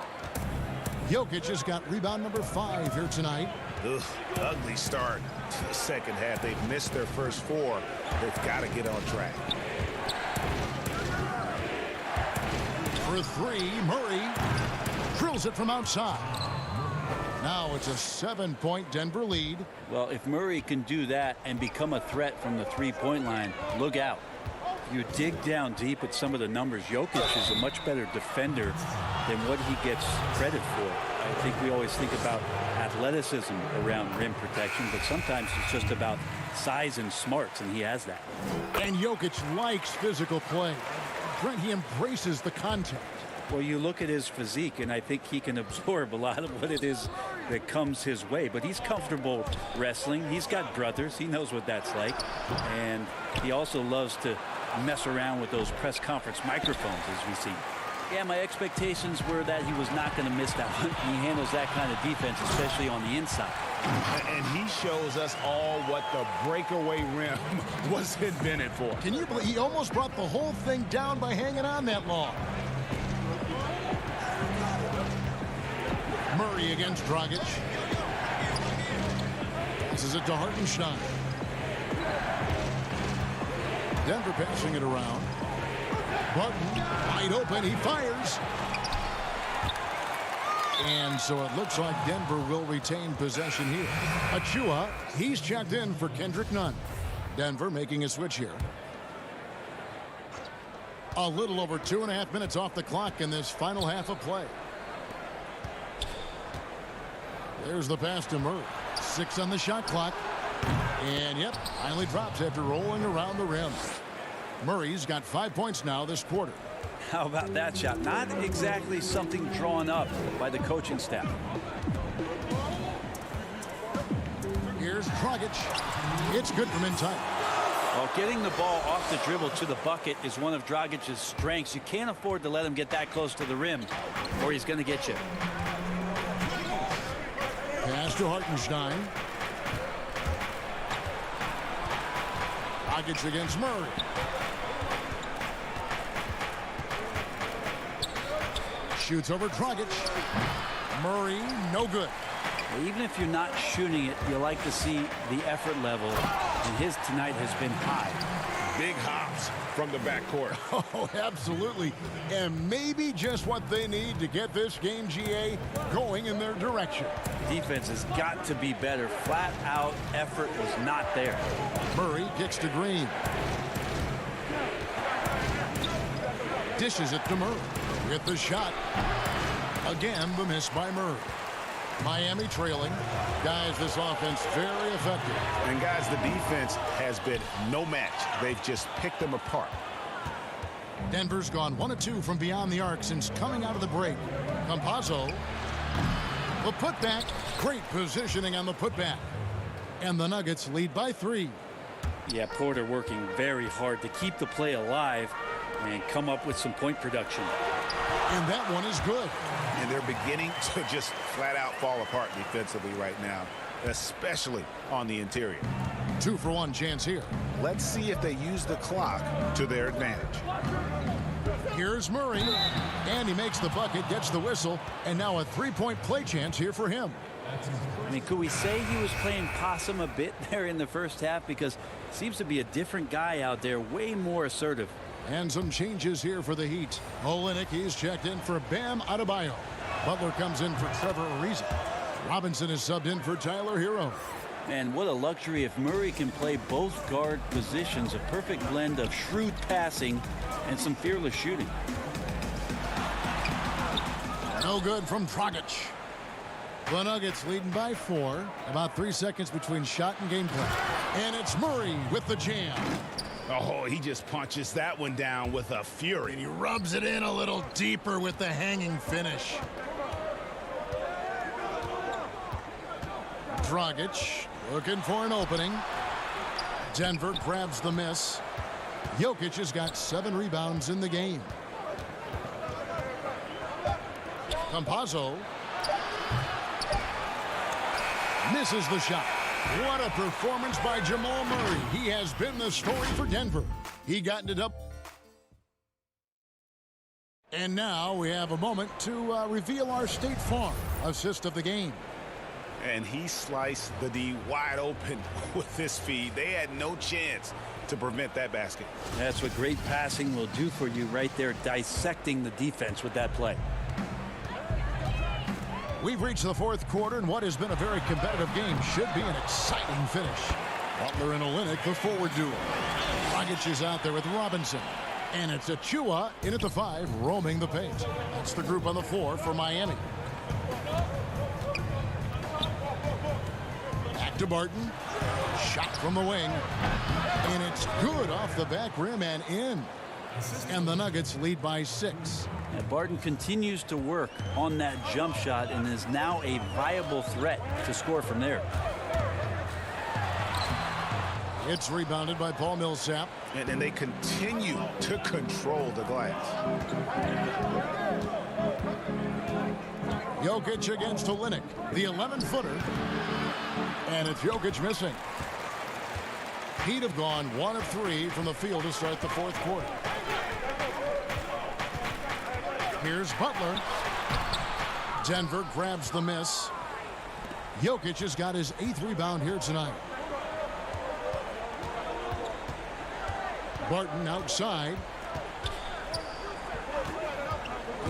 Jokic has got rebound number 5 here tonight. Ugh, ugly start to the second half. They've missed their first 4. They've got to get on track. For 3, Murray drills it from outside. Now it's a 7-point Denver lead. Well, if Murray can do that and become a threat from the three-point line, look out. You dig down deep at some of the numbers. Jokic is a much better defender than what he gets credit for. I think we always think about athleticism around rim protection, but sometimes it's just about size and smarts, and he has that. And Jokic likes physical play. Brent, he embraces the contact. Well, you look at his physique, and I think he can absorb a lot of what it is that comes his way. But he's comfortable wrestling. He's got brothers. He knows what that's like. And he also loves to mess around with those press conference microphones, as we see. Yeah, my expectations were that he was not going to miss that one. He handles that kind of defense, especially on the inside. And he shows us all what the breakaway rim was invented for. Can you believe he almost brought the whole thing down by hanging on that long? Murray against Dragic. This is it to Hartenstein. Denver passing it around. Barton wide open. He fires. And so it looks like Denver will retain possession here. Achua, he's checked in for Kendrick Nunn. Denver making a switch here. A little over 2.5 minutes off the clock in this final half of play. There's the pass to Murray. 6 on the shot clock. And yep, finally drops after rolling around the rim. Murray's got 5 points now this quarter. How about that shot? Not exactly something drawn up by the coaching staff. Here's Dragic. It's good from inside. Well, getting the ball off the dribble to the bucket is one of Dragic's strengths. You can't afford to let him get that close to the rim, or he's going to get you. Pass to Hartenstein. Dragic against Murray. Shoots over Dragic. Murray, no good. Even if you're not shooting it, you like to see the effort level, and his tonight has been high. Big hops from the backcourt. Oh, absolutely. And maybe just what they need to get this game, GA, going in their direction. Defense has got to be better. Flat out effort was not there. Murray kicks to Green. Dishes it to Murray. With the shot. Again, the miss by Murray. Miami trailing. Guys, this offense very effective. And guys, the defense has been no match. They've just picked them apart. Denver's gone 1 of 2 from beyond the arc since coming out of the break. Campazzo. The putback. Great positioning on the putback. And the Nuggets lead by 3. Yeah, Porter working very hard to keep the play alive and come up with some point production. And that one is good. And they're beginning to just flat out fall apart defensively right now, especially on the interior. 2-for-1 chance here. Let's see if they use the clock to their advantage. Here's Murray. And he makes the bucket, gets the whistle, and now a 3-point play chance here for him. I mean, could we say he was playing possum a bit there in the first half? Because it seems to be a different guy out there, way more assertive. And some changes here for the Heat. Olynyk, he's checked in for Bam Adebayo. Butler comes in for Trevor Ariza. Robinson is subbed in for Tyler Hero. And what a luxury if Murray can play both guard positions. A perfect blend of shrewd passing and some fearless shooting. No good from Dragic. The Nuggets leading by 4. About 3 seconds between shot and gameplay. And it's Murray with the jam. Oh, he just punches that one down with a fury. And he rubs it in a little deeper with the hanging finish. Dragic looking for an opening. Denver grabs the miss. Jokic has got 7 rebounds in the game. Campazzo misses the shot. What a performance by Jamal Murray. He has been the story for Denver. He got it up And now we have a moment to reveal our State Farm assist of the game. And he sliced the D wide open with his feed. They had no chance to prevent that basket. That's what great passing will do for you right there, dissecting the defense with that play. We've reached the fourth quarter, and what has been a very competitive game should be an exciting finish. Butler and Olynyk, the forward duo. Dragic is out there with Robinson. And it's Achua in at the 5, roaming the paint. That's the group on the floor for Miami. Back to Barton. Shot from the wing. And it's good off the back rim and in. And the Nuggets lead by 6. And Barton continues to work on that jump shot and is now a viable threat to score from there. It's rebounded by Paul Millsap. And they continue to control the glass. Jokic against Olynyk, the 11-footer. And it's Jokic missing. Heat have gone 1 of 3 from the field to start the fourth quarter. Here's Butler. Denver grabs the miss. Jokic has got his 8th rebound here tonight. Barton outside.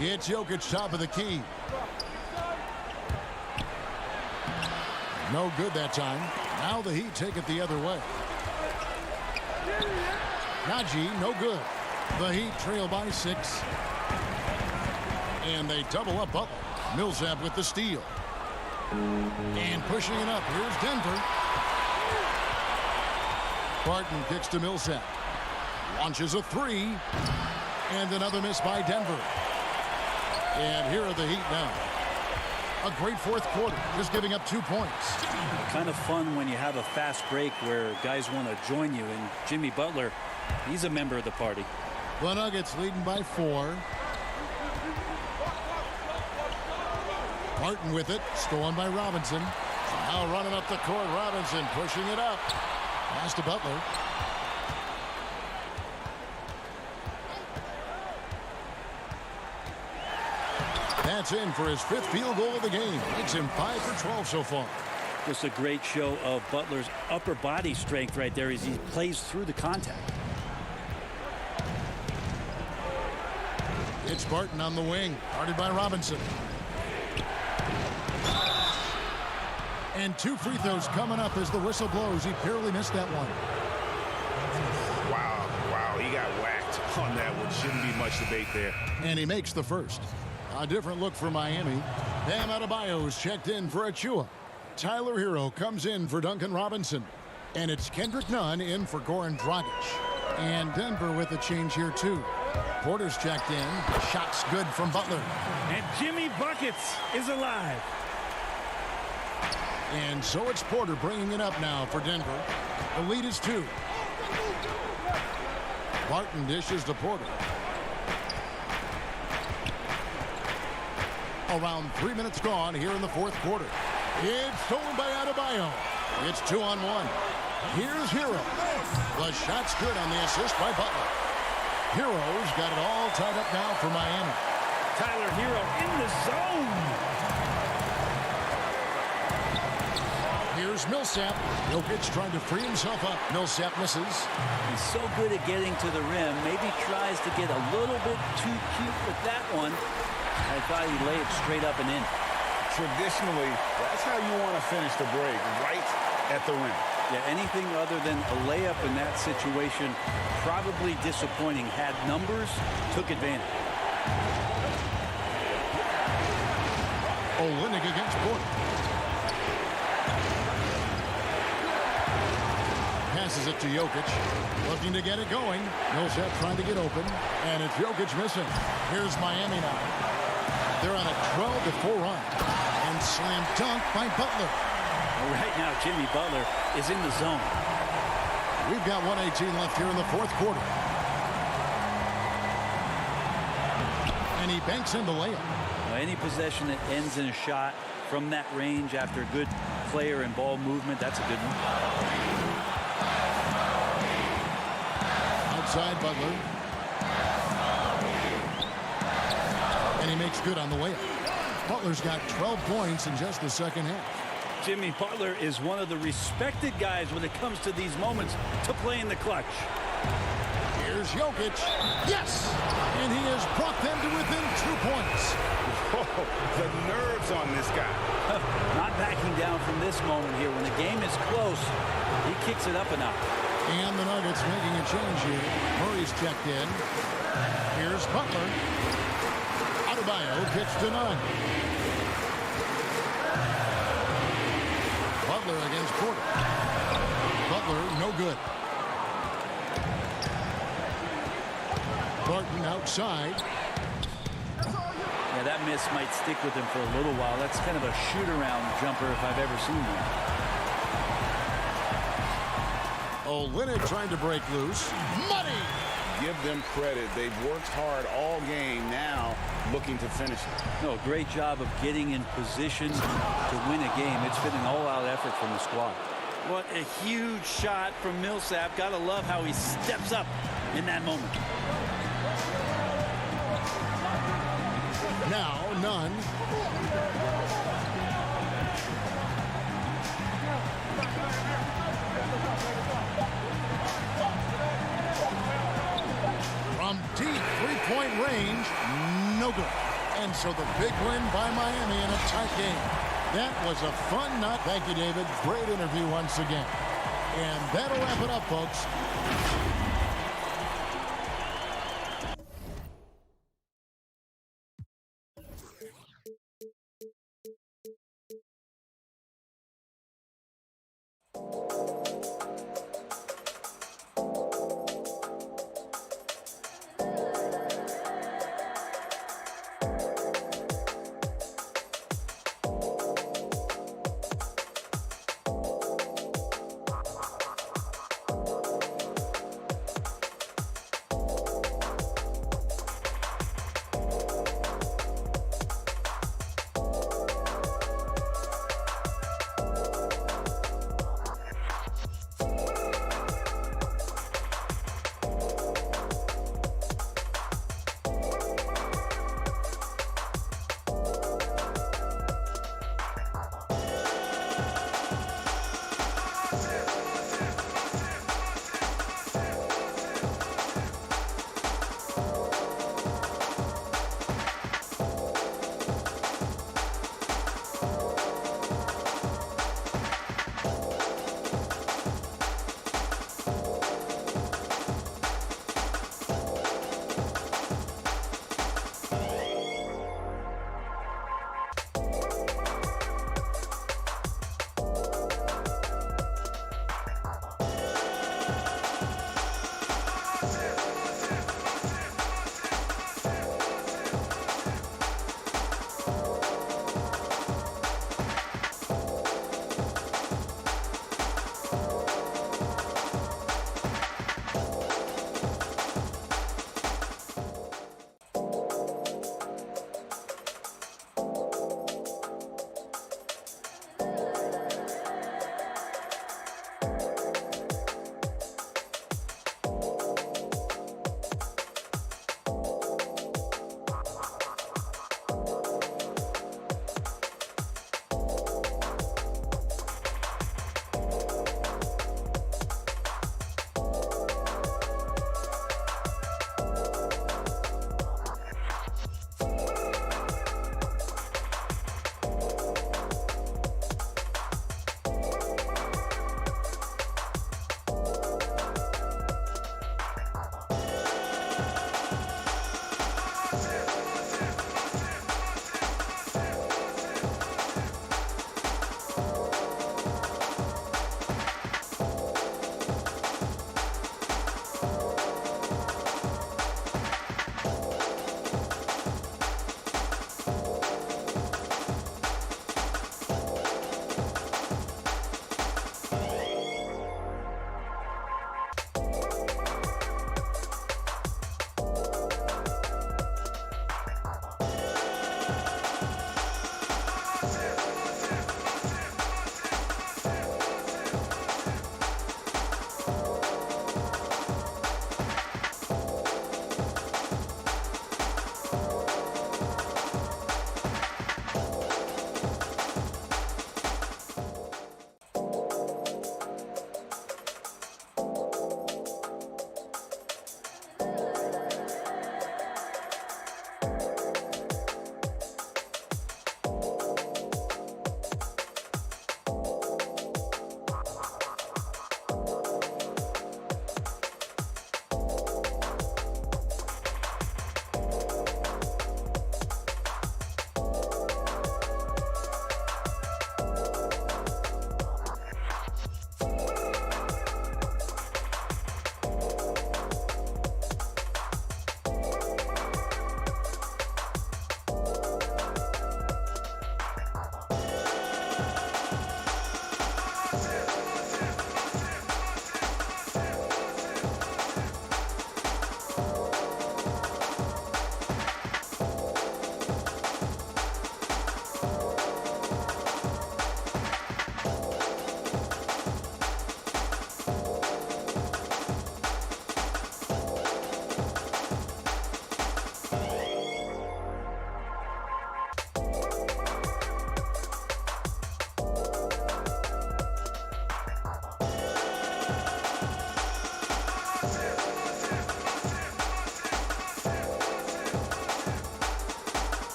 It's Jokic top of the key. No good that time. Now the Heat take it the other way. Najee, no good. The Heat trail by 6. And they double up Butler. Millsap with the steal. And pushing it up. Here's Denver. Barton kicks to Millsap. Launches a 3. And another miss by Denver. And here are the Heat now. A great fourth quarter, just giving up 2 points. Kind of fun when you have a fast break where guys want to join you. And Jimmy Butler, he's a member of the party. The Nuggets leading by 4. Barton with it, stolen by Robinson. Now running up the court, Robinson pushing it up. Pass to Butler. That's in for his 5th field goal of the game. Makes him 5 for 12 so far. Just a great show of Butler's upper body strength right there as he plays through the contact. It's Barton on the wing, guarded by Robinson. And 2 free throws coming up as the whistle blows. He barely missed that one. Wow, he got whacked on that one. Shouldn't be much debate there. And he makes the first. A different look for Miami. Bam Adebayo's checked in for Achua. Tyler Hero comes in for Duncan Robinson. And it's Kendrick Nunn in for Goran Dragic. And Denver with a change here too. Porter's checked in. Shots good from Butler. And Jimmy Buckets is alive. And so it's Porter bringing it up now for Denver. The lead is 2. Barton dishes to Porter. Around 3 minutes gone here in the fourth quarter. It's stolen by Adebayo. It's 2-on-1. Here's Hero. The shot's good on the assist by Butler. Hero's got it all tied up now for Miami. Tyler Hero in the zone. Here's Millsap. Jokic trying to free himself up. Millsap misses. He's so good at getting to the rim. Maybe tries to get a little bit too cute with that one. I thought he'd lay it straight up and in. Traditionally, that's how you want to finish the break, right at the rim. Yeah, anything other than a layup in that situation, probably disappointing. Had numbers, took advantage. Olynyk against Porter. Passes it to Jokic. Looking to get it going. Millsap trying to get open. And it's Jokic missing. Here's Miami now. They're on a 12-4 run. And slam dunk by Butler. Right now, Jimmy Butler is in the zone. We've got 1:18 left here in the fourth quarter. And he banks in the layup. Well, any possession that ends in a shot from that range after good player and ball movement, that's a good one. Outside Butler. he makes good on the way. Butler's got 12 points in just the second half. Jimmy Butler is one of the respected guys when it comes to these moments to play in the clutch. Here's Jokic. Yes! And he has brought them to within 2 points. Whoa, the nerves on this guy. Not backing down from this moment here. When the game is close, he kicks it up a notch. And the Nuggets making a change here. Murray's checked in. Here's Butler. Adebayo kicks to Nunn. Butler against Porter. Butler, no good. Barton outside. Yeah, that miss might stick with him for a little while. That's kind of a shoot-around jumper if I've ever seen one. Olynyk trying to break loose. Money! Give them credit. They've worked hard all game, now looking to finish it. No, great job of getting in position to win a game. It's been an all-out effort from the squad. What a huge shot from Millsap. Gotta love how he steps up in that moment. Now, Nunn. From deep three-point range, no good. And so the big win by Miami in a tight game. That was a fun night. Thank you, David. Great interview once again. And that'll wrap it up, folks.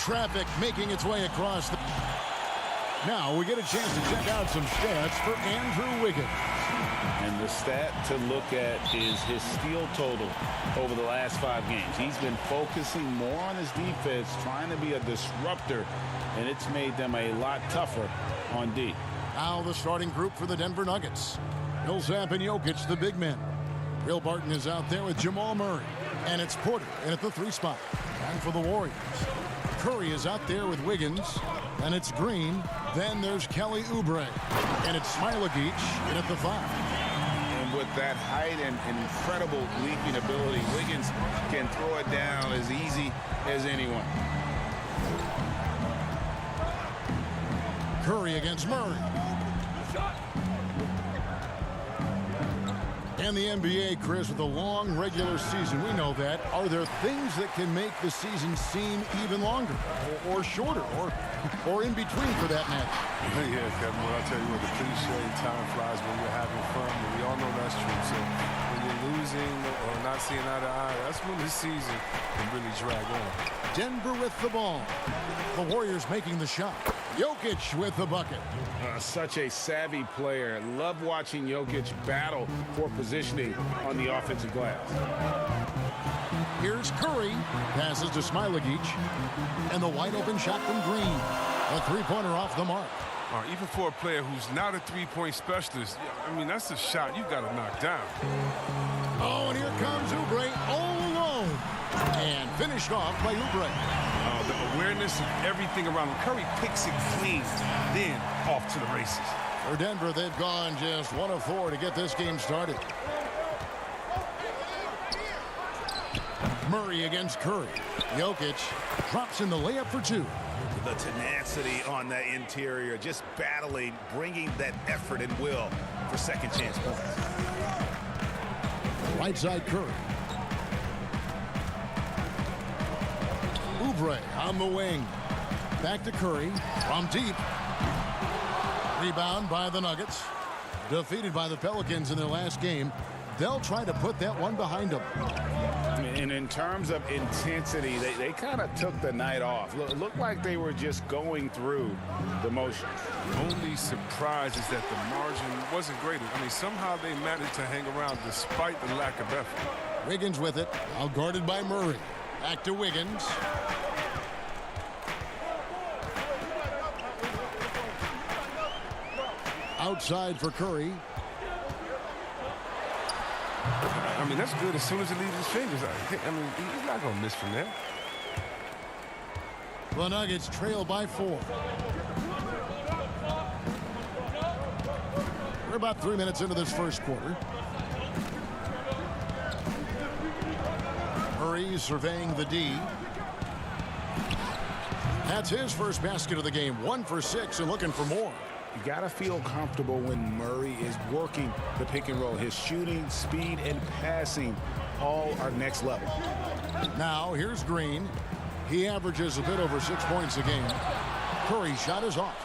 traffic making its way across the... Now we get a chance to check out some stats for Andrew Wiggins. And the stat to look at is his steal total over the last 5 games. He's been focusing more on his defense, trying to be a disruptor, and it's made them a lot tougher on D. Now the starting group for the Denver Nuggets. Millsap and Jokic, the big men. Will Barton is out there with Jamal Murray. And it's Porter in at the 3 spot. And for the Warriors, Curry is out there with Wiggins. And it's Green. Then there's Kelly Oubre. And it's Smilagic in at the 5. And with that height and incredible leaping ability, Wiggins can throw it down as easy as anyone. Curry against Murray. And the NBA, Chris, with a long regular season, we know that. Are there things that can make the season seem even longer or shorter or in between for that matter? Yeah, Kevin, well, I'll tell you what, the cliche, time flies when you're having fun, and we all know that's true. So when you're losing or not seeing eye to eye, that's when this season can really drag on. Denver with the ball. The Warriors making the shot. Jokic with the bucket. Such a savvy player. Love watching Jokic battle for positioning on the offensive glass. Here's Curry. Passes to Smilagic. And the wide open shot from Green. A 3-pointer off the mark. Even for a player who's not a 3-point specialist, I mean, that's a shot you've got to knock down. Oh, and here comes Oubre all alone. And finished off by Oubre. The awareness of everything around him. Curry picks it clean, then off to the races. For Denver, they've gone just 1 of 4 to get this game started. Murray against Curry. Jokic drops in the layup for 2. The tenacity on that interior, just battling, bringing that effort and will for second chance points. Right side Curry. Oubre on the wing. Back to Curry from deep. Rebound by the Nuggets. Defeated by the Pelicans in their last game. They'll try to put that one behind them. And in terms of intensity, they kind of took the night off. Looked like they were just going through the motions. The only surprise is that the margin wasn't greater. I mean, somehow they managed to hang around despite the lack of effort. Wiggins with it, now guarded by Murray. Back to Wiggins. Outside for Curry. I mean, that's good as soon as it leaves his fingers. I mean, he's not going to miss from there. The Nuggets trail by 4. We're about 3 minutes into this first quarter. Murray surveying the D. That's his first basket of the game. 1 for 6 and looking for more. You got to feel comfortable when Murray is working the pick and roll. His shooting, speed, and passing all are next level. Now here's Green. He averages a bit over 6 points a game. Curry's shot is off.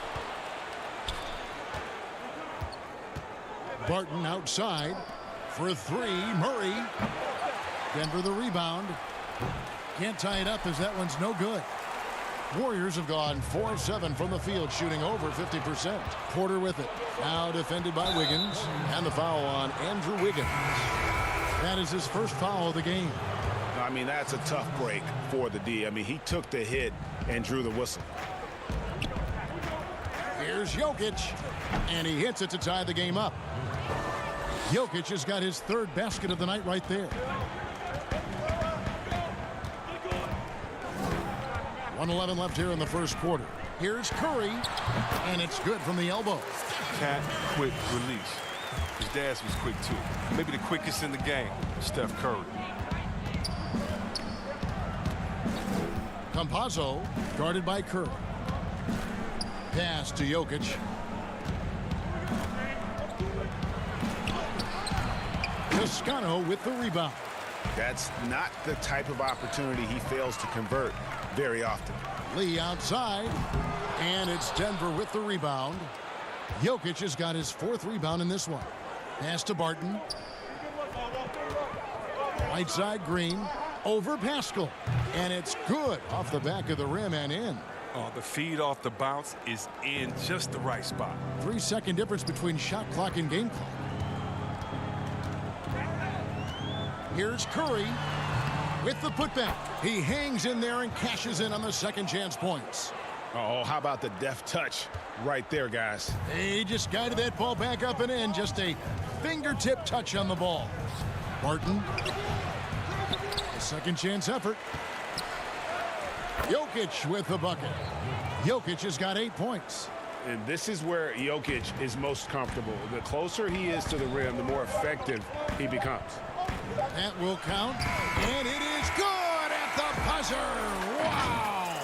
Barton outside for 3. Murray. Denver the rebound. Can't tie it up as that one's no good. Warriors have gone 4 of 7 from the field, shooting over 50%. Porter with it. Now defended by Wiggins. And the foul on Andrew Wiggins. That is his first foul of the game. I mean, that's a tough break for the D. I mean, he took the hit and drew the whistle. Here's Jokic. And he hits it to tie the game up. Jokic has got his 3rd basket of the night right there. 1:11 left here in the first quarter. Here's Curry, and it's good from the elbow. Cat, quick release. His dash was quick, too. Maybe the quickest in the game, Steph Curry. Campazzo, guarded by Curry. Pass to Jokic. Toscano with the rebound. That's not the type of opportunity he fails to convert very often. Lee outside, and it's Denver with the rebound. Jokic has got his 4th rebound in this one. Pass to Barton. Right side Green, over Pascal. And it's good off the back of the rim and in. Oh, the feed off the bounce is in just the right spot. 3-second difference between shot clock and game clock. Here's Curry with the putback. He hangs in there and cashes in on the second chance points. Oh, how about the deft touch right there, guys? He just guided that ball back up and in. Just a fingertip touch on the ball. Barton. A second chance effort. Jokic with the bucket. Jokic has got 8 points. And this is where Jokic is most comfortable. The closer he is to the rim, the more effective he becomes. That will count. And it is good at the buzzer. Wow.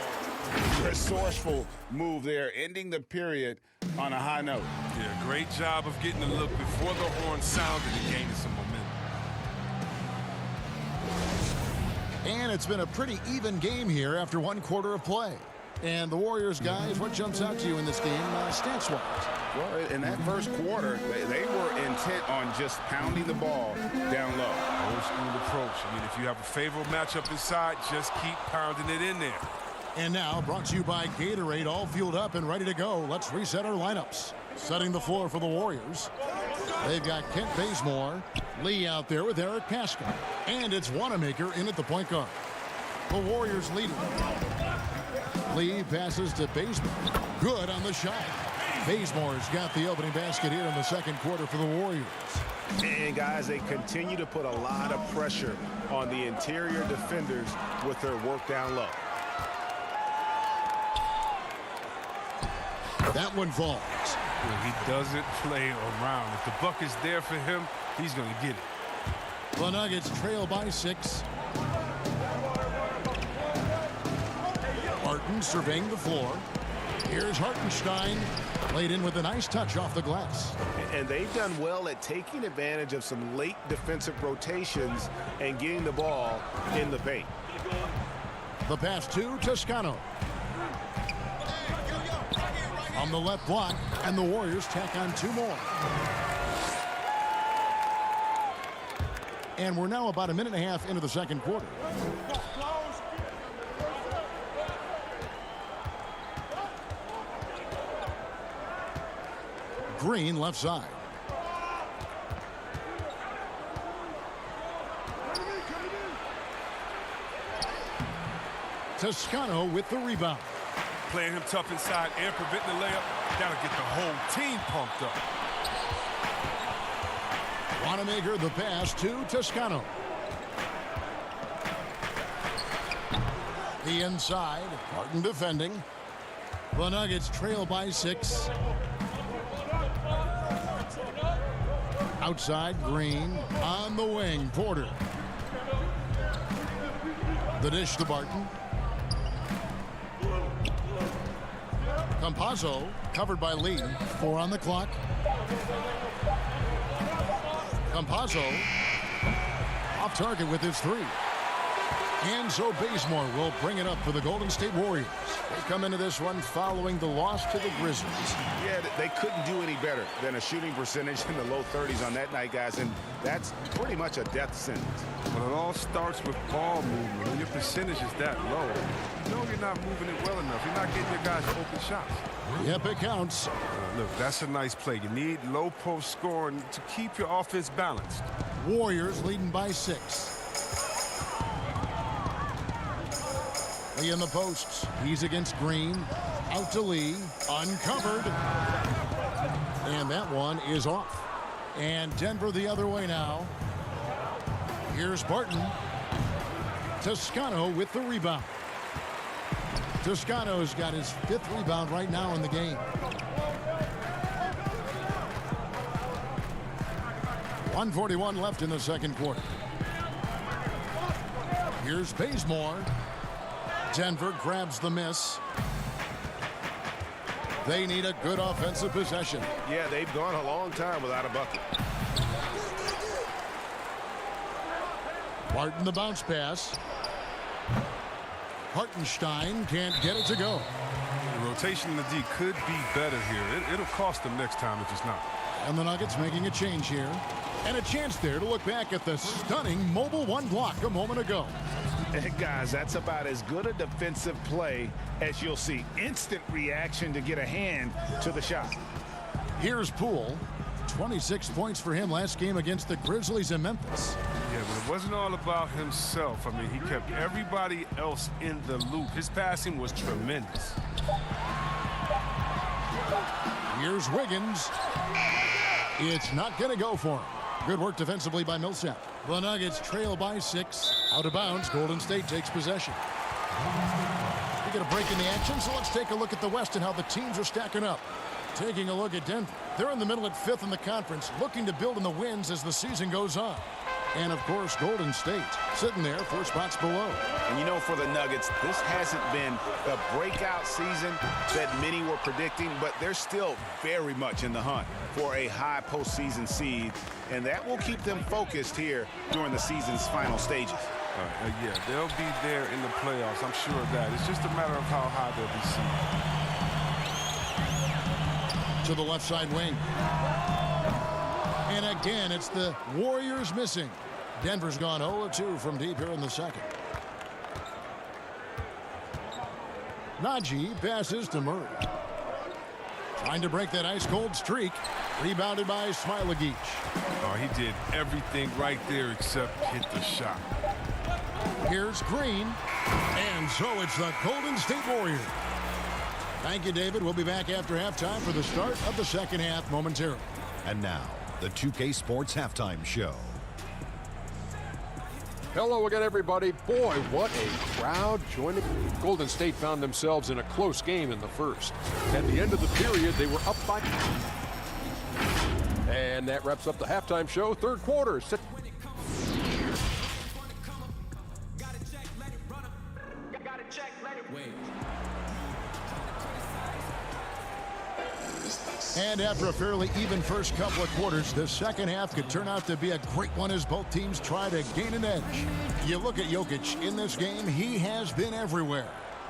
Resourceful move there, ending the period on a high note. Yeah, great job of getting the look before the horn sounded and gaining some momentum. And it's been a pretty even game here after 1 quarter of play. And the Warriors, guys, what jumps out to you in this game stats-wise? Well, in that first quarter, they were intent on just pounding the ball down low. Old school approach. I mean, if you have a favorable matchup inside, just keep pounding it in there. And now, brought to you by Gatorade, all fueled up and ready to go. Let's reset our lineups. Setting the floor for the Warriors. They've got Kent Bazemore, Lee out there with Eric Paschal. And it's Wanamaker in at the point guard. The Warriors lead. Lee passes to Bazemore. Good on the shot. Bazemore's got the opening basket here in the second quarter for the Warriors. And, guys, they continue to put a lot of pressure on the interior defenders with their work down low. That one falls. Well, he doesn't play around. If the bucket's there for him, he's going to get it. The Nuggets trail by 6. Barton surveying the floor. Here's Hartenstein. Laid in with a nice touch off the glass. And they've done well at taking advantage of some late defensive rotations and getting the ball in the paint. The pass to Toscano. On the left block, and the Warriors tack on 2 more. And we're now about a minute and a half into the second quarter. Green left side. Toscano with the rebound. Playing him tough inside and preventing the layup. Got to get the whole team pumped up. Wanamaker the pass to Toscano. The inside. Martin defending. The Nuggets trail by 6. Outside, Green. On the wing, Porter. The dish to Barton. Campazzo covered by Lee. 4 on the clock. Campazzo off target with his 3. And so Bazemore will bring it up for the Golden State Warriors. They come into this one following the loss to the Grizzlies. Yeah, they couldn't do any better than a shooting percentage in the low 30s on that night, guys, and that's pretty much a death sentence. Well, it all starts with ball movement. When your percentage is that low, you know you're not moving it well enough. You're not getting your guys open shots. Yep, it counts. Look, that's a nice play. You need low post scoring to keep your offense balanced. Warriors leading by 6. Lee in the posts. He's against Green. Out to Lee. Uncovered. And that one is off. And Denver the other way now. Here's Barton. Toscano with the rebound. Toscano's got his 5th rebound right now in the game. 1:41 left in the second quarter. Here's Bazemore. Denver grabs the miss. They need a good offensive possession. Yeah, they've gone a long time without a bucket. Barton the bounce pass. Hartenstein can't get it to go. The rotation in the D could be better here. It'll cost them next time if it's not. And the Nuggets making a change here. And a chance there to look back at the stunning Mobile 1 block a moment ago. And guys, that's about as good a defensive play as you'll see. Instant reaction to get a hand to the shot. Here's Poole. 26 points for him last game against the Grizzlies in Memphis. Yeah, but it wasn't all about himself. I mean, he kept everybody else in the loop. His passing was tremendous. Here's Wiggins. It's not going to go for him. Good work defensively by Millsap. The Nuggets trail by 6. Out of bounds, Golden State takes possession. We get a break in the action, so let's take a look at the West and how the teams are stacking up. Taking a look at Denver. They're in the middle at 5th in the conference, looking to build in the wins as the season goes on. And, of course, Golden State sitting there 4 spots below. And, you know, for the Nuggets, this hasn't been the breakout season that many were predicting, but they're still very much in the hunt for a high postseason seed, and that will keep them focused here during the season's final stages. Yeah, they'll be there in the playoffs. I'm sure of that. It's just a matter of how high they'll be seeded. To the left side wing. And again, it's the Warriors missing. Denver's gone 0-2 from deep here in the second. Najee passes to Murray. Trying to break that ice-cold streak. Rebounded by Smailagic. Oh, he did everything right there except hit the shot. Here's Green. And so it's the Golden State Warriors. Thank you, David. We'll be back after halftime for the start of the second half momentarily. And now, the 2K Sports Halftime Show. Hello again, everybody. Boy, what a crowd joining. Golden State found themselves in a close game in the first. At the end of the period, they were up by... And that wraps up the halftime show. Third quarter. And after a fairly even first couple of quarters, the second half could turn out to be a great one as both teams try to gain an edge. You look at Jokic in this game, he has been everywhere.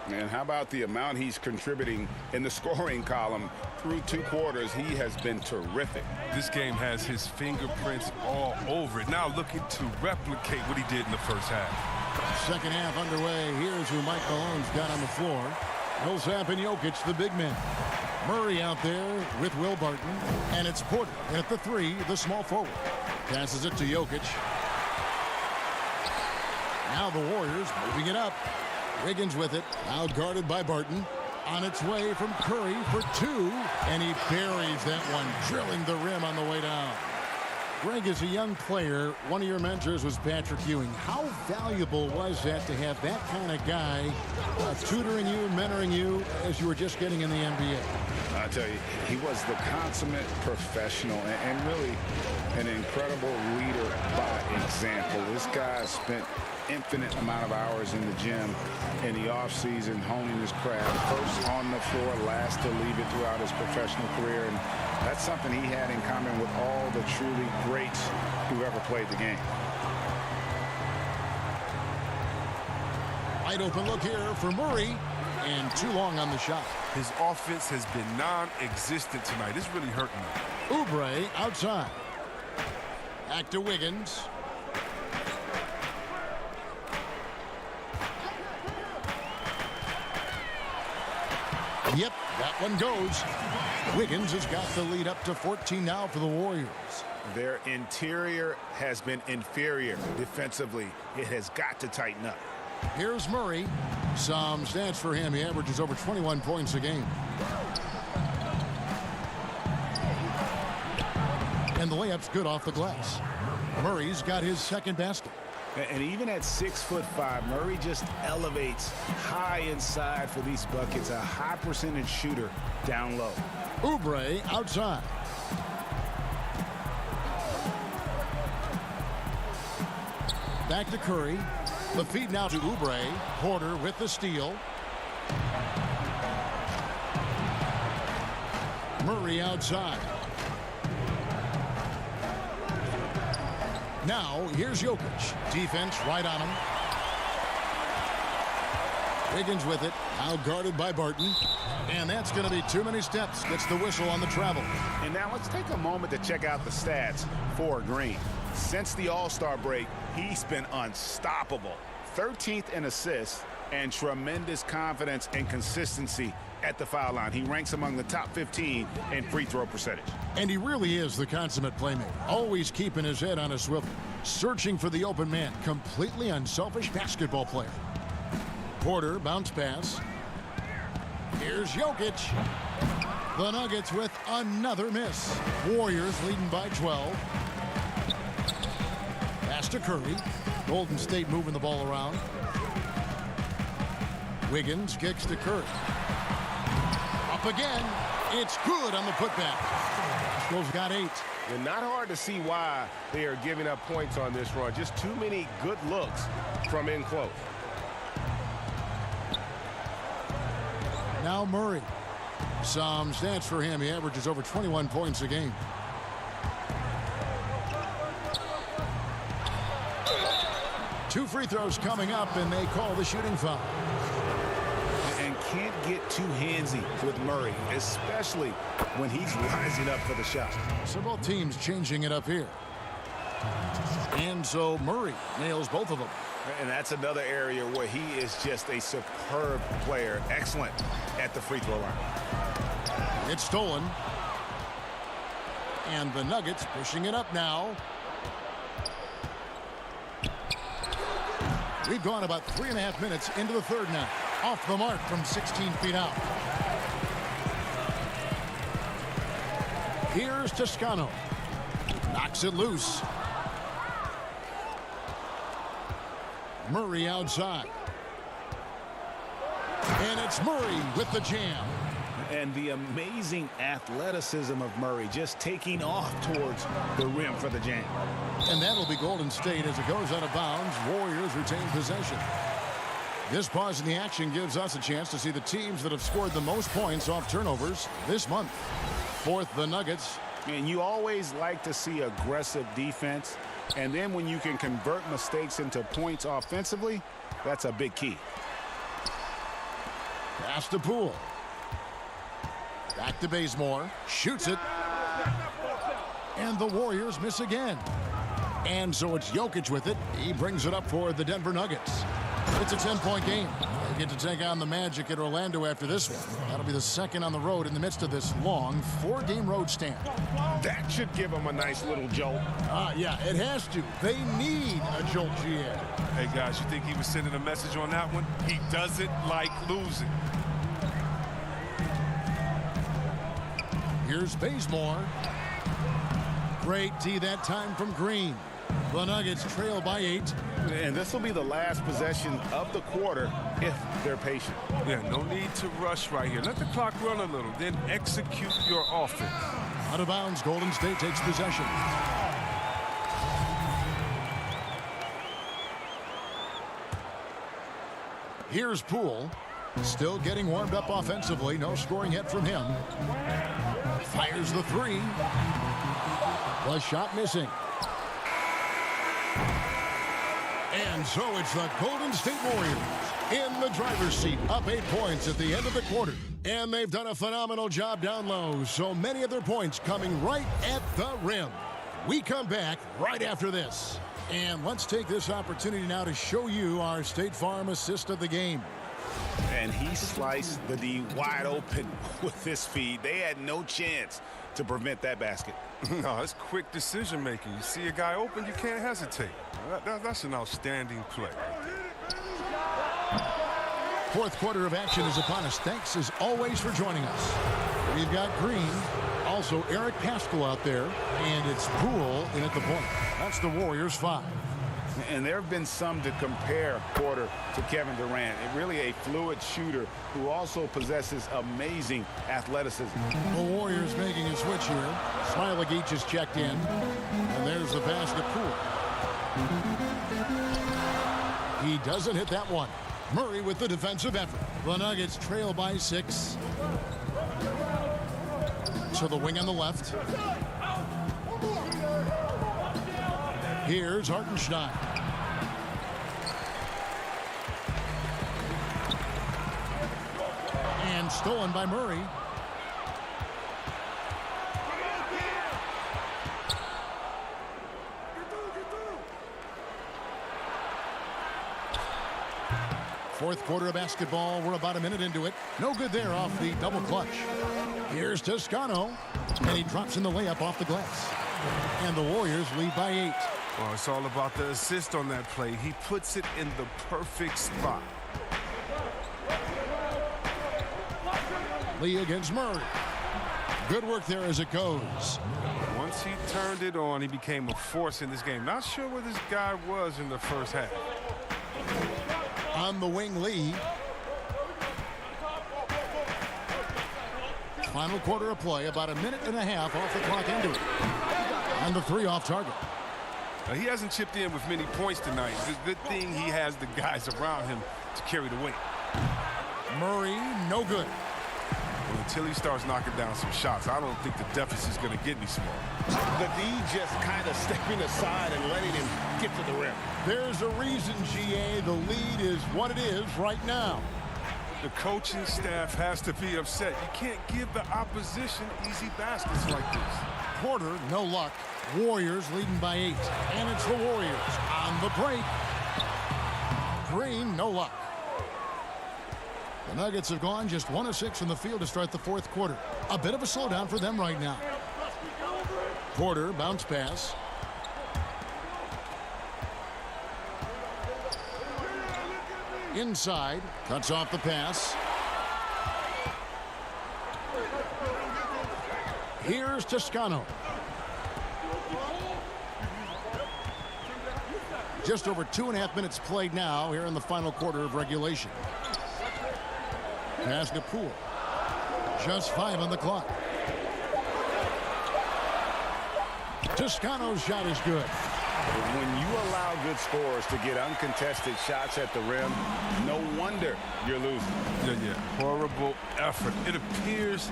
And how about the amount he's contributing in the scoring column through 2 quarters? He has been terrific. This game has his fingerprints all over it. Now looking to replicate what he did in the first half. Second half underway. Here's who Mike Malone's got on the floor. Millsap and Jokic, the big men. Murray out there with Will Barton. And it's Porter at the 3, the small forward. Passes it to Jokic. Now the Warriors moving it up. Wiggins with it, out guarded by Barton. On its way from Curry for 2, and he buries that one, drilling the rim on the way down. Greg, as a young player, one of your mentors was Patrick Ewing. How valuable was that to have that kind of guy tutoring you, mentoring you as you were just getting in the NBA? I tell you, he was the consummate professional and really an incredible leader by example. This guy spent infinite amount of hours in the gym in the offseason honing his craft. First on the floor, last to leave it throughout his professional career. And that's something he had in common with all the truly greats who ever played the game. Wide open look here for Murray, and too long on the shot. His offense has been non-existent tonight. It's really hurting him. Oubre outside. Back to Wiggins. Yep, that one goes. Wiggins has got the lead up to 14 now for the Warriors. Their interior has been inferior defensively. It has got to tighten up. Here's Murray. Some stats for him. He averages over 21 points a game. And the layup's good off the glass. Murray's got his second basket. And even at 6'5", Murray just elevates high inside for these buckets. A high percentage shooter down low. Oubre outside. Back to Curry. The feed now to Oubre. Porter with the steal. Murray outside. Now, here's Jokic. Defense right on him. Wiggins with it. Now guarded by Barton. And that's going to be too many steps. Gets the whistle on the travel. And now let's take a moment to check out the stats for Green. Since the All-Star break, he's been unstoppable. 13th in assists and tremendous confidence and consistency at the foul line. He ranks among the top 15 in free throw percentage. And he really is the consummate playmaker, always keeping his head on a swivel, searching for the open man, completely unselfish basketball player. Porter, bounce pass. Here's Jokic. The Nuggets with another miss. Warriors leading by 12. Pass to Curry. Golden State moving the ball around. Wiggins kicks to Curry. Up again. It's good on the putback. Scholes got 8. And not hard to see why they are giving up points on this run. Just too many good looks from in close. Now Murray. Some stats for him. He averages over 21 points a game. Two free throws coming up, and they call the shooting foul. And can't get too handsy with Murray, especially when he's rising up for the shot. So both teams changing it up here. And so Murray nails both of them. And that's another area where he is just a superb player. Excellent at the free throw line. It's stolen. And the Nuggets pushing it up now. We've gone about 3.5 minutes into the third now. Off the mark from 16 feet out. Here's Toscano. Knocks it loose. Murray outside. And it's Murray with the jam. And the amazing athleticism of Murray just taking off towards the rim for the jam. And that'll be Golden State as it goes out of bounds. Warriors retain possession. This pause in the action gives us a chance to see the teams that have scored the most points off turnovers this month. Fourth, the Nuggets. And you always like to see aggressive defense. And then when you can convert mistakes into points offensively, that's a big key. Pass to Poole. Back to Bazemore. Shoots it. And the Warriors miss again. And so it's Jokic with it. He brings it up for the Denver Nuggets. It's a 10-point game. They get to take on the Magic at Orlando after this one. That'll be the second on the road in the midst of this long 4-game road stand. That should give them a nice little jolt. Yeah, it has to. They need a jolt, GA. Hey, guys, you think he was sending a message on that one? He doesn't like losing. Here's Bazemore. Great D that time from Green. The Nuggets trail by 8. And this will be the last possession of the quarter if they're patient. Yeah, no need to rush right here. Let the clock run a little, then execute your offense. Out of bounds, Golden State takes possession. Here's Poole. Still getting warmed up offensively. No scoring yet from him. Fires the 3. The shot missing. And so it's the Golden State Warriors in the driver's seat, up 8 points at the end of the quarter. And they've done a phenomenal job down low, so many of their points coming right at the rim. We come back right after this. And let's take this opportunity now to show you our State Farm assist of the game. And he sliced the D wide open with his feed. They had no chance to prevent that basket. No, it's quick decision making. You see a guy open, you can't hesitate. That's an outstanding play. Fourth quarter of action is upon us. Thanks as always for joining us. We've got Green, also Eric Paschal out there, and it's Poole in at the point. That's the Warriors 5. And there have been some to compare Porter to Kevin Durant. Really a fluid shooter who also possesses amazing athleticism. The Warriors making a switch here. Smailagic is checked in. And there's the pass to Poole. He doesn't hit that one. Murray with the defensive effort. The Nuggets trail by 6. To the wing on the left. Here's Hartenstein. And stolen by Murray. Fourth quarter of basketball. We're about a minute into it. No good there off the double clutch. Here's Toscano. And he drops in the layup off the glass. And the Warriors lead by 8. Well, it's all about the assist on that play. He puts it in the perfect spot. Lee against Murray. Good work there as it goes. Once he turned it on, he became a force in this game. Not sure where this guy was in the first half. On the wing, Lee. Final quarter of play, about a minute and a half off the clock into it. And the 3 off target. He hasn't chipped in with many points tonight. It's a good thing he has the guys around him to carry the weight. Murray, no good. Well, until he starts knocking down some shots, I don't think the deficit is going to get any smaller. The D just kind of stepping aside and letting him get to the rim. There's a reason, GA, the lead is what it is right now. The coaching staff has to be upset. You can't give the opposition easy baskets like this. Porter, no luck. Warriors leading by 8. And it's the Warriors on the break. Green, no luck. The Nuggets have gone just 1 of 6 from the field to start the fourth quarter. A bit of a slowdown for them right now. Porter, bounce pass. Inside, cuts off the pass. Here's Toscano. Just over 2.5 minutes played now here in the final quarter of regulation. Pass to Poole. Just 5 on the clock. Toscano's shot is good. When you allow good scorers to get uncontested shots at the rim, no wonder you're losing. Yeah. Horrible effort. It appears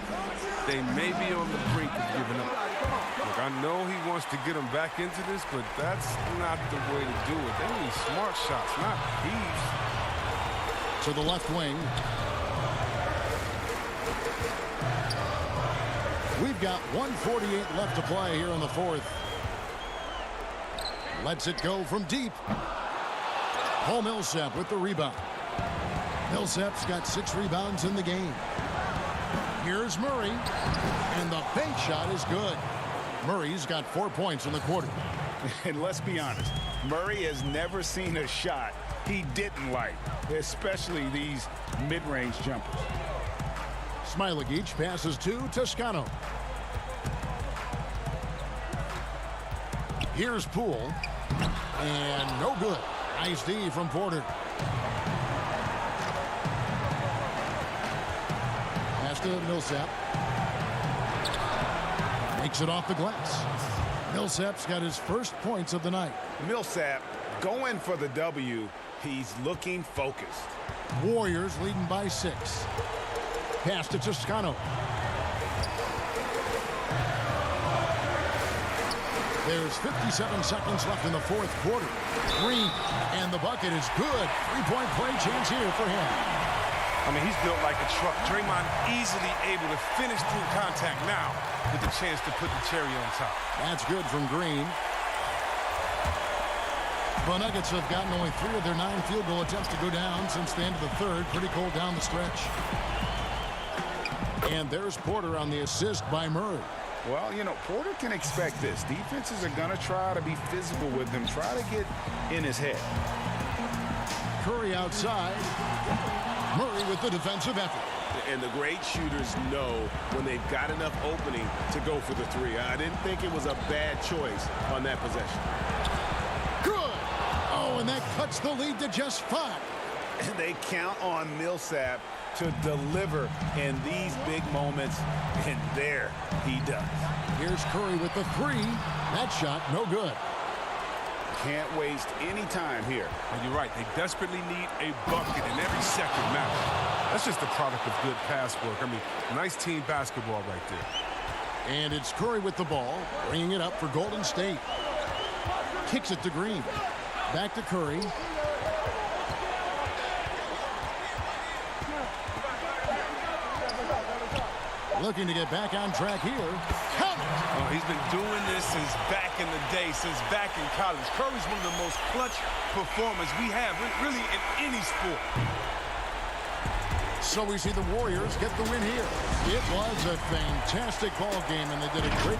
they may be on the brink of giving up. Look, I know he wants to get them back into this, but that's not the way to do it. They need smart shots, not thieves. To the left wing. We've got 1:48 left to play here in the fourth. Lets it go from deep. Paul Millsap with the rebound. Millsap's got 6 rebounds in the game. Here's Murray. And the bank shot is good. Murray's got 4 points in the quarter. And let's be honest, Murray has never seen a shot he didn't like, especially these mid-range jumpers. Smailagic passes to Toscano. Here's Poole. And no good. Nice D from Porter. Pass to Millsap. Makes it off the glass. Millsap's got his first points of the night. Millsap going for the W. He's looking focused. Warriors leading by 6. Pass to Toscano. There's 57 seconds left in the fourth quarter. Green, and the bucket is good. 3-point play chance here for him. I mean, he's built like a truck. Draymond easily able to finish through contact now with the chance to put the cherry on top. That's good from Green. The Nuggets have gotten only 3 of their 9 field goal attempts to go down since the end of the third. Pretty cold down the stretch. And there's Porter on the assist by Murray. Well, you know, Porter can expect this. Defenses are going to try to be physical with him, try to get in his head. Curry outside. Murray with the defensive effort. And the great shooters know when they've got enough opening to go for the 3. I didn't think it was a bad choice on that possession. Good. Oh, and that cuts the lead to just 5. And they count on Millsap to deliver in these big moments, and there he does. Here's Curry with the 3. That shot, no good. Can't waste any time here. And you're right, they desperately need a bucket, and every second matters. That's just a product of good pass work. I mean, nice team basketball right there. And it's Curry with the ball, bringing it up for Golden State. Kicks it to Green. Back to Curry. Looking to get back on track here. on it. He's been doing this since back in the day, since back in college. Curry's one of the most clutch performers we have, really, in any sport. So we see the Warriors get the win here. It was a fantastic ball game, and they did a great